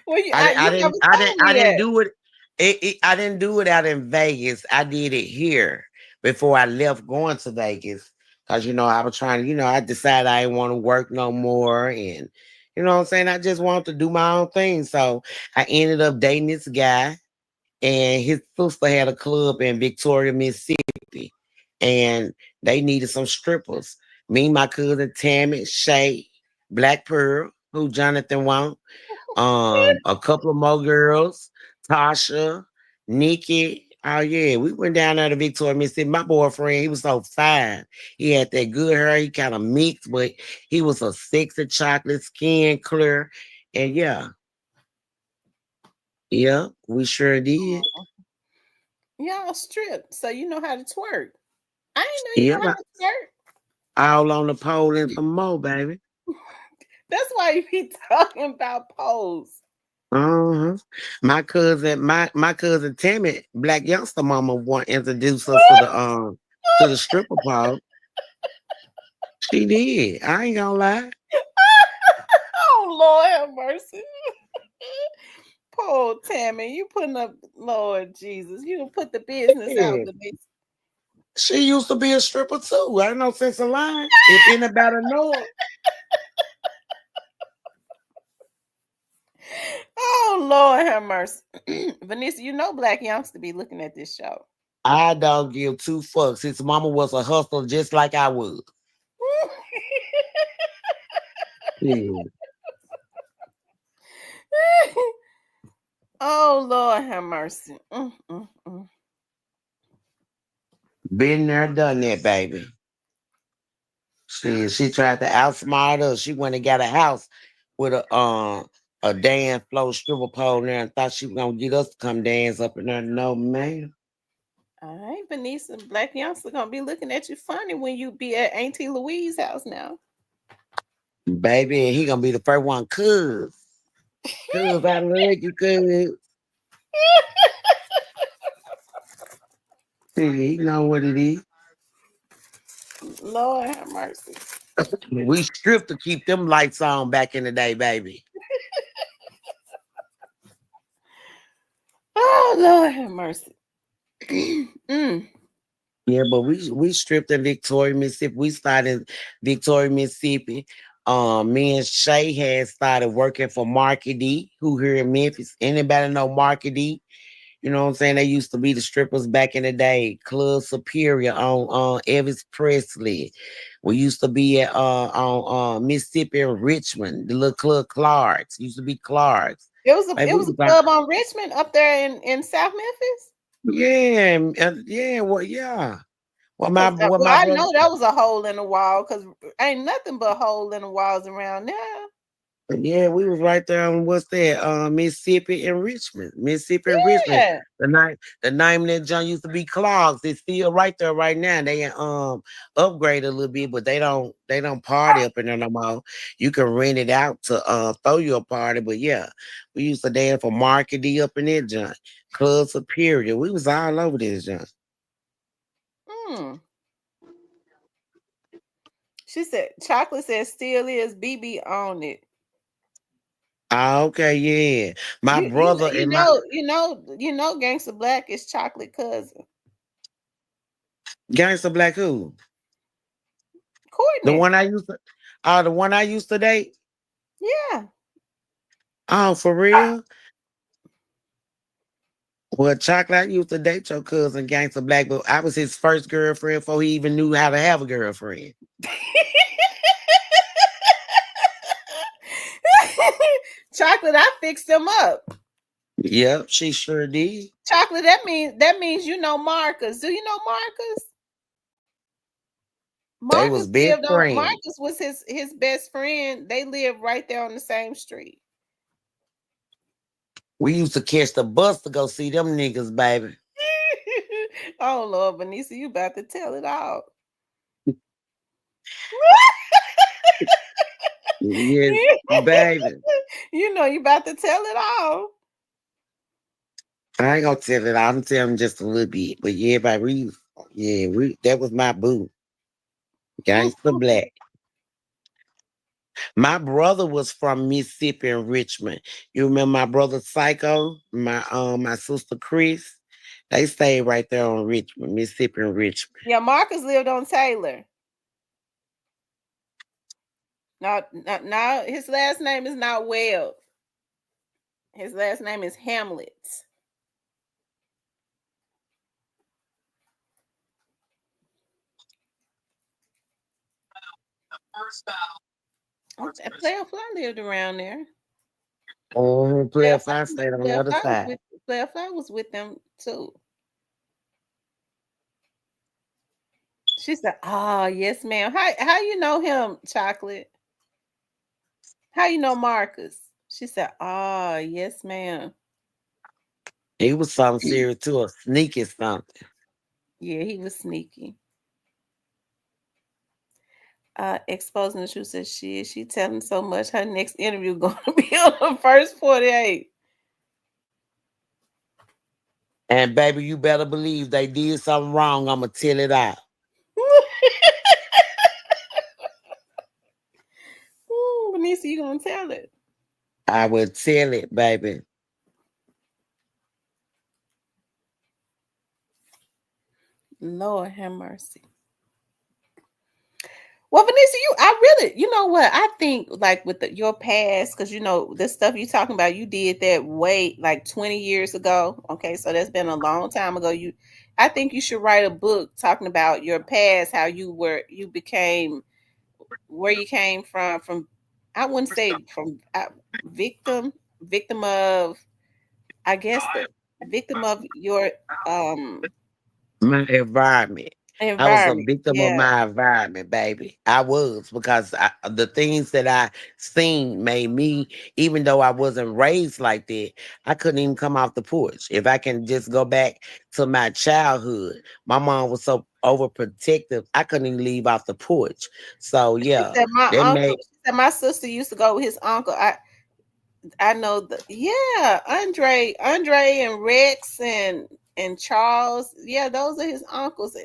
Well, you never told I me didn't that. do it. I didn't do it out in Vegas. I did it here before I left going to Vegas. Cause I was trying to, I decided I didn't want to work no more. And you know what I'm saying? I just wanted to do my own thing. So I ended up dating this guy and his sister had a club in Victoria, Mississippi. And they needed some strippers. Me, my cousin Tammy, Shay, Black Pearl. who Jonathan want. A couple of more girls, Tasha, Nikki. Oh yeah, we went down there to Victoria, Mississippi. My boyfriend, he was so fine. He had that good hair. He kind of mixed, but he was a sexy chocolate skin, clear, and yeah, we sure did. Y'all strip, so you know how to twerk. I ain't know you Yep, know how to twerk. all on the pole and some more, baby. That's why you be talking about pose. Uh-huh. My cousin Tammy, Black Youngster Mama, want to introduce us to the stripper pole. She did. I ain't gonna lie. Oh Lord have mercy. Poor Tammy, you putting up, Lord Jesus, you done put the business out Yeah. the this. She used to be a stripper too. I ain't no sense of lying. If anybody know her, Oh Lord have mercy. Vanessa, you know Black Youngster be looking at this show. I don't give two fucks. His mama was a hustler just like I was. Yeah. Oh Lord have mercy. Been there, done that, baby. She tried to outsmart us. She went and got a house with a dance floor stripper pole there and thought she was gonna get us to come dance up in there. No, man. All right, Vanessa, Black Youngster gonna be looking at you funny when you be at Auntie Louise's house now. Baby, and he gonna be the first one, cuz. Cuz, I love you, cuz. See, he know what it is. Lord have mercy. We stripped to keep them lights on back in the day, baby. Oh Lord have mercy. Mm. Yeah, but we stripped in Victoria, Mississippi. We started in Victoria, Mississippi. Me and Shay had started working for Marky D, who here in Memphis. Anybody know Marky D? You know what I'm saying? They used to be the strippers back in the day. Club Superior on Elvis Presley. We used to be at on Mississippi and Richmond, the little club Clark's. Used to be Clark's. Like It we was was a like, club on Richmond up there in South Memphis. yeah, yeah, well, yeah. Cause What well, my I brother. know that was a hole in the wall. Cause ain't nothing but hole in the walls around there. Yeah, we was right there on what's that? Mississippi and Richmond. Mississippi and Richmond. Yeah. The name of that joint used to be Clogs. It's still right there right now. They upgrade a little bit, but they don't party up in there no more. You can rent it out to throw you a party. But yeah, we used to dance for Market D up in that joint. Club Superior. We was all over this joint. Hmm. She said chocolate says still is BB on it. Ah, okay, yeah. My You you brother you and my know you know you know Gangsta Black is chocolate cousin. Gangsta Black who? The Courtney. one I used to the one I used to date. Yeah. Oh, for real? Well, Chocolate, I used to date your cousin, Gangsta Black, but I was his first girlfriend before he even knew how to have a girlfriend. Chocolate, I fixed them up. Yep, she sure did. Chocolate, that means you know Marcus. Do you know Marcus? They was best friends. Marcus was his best friend. They lived right there on the same street. We used to catch the bus to go see them niggas, baby. Oh Lord, Vanessa, you about to tell it all. Yes, baby. You know you about to tell it all. I ain't gonna tell it. I'm telling just a little bit. But yeah, baby, that was my boo. Gangsta Black. My brother was from Mississippi and Richmond. You remember my brother Psycho, my sister Chris? They stayed right there on Richmond, Mississippi and Richmond. Yeah, Marcus lived on Taylor. Now his last name is not Webb. His last name is Hamlet. Player Fly lived around there. Oh, Player player Fly, five stayed on the Player other Fly was side. with Player Fly was with them too. She said, "Oh yes, ma'am. How you know him, Chocolate? How you know Marcus?" She said, "Oh yes, ma'am. He was something serious too, a sneaky something. Yeah, he was sneaky." Exposing the truth says she telling so much. Her next interview going to be on the first 48. And baby, you better believe they did something wrong. I'ma tell it out. Ooh, Vanessa, you gonna tell it? I will tell it, baby. Lord have mercy. Well, Vanessa, I really, you know what? I think like with your past, because you know the stuff you talking about, you did that way like 20 years ago. Okay, so that's been a long time ago. I think you should write a book talking about your past, how you became, where you came from. From, I wouldn't say from victim of, I guess the victim of your um My environment. I was a environment. victim of Yeah. my environment, baby. I was because the things that I seen made me, even though I wasn't raised like that, I couldn't even come off the porch. If I can just go back to my childhood, my mom was so overprotective, I couldn't even leave off the porch. So She yeah, said my that uncle. made She said my sister used to go with his uncle. I know the, yeah, Andre and Rex and Charles. Yeah, those are his uncles.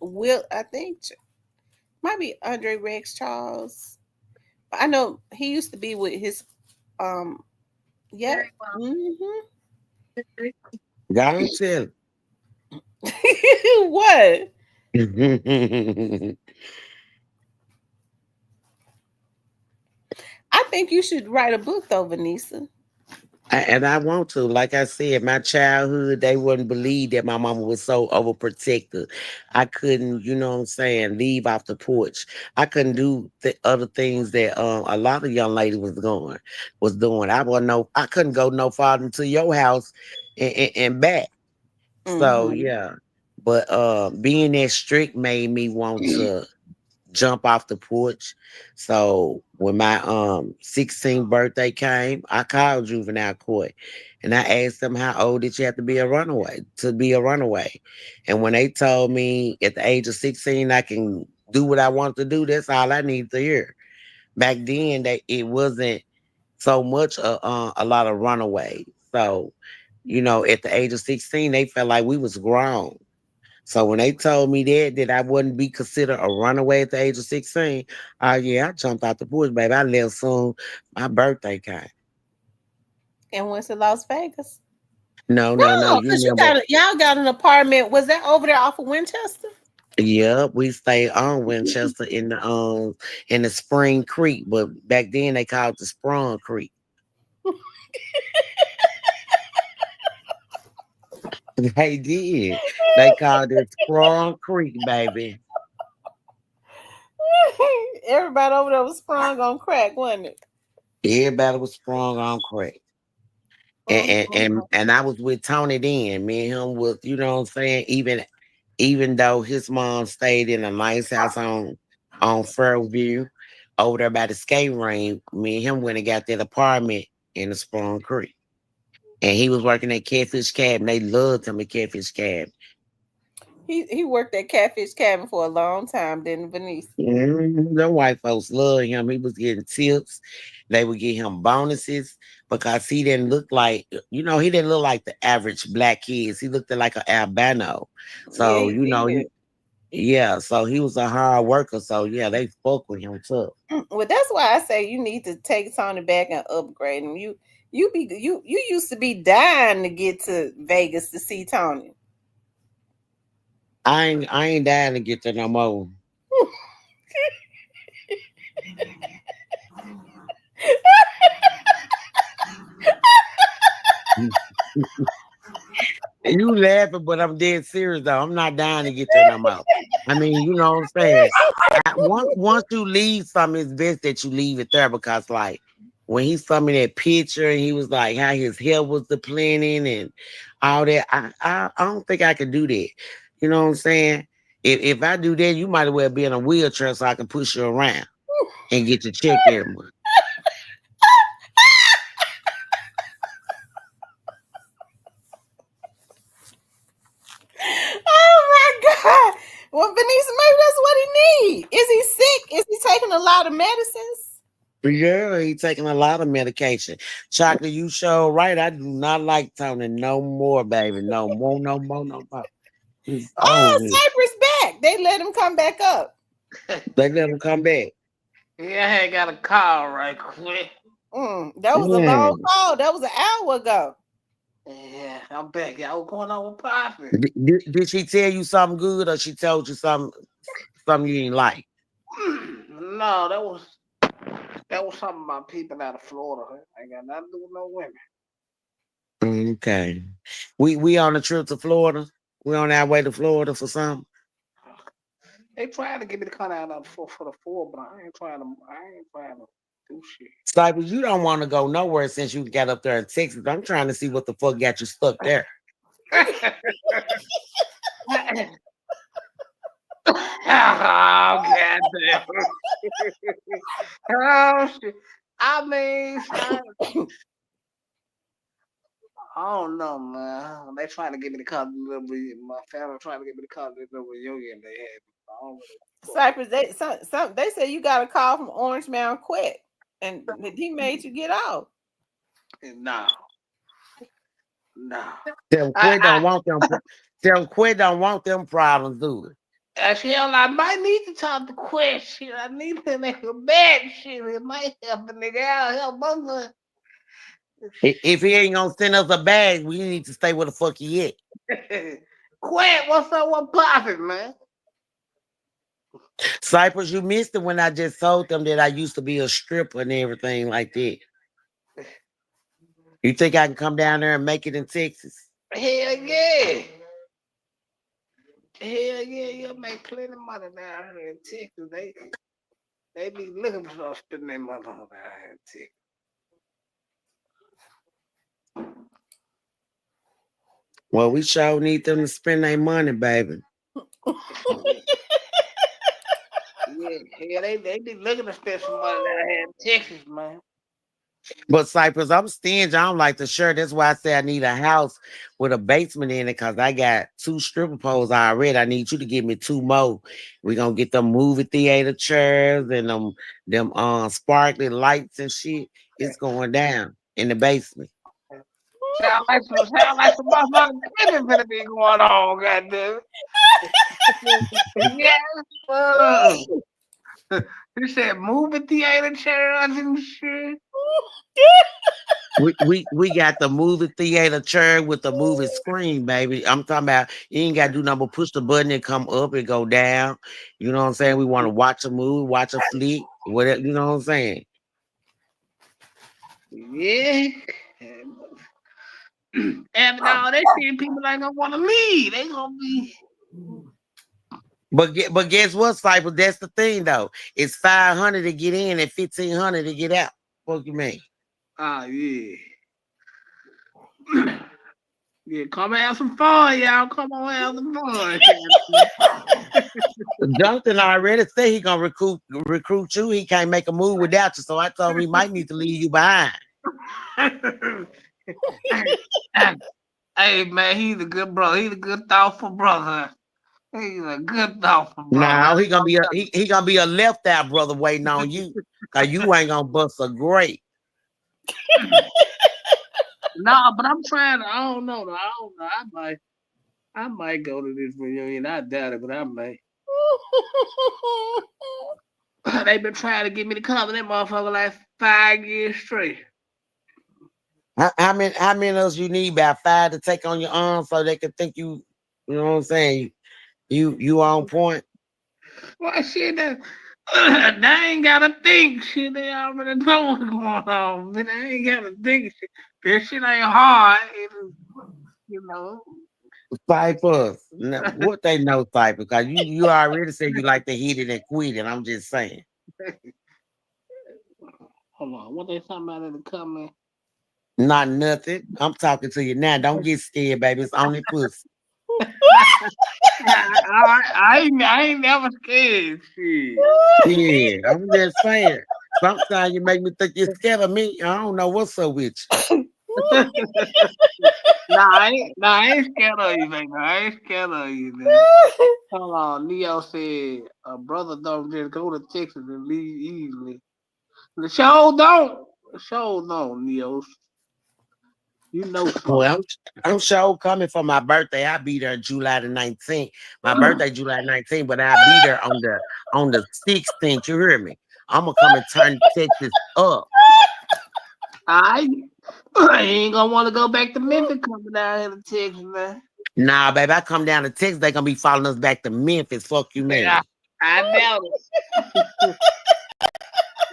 Will, I think might be Andre, Rex, Charles. I know he used to be with his um. Yep. Mm-hmm. God tell. What? I think you should write a book though, Vanessa. And I want to, like I said, my childhood, they wouldn't believe that my mama was so overprotective. I couldn't, you know what I'm saying, leave off the porch. I couldn't do the other things that a lot of young ladies was doing. I couldn't go no farther to your house and back. So Mm-hmm. yeah. But being that strict made me want to jump off the porch. So when my 16th birthday came, I called juvenile court and I asked them how old did you have to be a runaway. And when they told me at the age of 16 I can do what I want to do, that's all I needed to hear. Back then that it wasn't so much a lot of runaways. So, at the age of 16, they felt like we was grown. So when they told me that I wouldn't be considered a runaway at the age of 16, yeah, I jumped out the porch, baby. I left soon. My birthday came. And went to Las Vegas. No, no, no. No, You because remember? y'all got an apartment. Was that over there off of Winchester? Yeah, we stayed on Winchester in the Spring Creek, but back then they called it the Sprung Creek. They did. They called it Sprung Creek, baby. Everybody over there was sprung on crack, wasn't it? Everybody was sprung on crack. And, Mm, and mm, and mm. and I was with Tony then. Me and him was, you know what I'm saying? Even though his mom stayed in a nice house on Fairview over there by the skate ring, me and him went and got that apartment in the Sprung Creek. And he was working at Catfish Cabin. They loved him at Catfish Cabin. He worked at Catfish Cabin for a long time, didn't Venice? The white folks loved him. He was getting tips. They would give him bonuses because he didn't look like, he didn't look like the average black kids. He looked like an albino. Yeah, So, he did. yeah, so he was a hard worker. So yeah, they fuck with him too. Well, that's why I say you need to take Tony back and upgrade him. You used to be dying to get to Vegas to see Tony. I ain't dying to get there no more. You laughing, but I'm dead serious though. I'm not dying to get there no more. I mean, you know what I'm saying? Once you leave something, it's best that you leave it there because, like, when he saw me that picture and he was like how his hair was depleting and all that, I don't think I could do that. You know what I'm saying? If I do that, you might as well be in a wheelchair so I can push you around and get your check every month. Oh my God. Well, Benicia, maybe that's what he needs. Is he sick? Is he taking a lot of medicines? Yeah, he taking a lot of medication. Chocolate, you show right. I do not like Tony no more, baby. No more, no more, no more. It's over Oh, with. Cypress back. They let him come back up. They let him come back. Yeah, I had got a call right quick. That was a long Mm. call. That was an hour ago. Yeah, I'm back. Y'all what's going on with Poppy? Did she tell you something good or she told you something you didn't like? No, that was something about people out of Florida. Ain't got nothing to do with no women. Okay. We on a trip to Florida. We on our way to Florida for something. They trying to get me to come out for the four, but I ain't trying to do shit. Cypress, you don't want to go nowhere since you got up there in Texas. I'm trying to see what the fuck got you stuck there. Oh, goddamn. Oh, shit. I mean, I don't know, man. They trying to get me to come to my family trying to get me to come to this little reunion they had. I don't Cypress, they said you got a call from Orange Mound Qu, and he made you get out. really, no, no. Them I, quit don't want them. Them quit don't want them problems, do it. hell, I might need to talk to question. I need to make a bad shit. It might help a nigga out, help both of us. If he ain't gonna send us a bag, we need to stay where the fuck he at. Quit, what's up? What poppin', man? Cypress, you missed it when I just told them that I used to be a stripper and everything like that. You think I can come down there and make it in Texas? Hell yeah. Hell yeah, you'll make plenty of money down here in Texas. They be looking for spending their money on down here in Texas. Well, we sure need them to spend their money, baby. Yeah, they be looking to spend some money down here in Texas, man. But Cypress, I'm stingy. I don't like the shirt. That's why I say I need a house with a basement in it because I got 2 stripper poles already. I need you to give me 2 more. We're gonna get them movie theater chairs and them sparkly lights and shit. It's going down in the basement. Sound like some motherfucking cribbing finna be going on, goddamn it. Yeah, uh, you said movie theater chairs and shit. We got the movie theater chair with the movie screen, baby. I'm talking about you ain't gotta do nothing but push the button and come up and go down. You know what I'm saying? We want to watch a movie, watch a flick, whatever, you know what I'm saying? Yeah. And now they see people ain't gonna want to leave. They gonna be. But guess what, Cypher? That's the thing though. It's 500 to get in and 1,500 to get out. What you mean? Ah, yeah. Yeah, come have some fun, y'all. Come on, have some fun. Jonathan already said he gonna recruit you. He can't make a move without you. So I told him he might need to leave you behind. Hey, man, he's a good brother. He's a good, thoughtful brother. He's a good, thoughtful brother. Now he gonna be a left out brother waiting on you. Cause you ain't gonna bust a great. No, but I'm trying to. I don't know. I don't know. I might go to this reunion. I doubt it, but I might. They been trying to get me to come to that motherfucker like 5 years straight. How many of us you need about 5 to take on your arm so they can think you know what I'm saying? You on point. Well, shit, they ain't gotta think. Shit, they already know what's going on. Man, they ain't gotta think. Shit. This shit ain't hard. You know. Cypher. What they know, Cypher? Because you already said you like to hit it and quit it. I'm just saying. Hold on. What they talking about in the comment? Not nothing. I'm talking to you now. Don't get scared, baby. It's only pussy. I ain't never scared. Shit. Yeah, I'm just saying. Sometimes you make me think you're scared of me. I don't know what's up with you. I ain't scared of you, baby. I ain't scared of you, man. Hold on. Neo said a brother don't just go to Texas and leave easily. The show don't. The show don't, Neo. You know something. Well, I'm sure coming for my birthday. I'll be there July the 19th. My birthday July 19th, but I'll be there on the 16th. You hear me? I'm gonna come and turn Texas up. I ain't gonna want to go back to Memphis coming down here to Texas, man. Nah, baby, I come down to Texas, they gonna be following us back to Memphis. Fuck you, Yeah, man. I doubt it.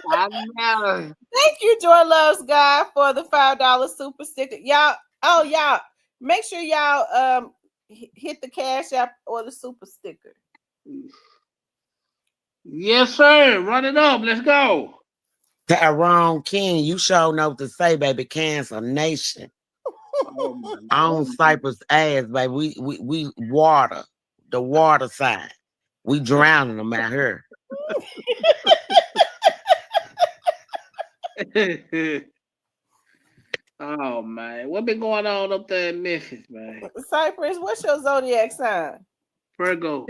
I doubt it. Thank you, Joy Loves God, for the $5 super sticker. Y'all, make sure y'all hit the Cash App or the super sticker. Yes, sir. Run it up. Let's go. Tyrone King, you sure know what to say, baby. Cancel Nation. Oh my On God. Cypress ass, baby. We water. The water side. We drowning them out here. Oh man, what been going on up there in Memphis, man? Cypress, what's your zodiac sign? Virgo.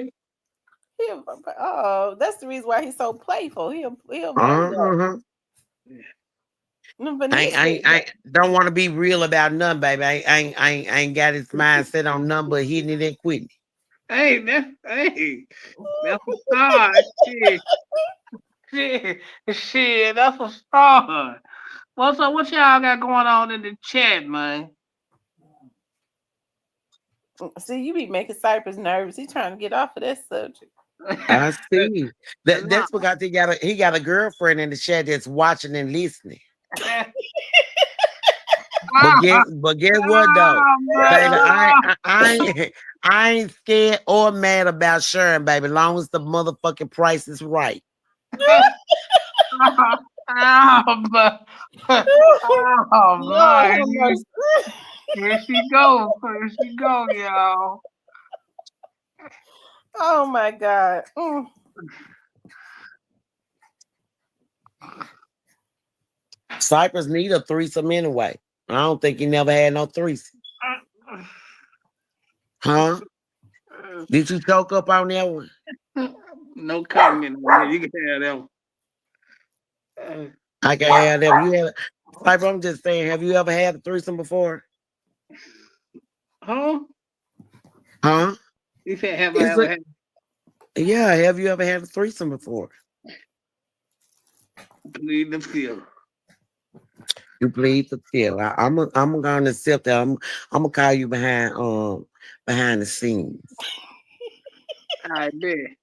Oh, that's the reason why he's so playful. He'll Virgo. Uh-huh. I don't want to be real about nothing, baby. I ain't got his mindset on nothing but hitting it and quitting. Hey, that's a star. Shit, that's a star. What's up? What y'all got going on in the chat, man? See, you be making Cypress nervous. He's trying to get off of that subject. I see. That's because he got a girlfriend in the chat that's watching and listening. But guess what though, baby? I ain't scared or mad about sharing, baby. Long as the motherfucking price is right. Oh my! Here she go, y'all. Oh my God. Cypress need a threesome anyway. I don't think he never had no threesome. Huh? Did you choke up on that one? No comment on that. You can have that one. I can have that. You have Cypress, I'm just saying, have you ever had a threesome before? Huh? Huh? You said have I ever had? Yeah, have you ever had a threesome before? Plead the fifth. You plead the fifth. I'm gonna accept that. I'm gonna call you behind the scenes. I bet.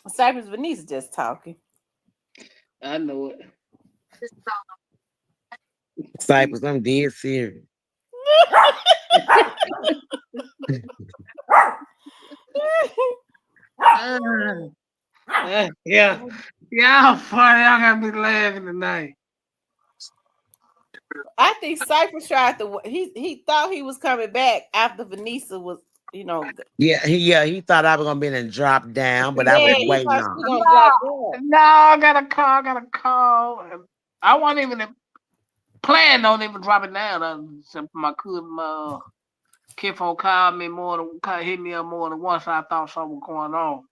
Cypress Venice just talking. I know it. Cypress, I'm dead serious. Yeah. Y'all funny. Y'all gotta be laughing tonight. I think Cypress tried to. He thought he was coming back after Vanessa was, Yeah, he thought I was gonna be in and drop down, but I was waiting on. No, I got a call. I wasn't even planning on even dropping down. My kid phone called me hit me up more than once. I thought something was going on.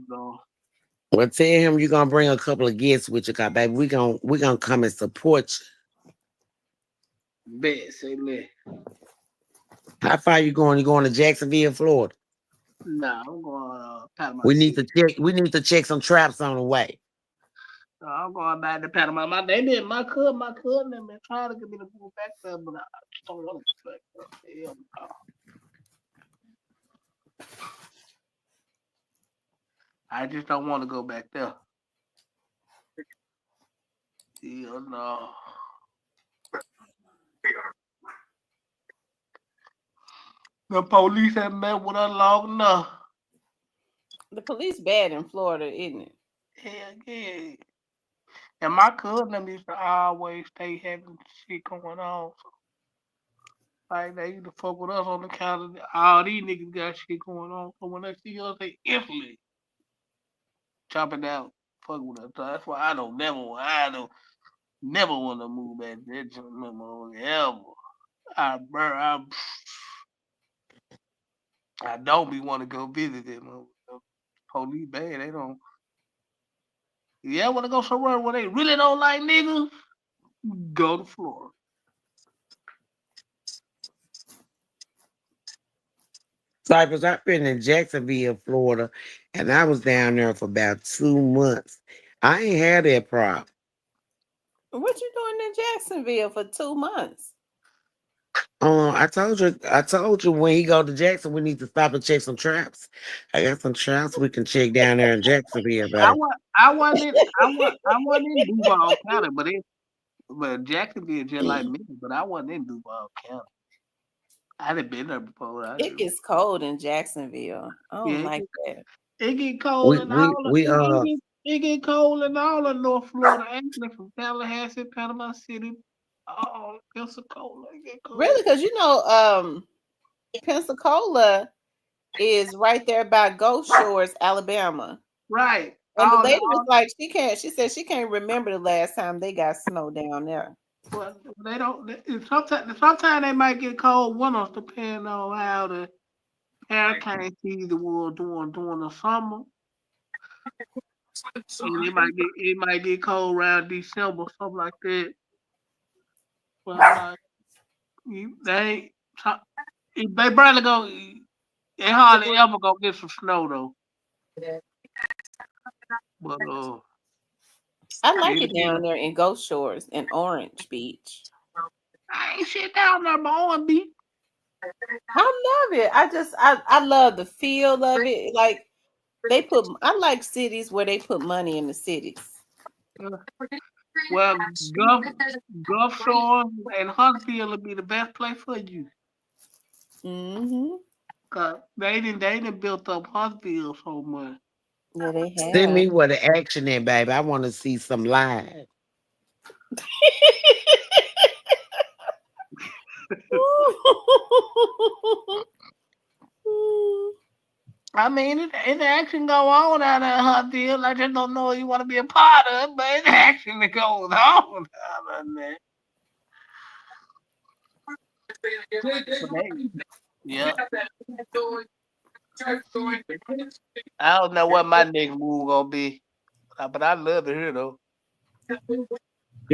So, Well, tell him you're gonna bring a couple of guests with you, cause baby, we gonna come and support you. bet, say less. How far you going? You going to Jacksonville, Florida? Nah, I'm going Panama We City. need to check some traps on the way. I'm going back to Panama. My cousin, and been trying to get me to move back there, but I just don't want to back there. Hell no. I just don't want to go back there. Hell no. The police have met with us long enough. The police bad in Florida, isn't it? Hell yeah. And my cousin them used to always stay having shit going on. So, like they used to fuck with us on the count of all these niggas got shit going on. So when they see us, they instantly chopping out, fuck with us. So that's why I don't never want to move back to that joint no more ever. I, bro, I don't be want to go visit them. Police bad. They don't. Yeah, want to go somewhere where they really don't like niggas? Go to Florida. Cypress, I've been in Jacksonville, Florida, and I was down there for about 2 months. I ain't had that problem. What you doing in Jacksonville for 2 months? I told you when he go to Jackson, we need to stop and check some traps. I got some traps we can check down there in Jacksonville, baby. I wasn't in Duval County, but Jacksonville just like me, but I wasn't in Duval County. I done been there before. It gets cold in Jacksonville. I don't Yeah, like that. it get cold We in we all of we it get cold in all of North Florida, actually from Tallahassee, Panama City, Pensacola. It get cold. Really, because Pensacola is right there by Gulf Shores, Alabama. Right. And the lady was like, she said she can't remember the last time they got snow down there. Well, they don't. Sometimes they might get cold winters, depending on how the hurricane season was during the summer. And it might get cold around December, something like that. But like they barely go. They hardly ever gonna get some snow though. But I like it down there in Gulf Shores and Orange Beach. I ain't shit down there, on beach. I love it. I love the feel of it. Like I like cities where they put money in the cities. Well, Gulf Shores and Huntsville will be the best place for you. Mm-hmm. Cause they didn't built up Huntsville so much. Yeah, they send have. me where the action in, baby. I want to see some live. I mean, it action go on out there in Huntsville. I just don't know if you want to be a part of it, but it's action that goes on down there. Yeah. I don't know what my next move gonna be, but I love it here though. You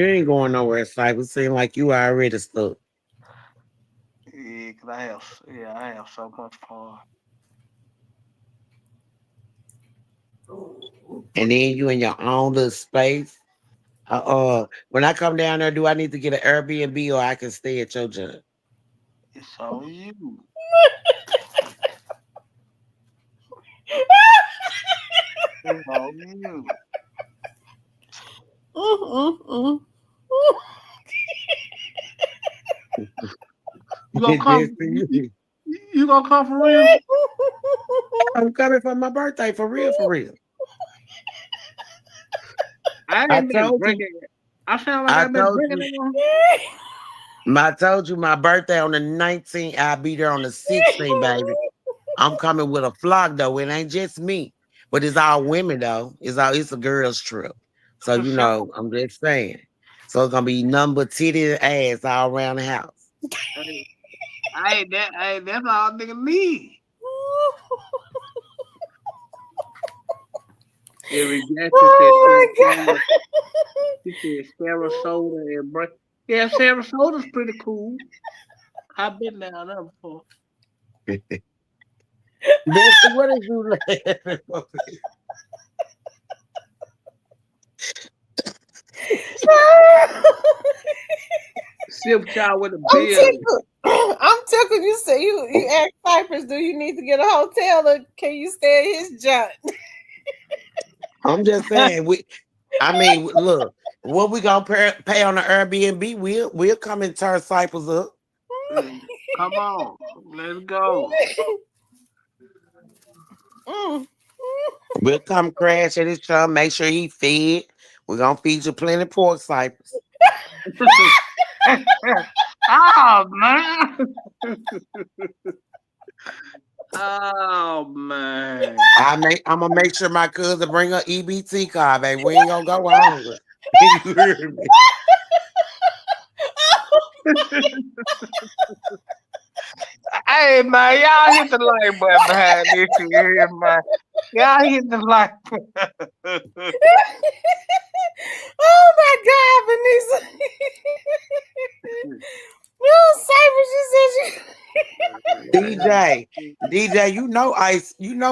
ain't going nowhere, Cypress. Seem like you already stuck. Yeah, cause I have so much fun. And then you in your own little space. When I come down there, do I need to get an Airbnb or I can stay at your job? It's on you. It's on you. Mm-mm-mm. You gonna come? You gonna come for real? I'm coming for my birthday, for real, for real. I I ain't been told you. drinking. I sound like I I've been told drinking you. it. I told you my birthday on the 19th. I'll be there on the 16th, baby. I'm coming with a flock though. It ain't just me, but it's all women though. It's a girls trip. So For sure. I'm just saying. So it's gonna be number titty and ass all around the house. That's all nigga need. Every guy Oh my God. She said Sarasota and break. Yeah, Sarasota's pretty cool. I've been down there before. Bessie, what is you laughing for? Sip child with a bill. I'm tickled. You say you asked Cypress, do you need to get a hotel or can you stay at his joint? I'm just saying. Look, what we gonna pay on the Airbnb? We'll come and turn Cypress up. Come on. Let's go. Mm. We'll come crash at his show. Make sure he fed. We're gonna feed you plenty pork cypress. Oh man. Oh man. I'm gonna make sure my cousin bring her EBT card, baby. We ain't gonna go hungry. You hear me? Hey man, y'all hit the like button behind this shit here, man. Y'all hit the like button. Oh my God, Vanessa. No, Cypress, DJ, DJ, you know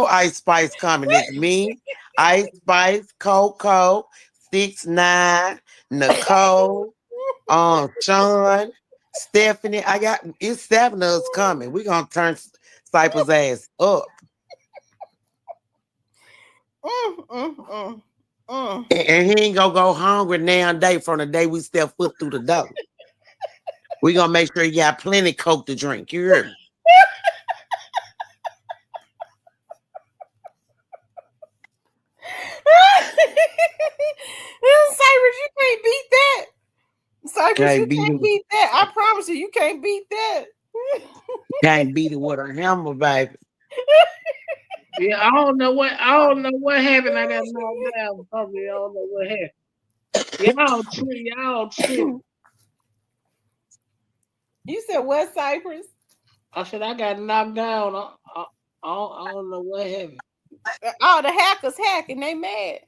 Ice Spice coming. It's me, Ice Spice, Coco, 6ix9ine, Nicole, Sean, Stephanie. It's 7 of us coming. We gonna turn Cypress ass up. And he ain't gonna go hungry now and day from the day we step foot through the door. We gonna make sure he got plenty Coke to drink. You hear me? Cypress, you can't beat that. Cypress, you Can't beat can't it. beat that. I promise you can't beat that. Can't beat it with a hammer, baby. Yeah, I don't know what happened. I got knocked down. Probably I don't know what happened. Y'all trip. You said what, Cypress? I said I got knocked down. I don't know what happened. Oh, the hackers hacking. They mad.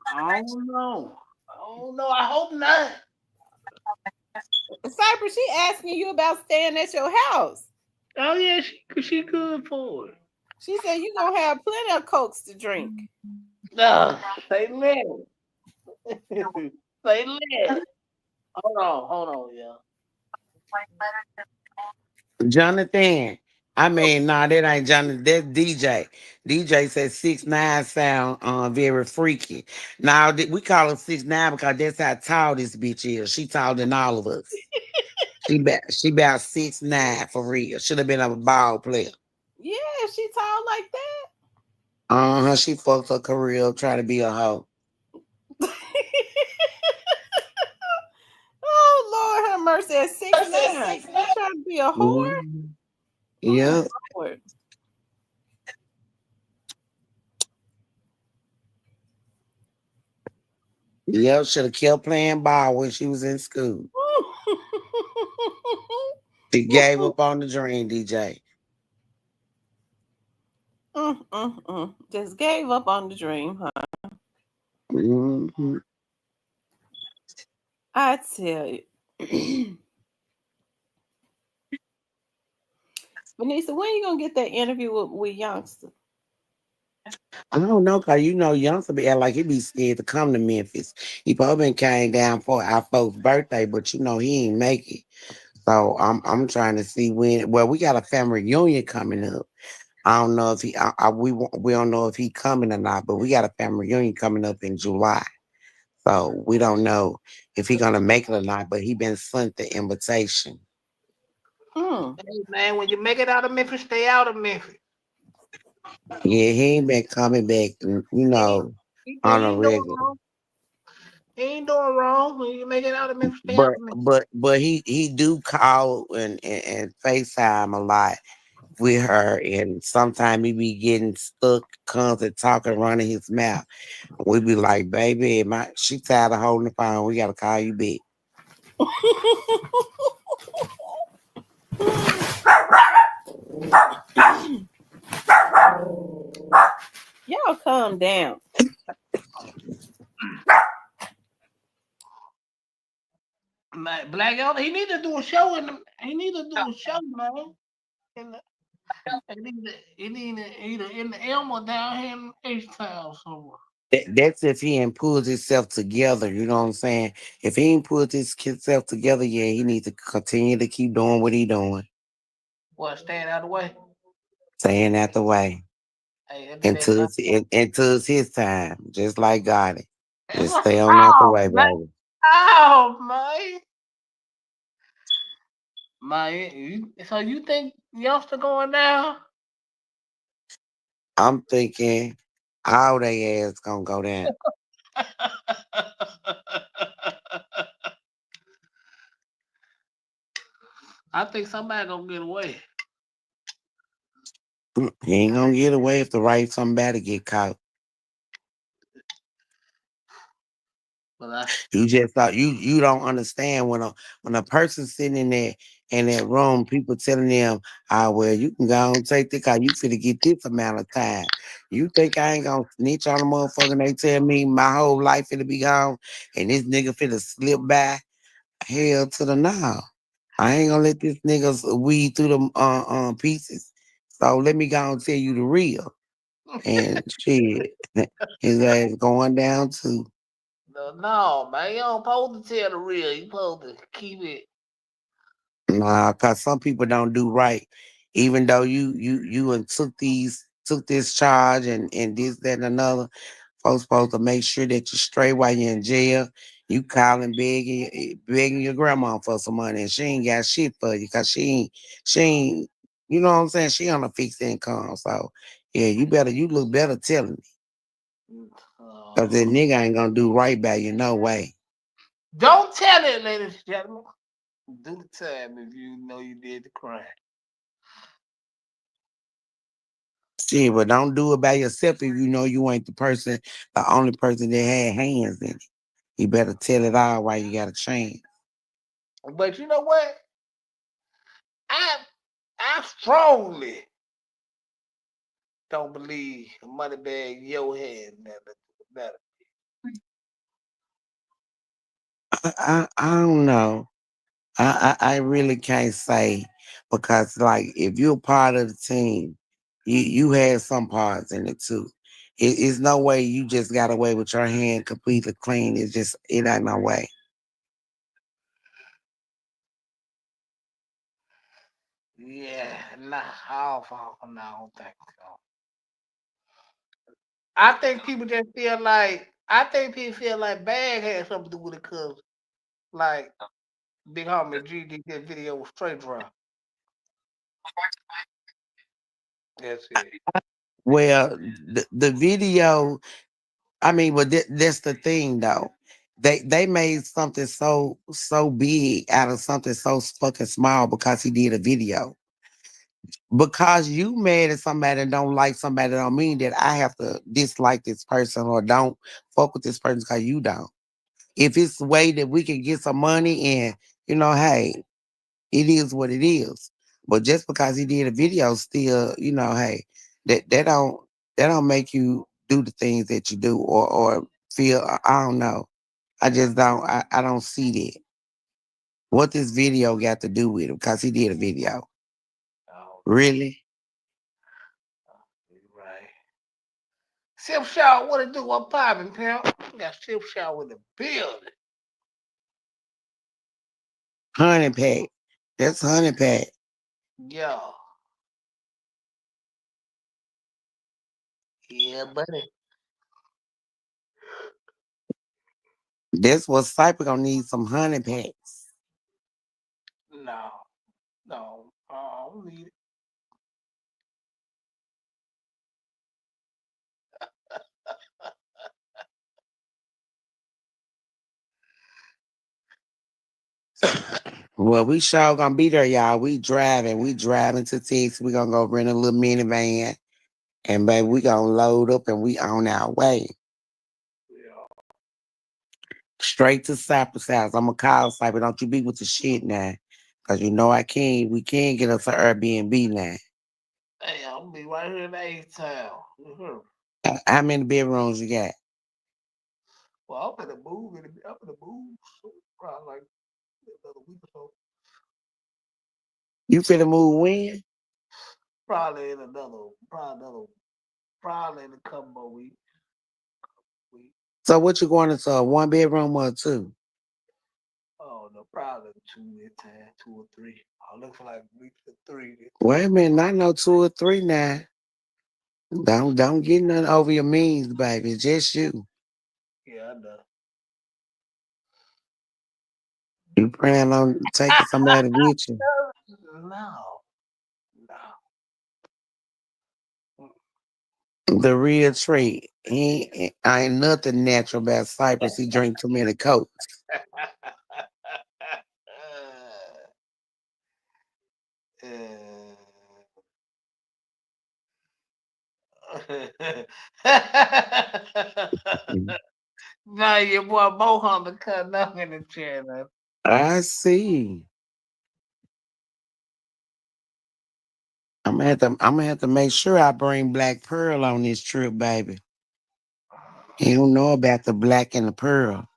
I don't know. I don't know. I hope not. Cypress, she asking you about staying at your house. Oh yeah, she good for it. She said you gonna have plenty of cokes to drink. No, say less. Say less. Hold on, yeah. Jonathan. I mean, nah, that ain't Jonathan. That's DJ. DJ said 6ix9ine sound very freaky. Now we call her 6ix9ine because that's how tall this bitch is. She taller than all of us. She about 6'9" for real. Should have been a ball player. Yeah, she tall like that. She fucked her career up trying to be a hoe. Oh Lord have mercy at 6'9". You trying to be a whore? Mhm. Yeah. Lord. Yeah, should have kept playing ball when she was in school. She gave up on the dream, DJ. Just gave up on the dream, huh? Hmm. I tell you. Vanessa, when you gonna get that interview with Youngster? I don't know, cause Youngster be act like he be scared to come to Memphis. He probably been came down for our folks' birthday, but he ain't make it. So I'm trying to see when. Well, we got a family reunion coming up. I don't know if we don't know if he coming or not, but we got a family reunion coming up in July. So we don't know if he gonna make it or not. But he been sent the invitation. Mm. Hey man, when you make it out of Memphis, stay out of Memphis. Yeah, he ain't been coming back. He ain't, he On a ain't doing regular. wrong. He ain't doing wrong. When you make it out of Memphis, stay out But of Memphis. but he do call and FaceTime a lot with her, and sometimes he be getting stuck, comes and talking, running his mouth. We be like, baby, she tired of holding the phone. We gotta call you back. Y'all calm down. Man, Black Elder, he need to do a show he need to do a show, man. In the, either in the Elma down here in H Town somewhere. That's if he ain't pulled himself together. You know what I'm saying? If he ain't pulled himself together, yeah, he needs to continue to keep doing what he doing, What, staying out of the way? staying out the way Hey, that be that until time. it's his time, just like God. Just stay on out the Oh way, man. baby. Oh man. So you think youngster going down? I'm thinking all they ass gonna go down. I think somebody gonna get away. You ain't gonna get away if the right somebody get caught. But I You just thought you don't understand when a person sitting in that room, people telling them, "Ah, well, you can go and take the car. You finna get this amount of time." You think I ain't gonna snitch on a motherfucker? And they tell me my whole life finna be gone, and this nigga finna slip by. Hell to the now. I ain't gonna let this nigga weed through the pieces. So let me go and tell you the real. And shit, his ass going down too. no, man, you don't supposed to tell the real. You supposed to keep it. Nah, cause some people don't do right. Even though you and took this charge and this, that, and another, folks supposed to make sure that you're straight while you're in jail. You calling begging your grandma for some money and she ain't got shit for you because she ain't you know what I'm saying? She on a fixed income. So yeah, you look better telling me. Cause that Uh, nigga ain't gonna do right by you, no way. don't tell it, ladies and gentlemen. Do the time if you know you did the crime. Shit, but don't do it by yourself if you know you ain't the only person that had hands in it. You better tell it all while you got a chance. But you know what? I I strongly don't believe a money bag in your head better. I don't know. I really can't say because like if you're part of the team, you had some parts in it too. It's no way you just got away with your hand completely clean. It ain't no way. Yeah, nah, I don't think so. I think people feel like bag had something to do with it because like Big Homie G did that video with straight drop. That's it. Well, the video, I mean, but that's the thing though. They made something so big out of something so fucking small because he did a video. Because you mad at somebody and don't like somebody don't mean that I have to dislike this person or don't fuck with this person because you don't. If it's a way that we can get some money and hey, it is what it is. But just because he did a video still, hey, that that don't make you do the things that you do or feel I don't know. I don't see that. What this video got to do with it because he did a video. Oh, Really? you right. Sip shower, what it do? What poppin', pimp? Got sip shower in the building. Honey pack. That's honey pack. Yo. Yeah, buddy. That's what Cypher gonna need some honey packs. No. No. I don't need it. Well, we sure gonna be there, y'all. We driving. We driving to Texas. We gonna go rent a little minivan. And baby, we gonna load up and we on our way. Yeah. Straight to Cypress House. I'm gonna call Cypress. Don't you be with the shit now. Cause you know we can't get us an Airbnb now. Hey, I'm gonna be right here in A-Town. Mhm. How many bedrooms you got? Well, I'm gonna move. I'm gonna move. Probably like another week or so. You finna move when? Probably in probably in a couple more weeks. Week. So what you going into a one bedroom or two? Oh no, probably two this time, two or three. I'll look for like week to three this time. Wait a minute, I know two or three now. Don't get nothing over your means, baby. It's just you. Yeah, I know. You plan on taking somebody with you. No, no. The real Trey. I ain't nothing natural about Cypress. He drink too many cokes. Now your boy Mohawk cutting up in the chair. Man. I see. I'm gonna have to make sure I bring Black Pearl on this trip, baby. He don't know about the black and the pearl.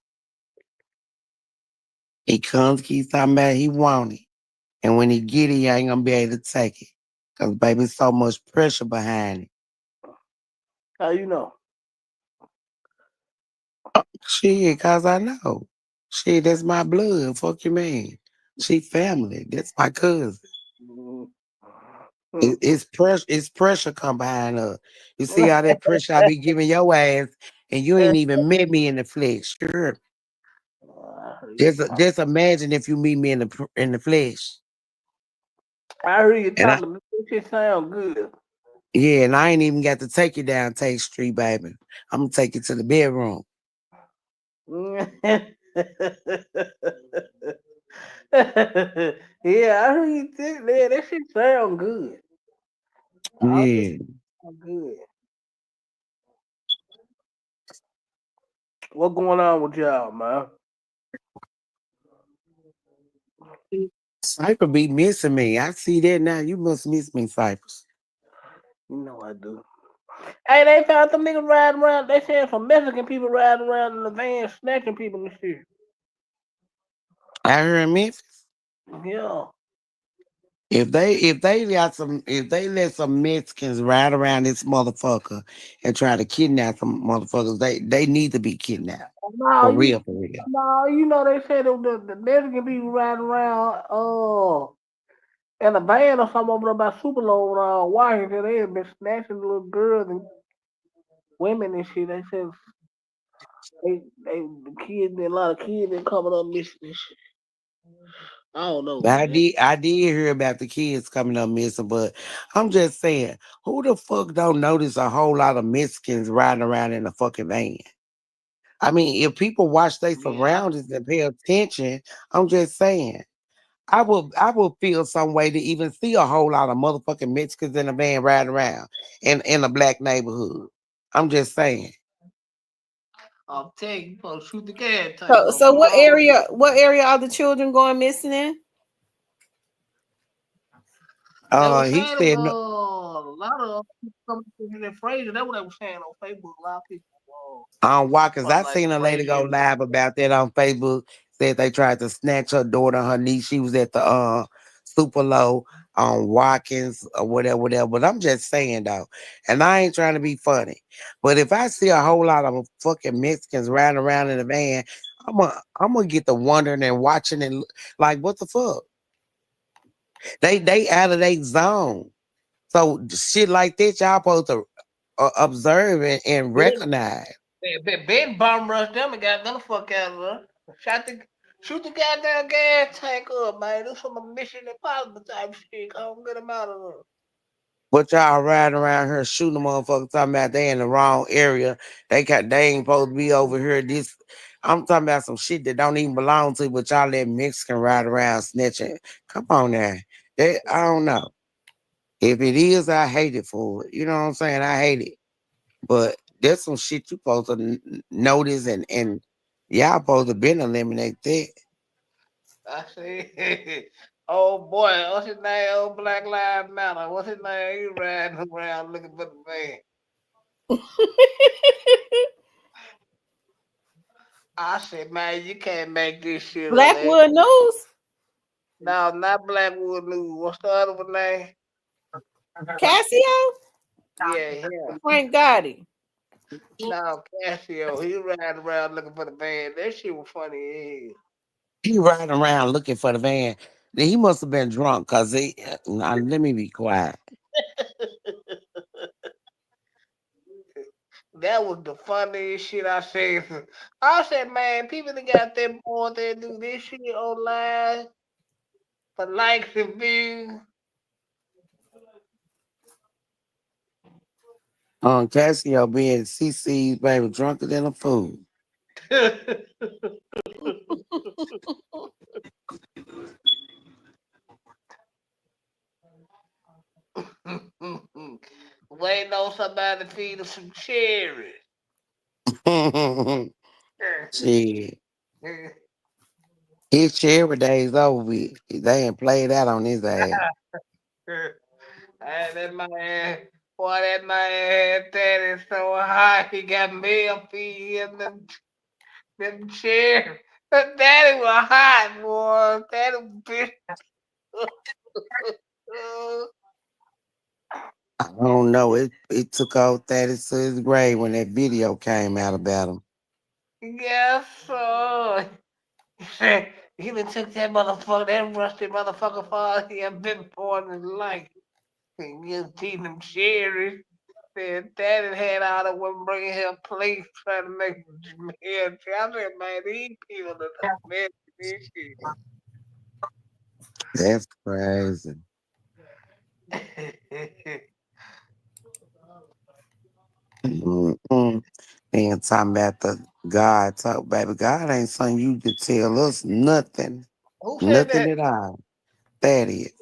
He comes, keeps talking about he want it. And when he get it, he ain't gonna be able to take it. Cause baby, so much pressure behind it. How you know? Shit, cause I know. Shit, that's my blood. Fuck you, man. She family. That's my cousin. Mm. It's pressure. It's pressure come behind her. You see all that pressure I be giving your ass, and you ain't even met me in the flesh. Sure. Just imagine if you meet me in the flesh, I heard you and I talking. This shit sound good. yeah, and I ain't even got to take you down Tate Street, baby. I'm gonna take you to the bedroom. Yeah, I heard you think man, that shit sound good. All this Yeah. sound good. What going on with y'all, man? Cypher be missing me. I see that now. You must miss me, Cyphers. You know I do. Hey, they found some niggas riding around. They saying some Mexican people riding around in the van snatching people and shit. I heard Memphis. Yeah. If they let some Mexicans ride around this motherfucker and try to kidnap some motherfuckers, they need to be kidnapped. No, For real, for real. you know they said the Mexican people riding around in a van or something over there by Superload Washington. They had been snatching little girls and women and shit. They said they the kids a lot of kids been coming up missing and shit. I don't know, But I man. did I did hear about the kids coming up missing, but I'm just saying, who the fuck don't notice a whole lot of Mexicans riding around in a fucking van? I mean, if people watch their Yeah, surroundings and pay attention, I'm just saying. I will feel some way to even see a whole lot of motherfucking Mexicans in a van riding around in a black neighborhood. I'm just saying. I'll tell you, you supposed to shoot the gas tank So, up. so Put what all area? What area are the children going missing in? they were He saying said no, a lot of people coming from the Fraser. That's what they were saying on Facebook. A lot of people why? Cause from I like seen a lady go Fraser. live about that on Facebook. Said they tried to snatch her daughter, her niece. She was at the super low on Watkins or whatever, whatever. But I'm just saying though, and I ain't trying to be funny. But if I see a whole lot of fucking Mexicans riding around in a van, I'm gonna get to wondering and watching and like what the fuck? They out of their zone. So shit like that, y'all supposed to observe and recognize. Ben bomb rushed them and got them the fuck out of there. Shot the shoot the goddamn gas tank up, man. Do some mission impossible type shit. Come get them out of there. But y'all riding around here shooting the motherfuckers talking about they in the wrong area. They ain't supposed to be over here. This I'm talking about some shit that don't even belong to, but y'all let Mexican ride around snitching. Come on now. I don't know. If it is, I hate it for it. You know what I'm saying? I hate it. But there's some shit you supposed to notice and y'all supposed to been eliminate that. I see. Oh boy, what's his name? Oh Black Lives Matter. What's his name? He riding around looking for the man. I said, man, you can't make this shit up. That Blackwood News, no, not Blackwood News. What's the other one name? Casio, Yeah, him. Frank Gotti. No, Casio. He riding around looking for the man. That shit was funny. He riding around looking for the van. Then he must have been drunk because now, let me be quiet. That was the funniest shit I said. I said, man, people that got them boys that do this shit online. for likes and views. Casio being CC's baby drunker than a fool. Waiting on somebody to feed him some cherries. Shit. His cherry days over with. They ain't played out on his ass. That man, boy, that man that is so hot. He got mail feed him them cherries. But daddy was hot, boy. Daddy bitch. I don't know. It took old Thaddeus to his grave when that video came out about him. Yes, sir. He done took that motherfucker, that rusty motherfucker for he had been born in his life. He just eating them cherries. Said daddy had all the women bringing him plates trying to make him head. I said, man, these people are the best this That's crazy. shit. Mm-mm. And talking about the God talk, baby. God ain't something you to tell us nothing. Who said Nothing that? at all. That is.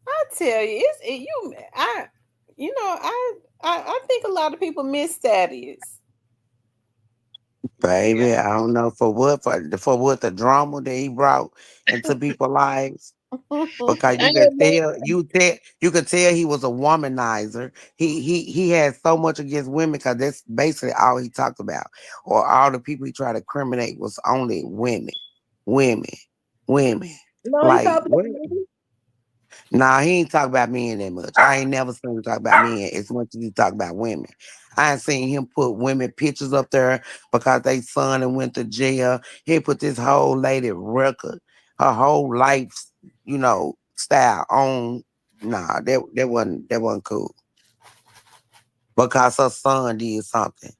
I tell you, you. I think a lot of people miss Thaddeus. Yeah. Baby, I don't know for what the drama that he brought into people's lives. Because I ain't know. you could tell he was a womanizer. He had so much against women because that's basically all he talked about. Or all the people he tried to criminate was only women. Women. Women. No, he Like talking what? about me. Nah, he ain't talk about men that much. I ain't never seen him talk about men as much as he talk about women. I ain't seen him put women pictures up there because they son and went to jail. He put this whole lady record, her whole life, style on. Nah, that wasn't cool. Because her son did something.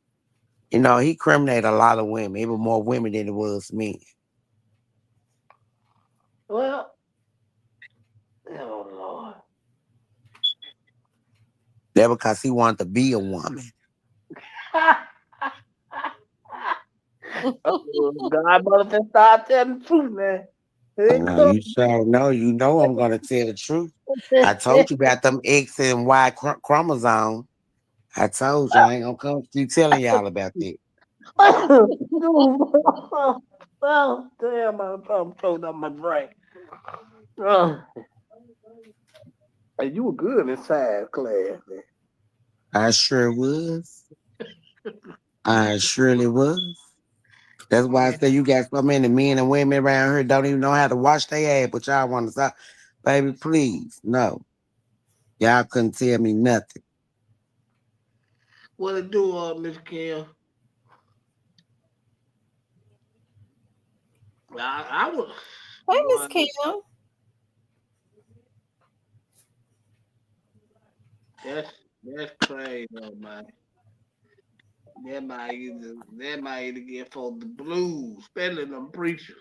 He criminated a lot of women. It was more women than it was men. Well, oh Lord. That because he wanted to be a woman. God mother start telling the truth, man. Here it No, comes. you sure know. You know I'm gonna tell the truth. I told you about them X and Y chromosome. I told you I ain't gonna come keep telling y'all about that. Oh, damn, I'm choked up my brain. Oh, and you were good in science class, man. I sure was. I surely was. That's why I say you got so many men and women around here don't even know how to wash their ass, but y'all want to stop. Baby, please. No. Y'all couldn't tell me nothing. What it do, Miss Kim? I was, Hey, Miss boy, Kim. that's crazy, though, man. That might either get for the blues, especially them preachers.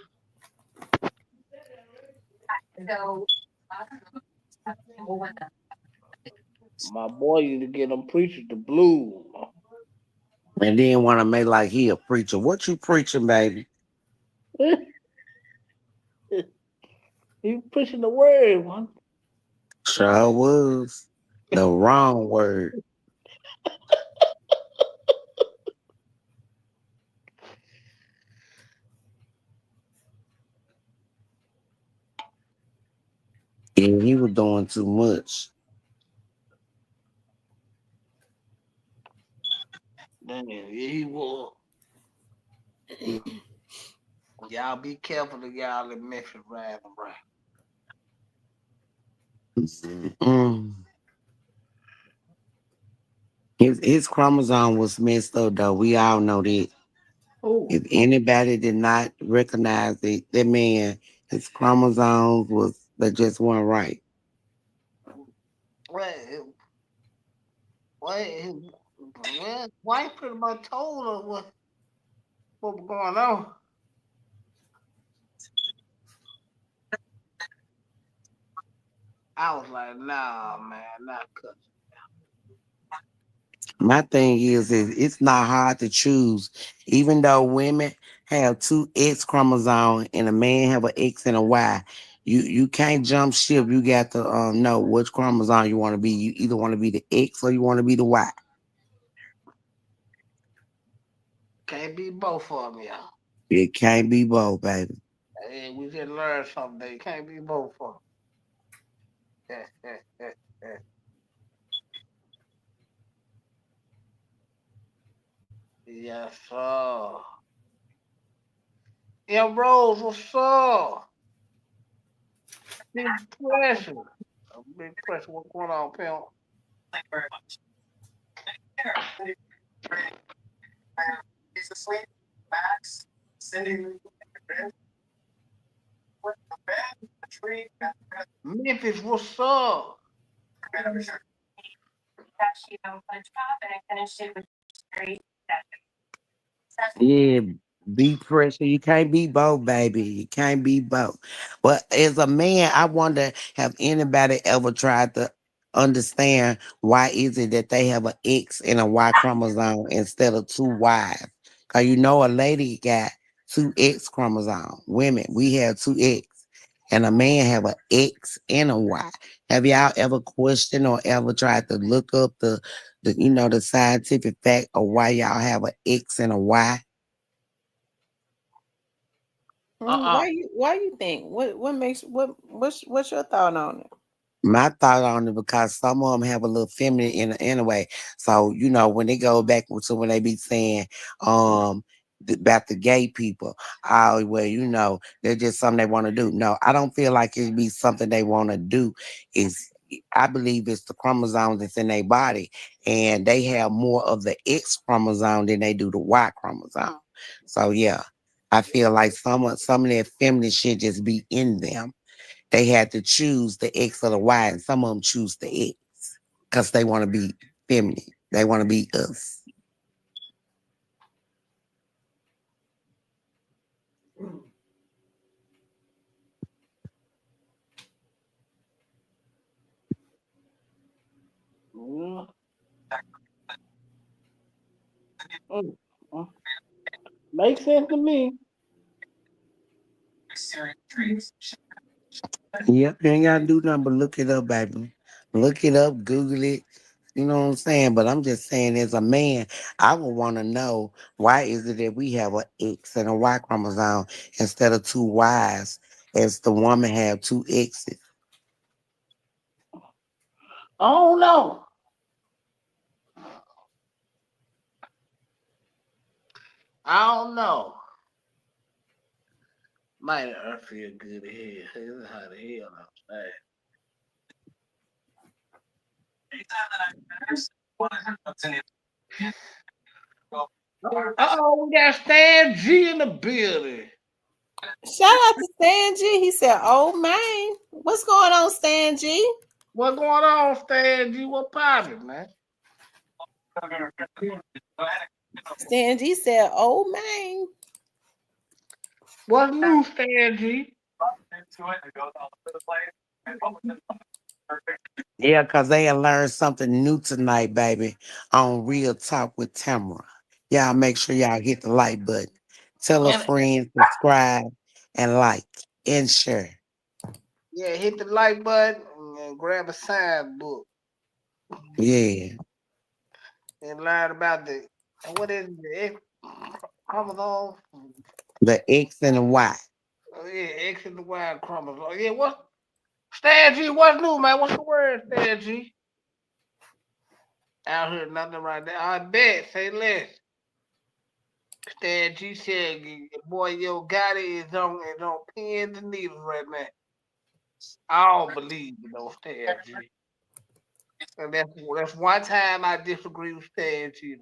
My boy used to get them preachers the blues. And then want to make like he a preacher. What you preaching, baby? He pushing the word, man. Sure was. The wrong word. And he was doing too much. Damn, yeah, he was. Y'all be careful of y'all in Memphis riding around. Mm. His chromosome was messed up though. We all know that. Oh, If anybody did not recognize it, that man, his chromosomes was they just weren't right. well, well, his wife pretty much told her what. What was going on? I was like, nah, man, not cut. My thing is it's not hard to choose. Even though women have two X chromosomes and a man have an X and a Y, you can't jump ship. You got to know which chromosome you want to be. You either want to be the X or you want to be the Y. Can't be both of them, y'all. It can't be both, baby. Hey, we just learned something. They can't be both of them. Yes, sir. Yeah, Rose, what's up? Big pressure. Big pressure. What's going on, pimp? Memphis, what's up? Yeah, be pressure. You can't be both, baby. You can't be both. But as a man, I wonder, have anybody ever tried to understand why is it that they have an X and a Y chromosome instead of two Ys? Cause you know a lady got two X chromosomes. Women, we have two X. And a man have an X and a Y. Have y'all ever questioned or ever tried to look up the scientific fact of why y'all have an X and a Y? Uh-uh. Why you think? What makes what's your thought on it? My thought on it because some of them have a little feminine in a way. So when they go back to when they be saying about the gay people, oh well, they're just something they want to do. No, I don't feel like it'd be something they want to do. Is I believe it's the chromosomes that's in their body, and they have more of the X chromosome than they do the Y chromosome. So yeah, I feel like some of their feminine shit just be in them. They had to choose the X or the Y, and some of them choose the X because they want to be feminine. They want to be us. Mm, mm, mm. Makes sense to me. Yep, you ain't gotta do nothing but look it up, baby. Look it up, Google it. You know what I'm saying? But I'm just saying, as a man, I would want to know why is it that we have a X and a Y chromosome instead of two Ys, as the woman have two X's. I don't know. I don't know. Might I feel good here. This is how the hell I'm saying. Uh-oh, we got Stan G in the building. Shout out to Stan G. He said, "Oh man, what's going on, Stan G?" What's going on, Stan G? What poppin', man? Stan G said, "Oh man." What's new, Stan G? Yeah, because they had learned something new tonight, baby, on Real Talk with Tamara. Y'all make sure y'all hit the like button. Tell a And friend, subscribe, and like, and share. yeah, hit the like button and grab a sign book Yeah, and learn about the what is it, the X chromosome? the X and the Y. Oh, yeah, X and the Y chromosome. Yeah, what Stan G? What's new, man? What's the word, Stan G? Out here, nothing right now. I bet. Say less. Stan G said, "Boy, yo, Gotti is on pins and needles right now." I don't believe you know, Stan G. And that's one time I disagree with Stan G.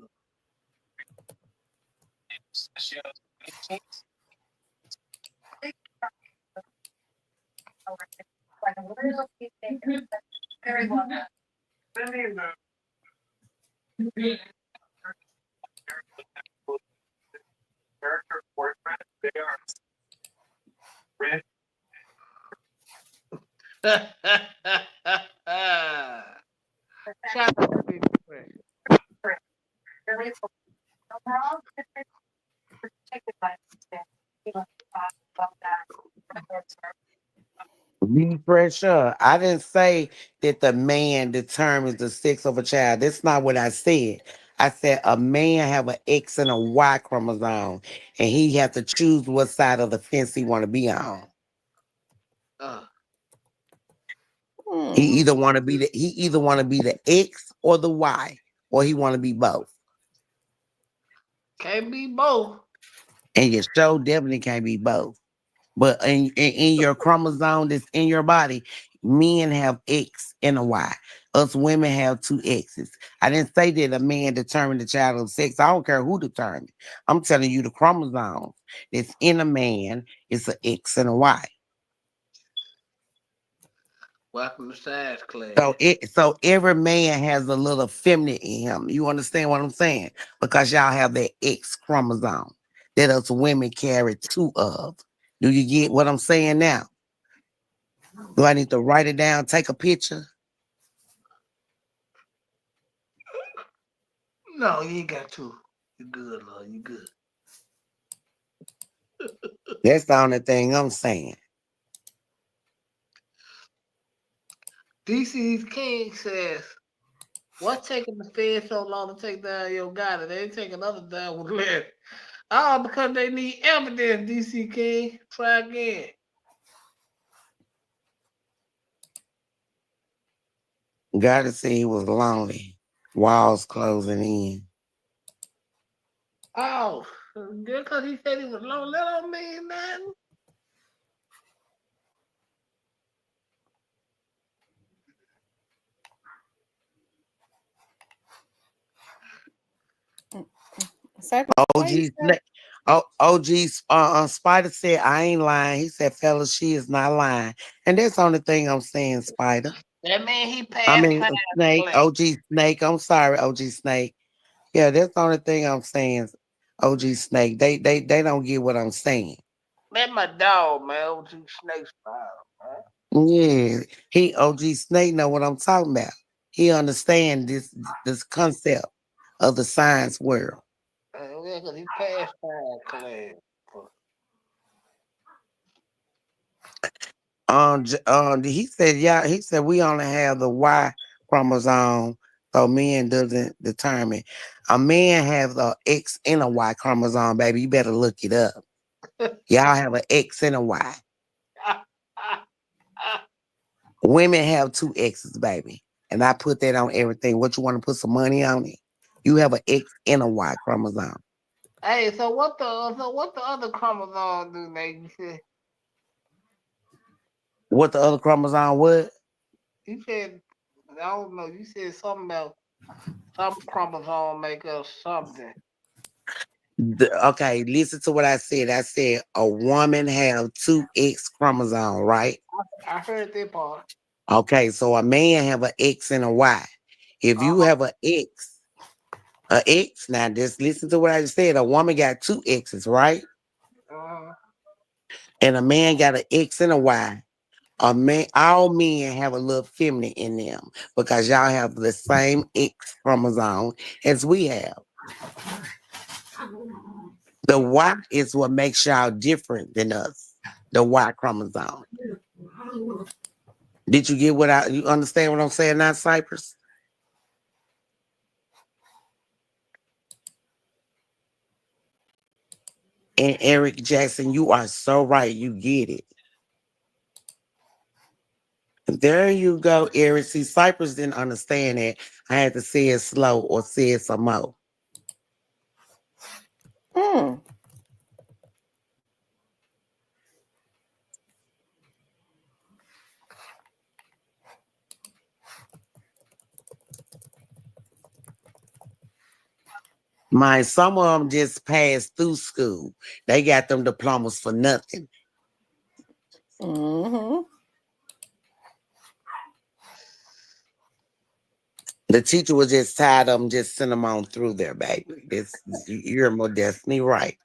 Shout out to Big Trey. Be pressure. I didn't say that the man determines the sex of a child. That's not what I said. I said a man have an X and a Y chromosome, and he have to choose what side of the fence he want to be on. Uh, He Hmm. either want to be the X or the Y, or he want to be both. can't be both. And your show definitely can't be both. But in your chromosome that's in your body, men have X and a Y. Us women have two X's. I didn't say that a man determined the child's sex. I don't care who determined. I'm telling you the chromosome that's in a man is an X and a Y. Welcome to science class. So every man has a little feminine in him. You understand what I'm saying? Because y'all have that X chromosome that us women carry two of. Do you get what I'm saying now? Do I need to write it down, take a picture? No, you ain't got to. You good, love. You good. That's the only thing I'm saying. DC's King says, what's taking the Fed so long to take down your guy? They ain't taking others down with less. Oh, because they need evidence, DC King. Try again. Gotta say he was lonely. Walls closing in. Oh, just because he said he was lonely, that don't mean nothing. Cypress, why OG you say? Snake. Oh, OG Spider said, I ain't lying. He said, fella, she is not lying. And that's the only thing I'm saying, Spider. That mean he I passed mean, time Snake, class. OG Snake. I'm sorry, OG Snake. Yeah, that's the only thing I'm saying, OG Snake. They don't get what I'm saying. Let my dog, man, over to snake style, man. Yeah, he OG Snake know what I'm talking about. He understand this concept of the science world. Yeah, because he passed time class. He said, yeah, he said we only have the Y chromosome, so men doesn't determine. A man have the X and a Y chromosome, baby. You better look it up. Y'all have an X and a Y. Women have two X's, baby. And I put that on everything. What you want to put some money on it? You have an X and a Y chromosome. Hey, so what the other chromosome do, Nate? What the other chromosome would? You said I don't know. You said something about some chromosome make us something. Okay, listen to what I said. I said a woman have two X chromosome, right? I heard that part. Okay, so a man have an X and a Y. If Uh you have a X, now just listen to what I just said. A woman got two X's, right? huh. And a man got an X and a Y. A man, all men have a little feminine in them because y'all have the same X chromosome as we have. The Y is what makes y'all different than us. The Y chromosome. Did you get you understand what I'm saying now, Cypress? And Eric Jackson, you are so right. You get it. There you go, Eric. See, Cypress didn't understand it. I had to say it slow or say it some more. Hmm. Some of them just passed through school. They got them diplomas for nothing. Mm-hmm. The teacher was just tired of them, just send them on through there, baby. You're more definitely right.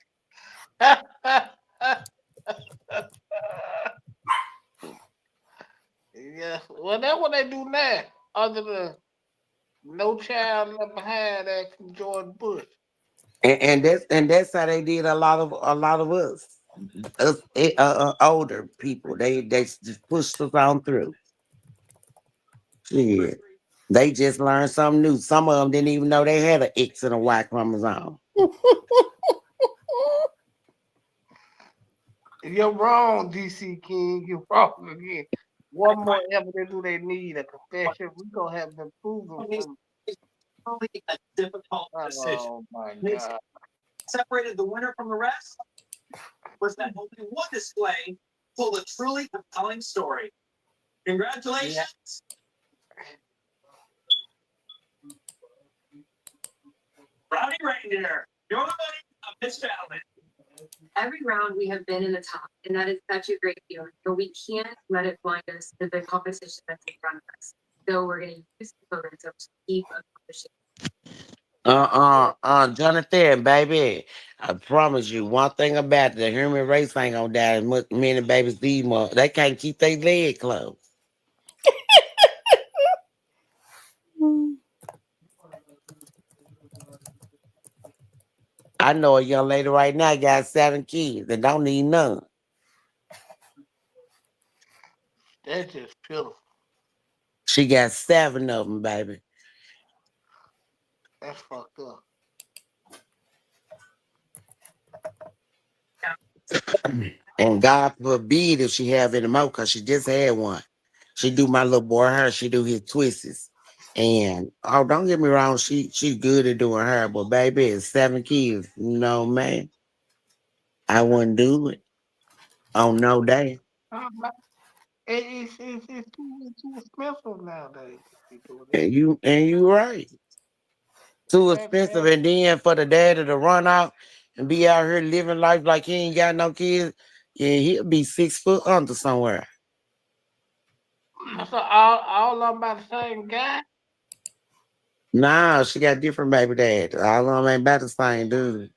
Yeah. Well, that's what they do now. Other than No Child Left Behind, asking George Bush. And that's how they did a lot of us older people. They just pushed us on through. Shit. They just learned something new. Some of them didn't even know they had an X and a Y chromosome. You're wrong, DC King. You're wrong again. One more evidence do they need? A confession? We gonna have them prove them from. Oh my God! Yeah. Jonathan, baby. I promise you, one thing about it, the human race ain't gonna die as much many babies these months. They can't keep their leg closed. I know a young lady right now got 7 kids and don't need none. That's just pitiful. She got 7 of them, baby. That's fucked up. And God forbid if she have any more, cause she just had one. She do my little boy hair. She do his twists. And oh, don't get me wrong, she good at doing hair, but baby, it's 7 kids. No man, I wouldn't do it on no day. Uh, it's too expensive nowadays to be doing that. And you right. Too expensive, That and then for the daddy to run out and be out here living life like he ain't got no kids, yeah, he'll be 6 foot under somewhere. so all of them by the same guy. Nah, she got different baby dads. All of them ain't about the same dude.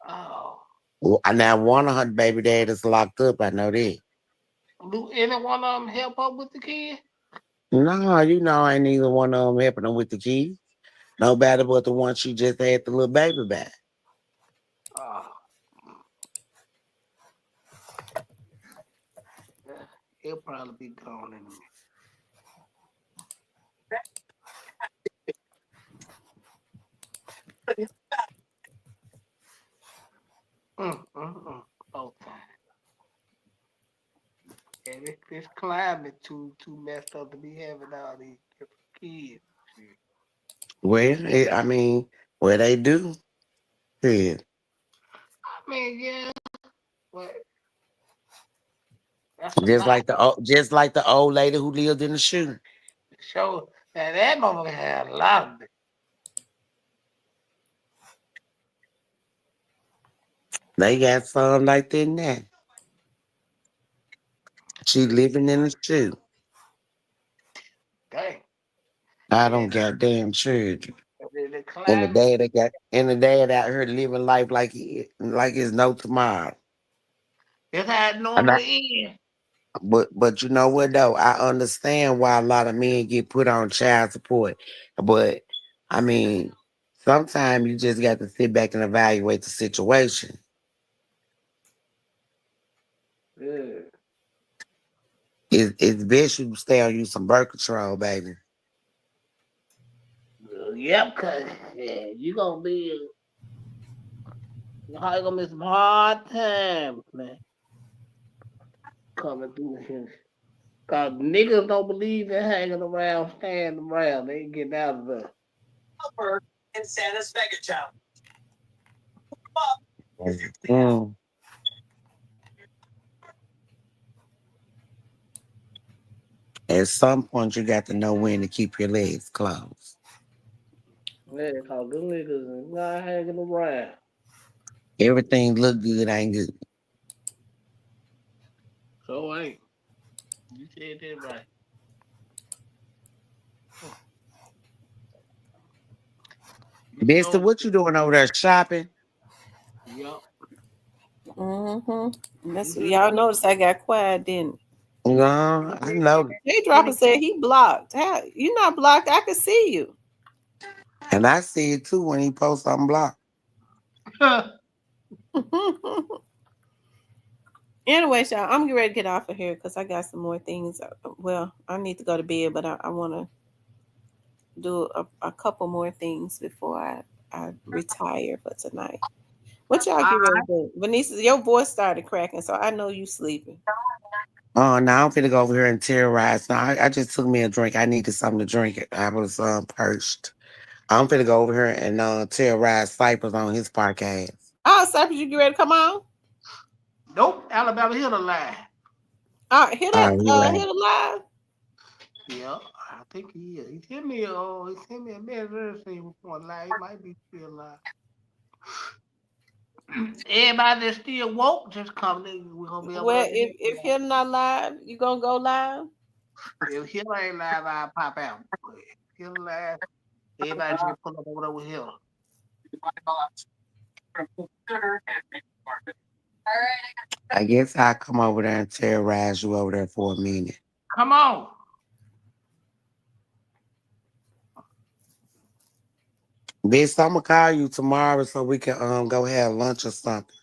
Oh, Well, now one of her baby dad is locked up. I know that. do any one of them help her with the kid? No, ain't neither one of them helping them with the kids. Nobody but the one she just had the little baby back. Oh, yeah. He'll probably be gone in a minute. Both times. And this climate too messed up to be having all these different kids. Shit. Well, I mean, well, they do. Yeah. I mean, yeah, but that's a Just lot. like the old lady who lived in the shoe. Show that motherfucker had a lot of it. They got some like that now. She living in the shoe. Dang. I And don't goddamn children. the And the climate, dad out here living life like it's no tomorrow. that's how it And I, normally is. but you know what though? I understand why a lot of men get put on child support. But I mean, sometimes you just got to sit back and evaluate the situation. Yeah. It's best you stay on you some birth control, baby. Yep, cause yeah, you gonna miss some hard times, man. Coming through here. Cause niggas don't believe in hanging around, standing around. They ain't getting out of there. Mm. At some point, you got to know when to keep your legs closed. Yeah, cause them niggas is not hanging around. Everything look good, ain't good. So ain't. You said that right. Hmm. You Mister, know, what you doing over there shopping? yup. Mm-hmm. You That's what should y'all know. noticed. I got quiet, didn't it? No, I know. J Dropper said he blocked. How you not blocked? I can see you. And I see it too when he posts on block. Anyway, y'all, I'm getting ready to get off of here because I got some more things. Well, I need to go to bed, but I want to do a couple more things before I retire for tonight. What y'all get ready to do? Vanessa, your voice started cracking, so I know you sleeping. Oh, now I'm finna go over here and terrorize. Now I just took me a drink. I needed something to drink. I was perched. I'm finna go over here and terrorize Cypress on his podcast. Oh, Cypress, you get ready to come on? Nope, Alabama hit a lie. Hear Oh, that? he right. Hear the live? Yeah, I think he is. He sent me a message saying before live. He might be still alive. Everybody that's still woke, just come in. We're gonna be able Well, to if Hill not live, you gonna go live? if Hill ain't live, I'll pop out. But if Hill live, everybody just pull up over there with Hill. I guess I'll come over there and terrorize you over there for a minute. Come on. Bitch, I'm gonna call you tomorrow so we can go have lunch or something.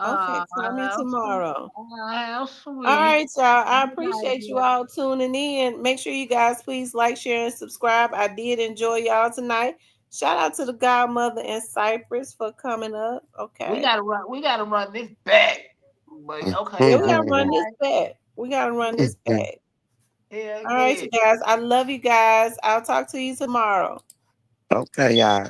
Okay, call me tomorrow. How sweet. All right, y'all. I appreciate you all tuning in. Make sure you guys please like, share, and subscribe. I did enjoy y'all tonight. Shout out to the godmother and Cypress for coming up. Okay. We gotta run this back. But okay. Yeah, we gotta run this back. We gotta run this back. Yeah, All right, you guys. I love you guys. I'll talk to you tomorrow. Okay, y'all.